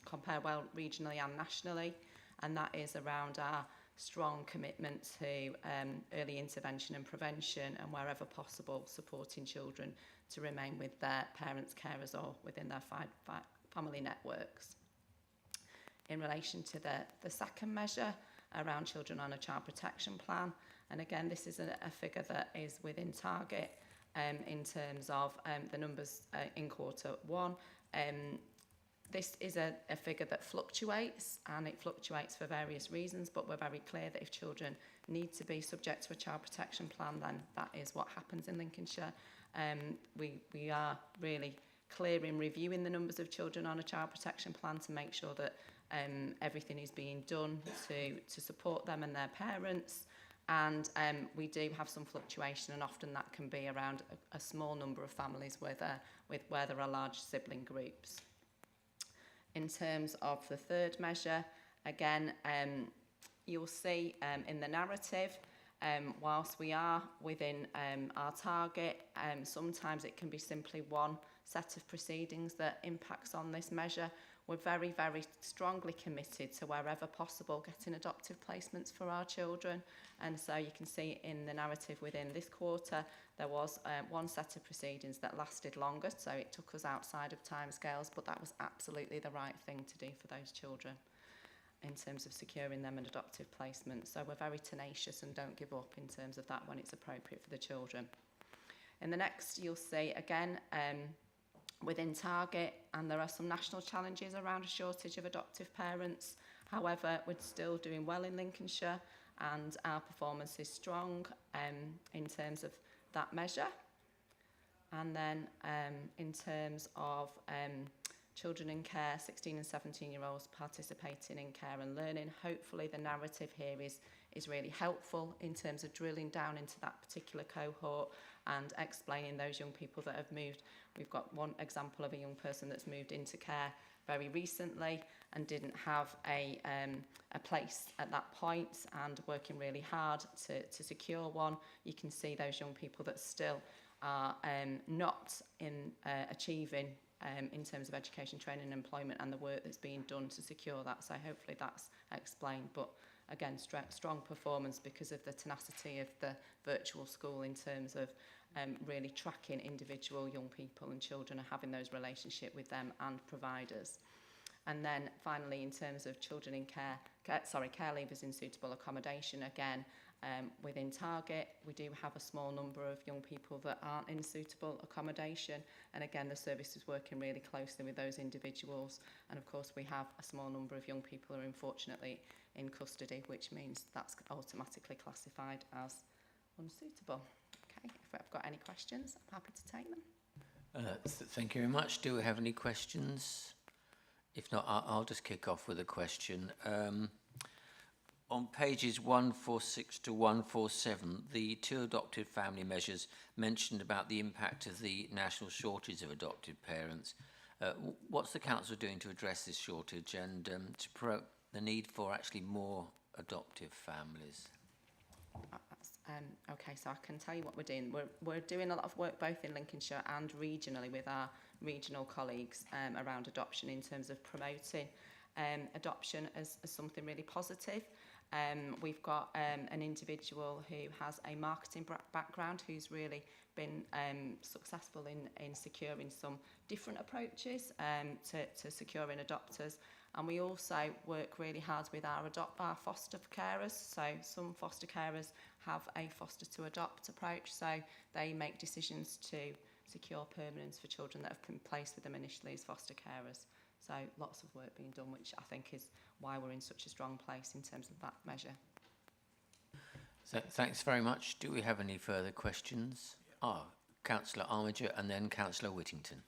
compare well regionally and nationally, and that is around our strong commitment to early intervention and prevention, and wherever possible supporting children to remain with their parents, carers or within their family networks. In relation to the second measure around children on a child protection plan, And again, this is a figure that is within target in terms of the numbers in Q1. This is a figure that fluctuates, and it fluctuates for various reasons, but we're very clear that if children need to be subject to a child protection plan, then that is what happens in Lincolnshire. We are really clear in reviewing the numbers of children on a child protection plan to make sure that everything is being done to support them and their parents. And we do have some fluctuation, and often that can be around a small number of families where there are large sibling groups. In terms of the third measure, again, you'll see in the narrative, whilst we are within our target, sometimes it can be simply one set of proceedings that impacts on this measure. We're very, very strongly committed to, wherever possible, getting adoptive placements for our children. And so you can see in the narrative within this quarter, there was one set of proceedings that lasted longer, so it took us outside of timescales, but that was absolutely the right thing to do for those children in terms of securing them an adoptive placement. So we're very tenacious and don't give up in terms of that when it's appropriate for the children. In the next, you'll see again, within target, and there are some national challenges around a shortage of adoptive parents. However, we're still doing well in Lincolnshire, and our performance is strong in terms of that measure. And then in terms of children in care, 16 and 17-year-olds participating in care and learning, hopefully the narrative here is really helpful in terms of drilling down into that particular cohort and explaining those young people that have moved. We've got one example of a young person that's moved into care very recently and didn't have a place at that point, and working really hard to secure one. You can see those young people that still are not achieving in terms of education, training and employment, and the work that's being done to secure that. So hopefully that's explained. But again, strong performance because of the tenacity of the virtual school in terms of really tracking individual young people and children and having those relationships with them and providers. And then finally, in terms of children in care leavers in suitable accommodation, again, within target, we do have a small number of young people that aren't in suitable accommodation. And again, the service is working really closely with those individuals. And of course, we have a small number of young people who are unfortunately in custody, which means that's automatically classified as unsuitable. Okay, if I've got any questions, I'm happy to take them. Thank you very much. Do we have any questions? If not, I'll just kick off with a question. On pages 146 to 147, the two adopted family measures mentioned about the impact of the national shortage of adopted parents. What's the council doing to address this shortage and to promote the need for actually more adoptive families? Okay, so I can tell you what we're doing. We're doing a lot of work both in Lincolnshire and regionally with our regional colleagues around adoption in terms of promoting adoption as something really positive. We've got an individual who has a marketing background who's really been successful in securing some different approaches to securing adopters. And we also work really hard with our foster carers. So some foster carers have a foster to adopt approach. So they make decisions to secure permanence for children that have been placed with them initially as foster carers. So lots of work being done, which I think is why we're in such a strong place in terms of that measure. So, thanks very much. Do we have any further questions? Councillor Armiger and then Councillor Whittington.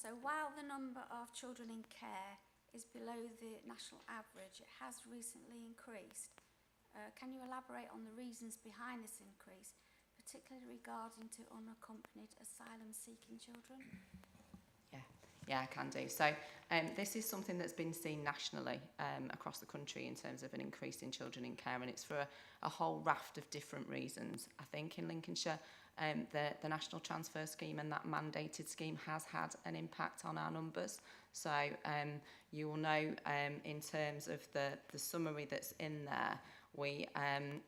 So while the number of children in care is below the national average, it has recently increased. Can you elaborate on the reasons behind this increase, particularly regarding to unaccompanied asylum-seeking children? Yeah, I can do. So this is something that's been seen nationally across the country in terms of an increase in children in care, and it's for a whole raft of different reasons. I think in Lincolnshire, the National Transfer Scheme and that mandated scheme has had an impact on our numbers. So you will know in terms of the summary that's in there, we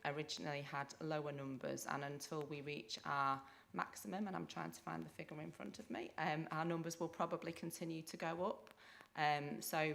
originally had lower numbers, and until we reach our maximum, and I'm trying to find the figure in front of me, our numbers will probably continue to go up. So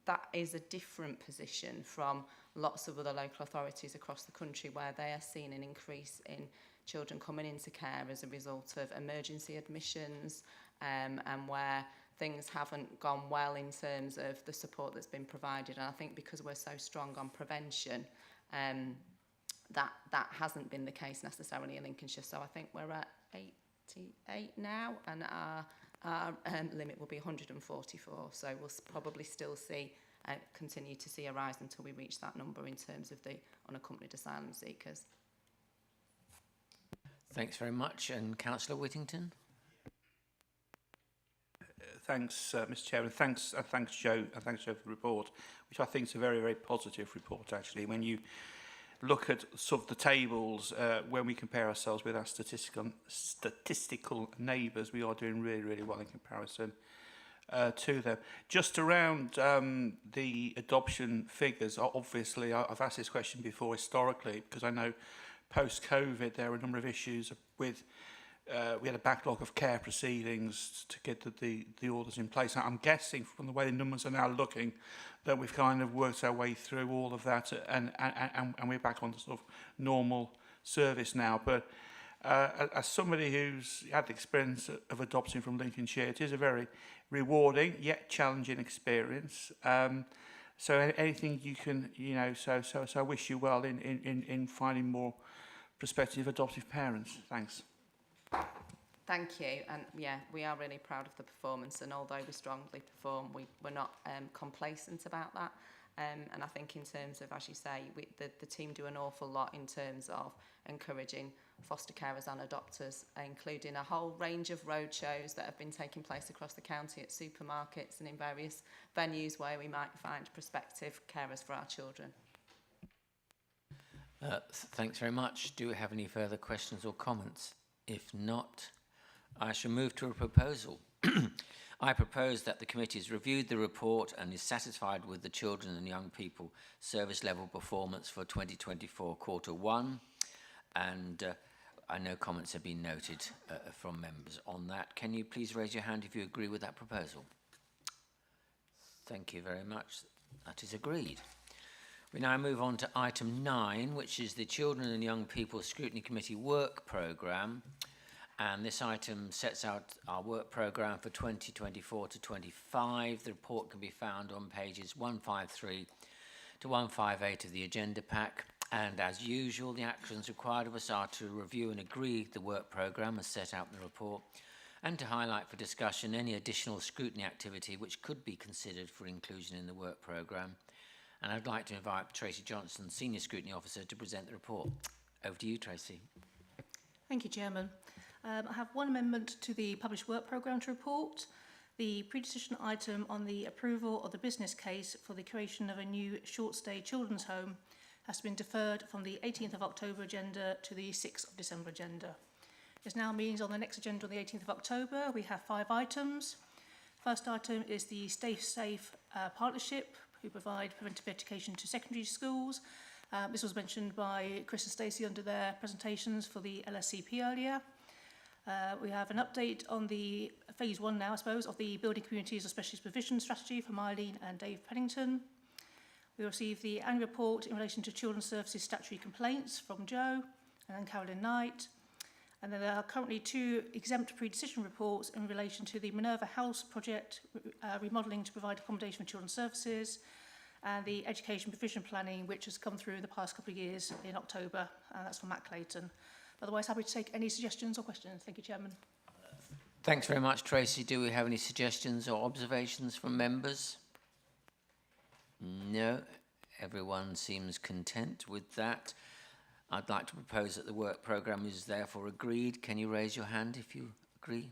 that is a different position from lots of other local authorities across the country where they are seeing an increase in children coming into care as a result of emergency admissions, and where things haven't gone well in terms of the support that's been provided. And I think because we're so strong on prevention, that hasn't been the case necessarily in Lincolnshire. So I think we're at 88 now, and our limit will be 144. So we'll probably still see continue to see a rise until we reach that number in terms of the unaccompanied asylum seekers. Thanks very much. And Councillor Whittington? Thanks, Mr. Chairman. Thanks Joe. Thanks Joe for the report, which I think is a very, very positive report. Actually, when you look at sort of the tables, when we compare ourselves with our statistical neighbours, we are doing really, really well in comparison to them. Just around the adoption figures, obviously, I've asked this question before historically because I know post-COVID there were a number of issues with. We had a backlog of care proceedings to get the orders in place. I'm guessing from the way the numbers are now looking that we've kind of worked our way through all of that and we're back on sort of normal service now. But as somebody who's had the experience of adopting from Lincolnshire, it is a very rewarding yet challenging experience. So anything you can, so I wish you well in finding more prospective adoptive parents. Thanks. Thank you, and yeah, we are really proud of the performance, and although we strongly perform, we're not complacent about that, and I think in terms of, as you say, the team do an awful lot in terms of encouraging foster carers and adopters, including a whole range of roadshows that have been taking place across the county at supermarkets and in various venues where we might find prospective carers for our children. Thanks very much. Do we have any further questions or comments? If not, I shall move to a proposal. I propose that the committee has reviewed the report and is satisfied with the children and young people service level performance for 2024 Q1, and I know comments have been noted from members on that. Can you please raise your hand if you agree with that proposal? Thank you very much. That is agreed. We now move on to item 9, which is the Children and Young People Scrutiny Committee work programme. And this item sets out our work programme for 2024 to 25. The report can be found on pages 153 to 158 of the agenda pack. And as usual, the actions required of us are to review and agree the work programme as set out in the report, and to highlight for discussion any additional scrutiny activity which could be considered for inclusion in the work programme. And I'd like to invite Tracy Johnson, Senior Scrutiny Officer, to present the report. Over to you, Tracy. Thank you, Chairman. I have one amendment to the published work programme to report. The pre-decision item on the approval of the business case for the creation of a new short-stay children's home has been deferred from the 18th of October agenda to the 6th of December agenda. There's now meetings on the next agenda on the 18th of October. We have 5 items. First item is the Stay Safe Partnership, who provide preventive education to secondary schools. This was mentioned by Chris and Stacey under their presentations for the LSCP earlier. We have an update on the phase 1 now, I suppose, of the Building Communities of Specialist Provision strategy from Eileen and Dave Pennington. We received the annual report in relation to Children's Services statutory complaints from Joe and then Carolyn Knight. And then there are currently 2 exempt pre-decision reports in relation to the Minerva House project, remodelling to provide accommodation for children's services, and the education provision planning, which has come through in the past couple of years in October, and that's from Matt Clayton. Otherwise, happy to take any suggestions or questions. Thank you, Chairman. Thanks very much, Tracy. Do we have any suggestions or observations from members? No. Everyone seems content with that. I'd like to propose that the work programme is therefore agreed. Can you raise your hand if you agree?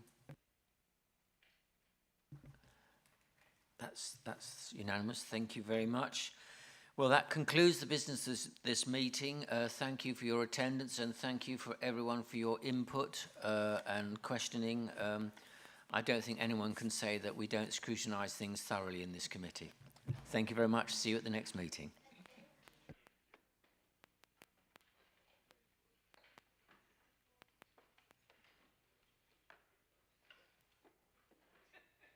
That's unanimous. Thank you very much. Well, that concludes the business of this meeting. Thank you for your attendance, and thank you for everyone for your input and questioning. I don't think anyone can say that we don't scrutinise things thoroughly in this committee. Thank you very much. See you at the next meeting.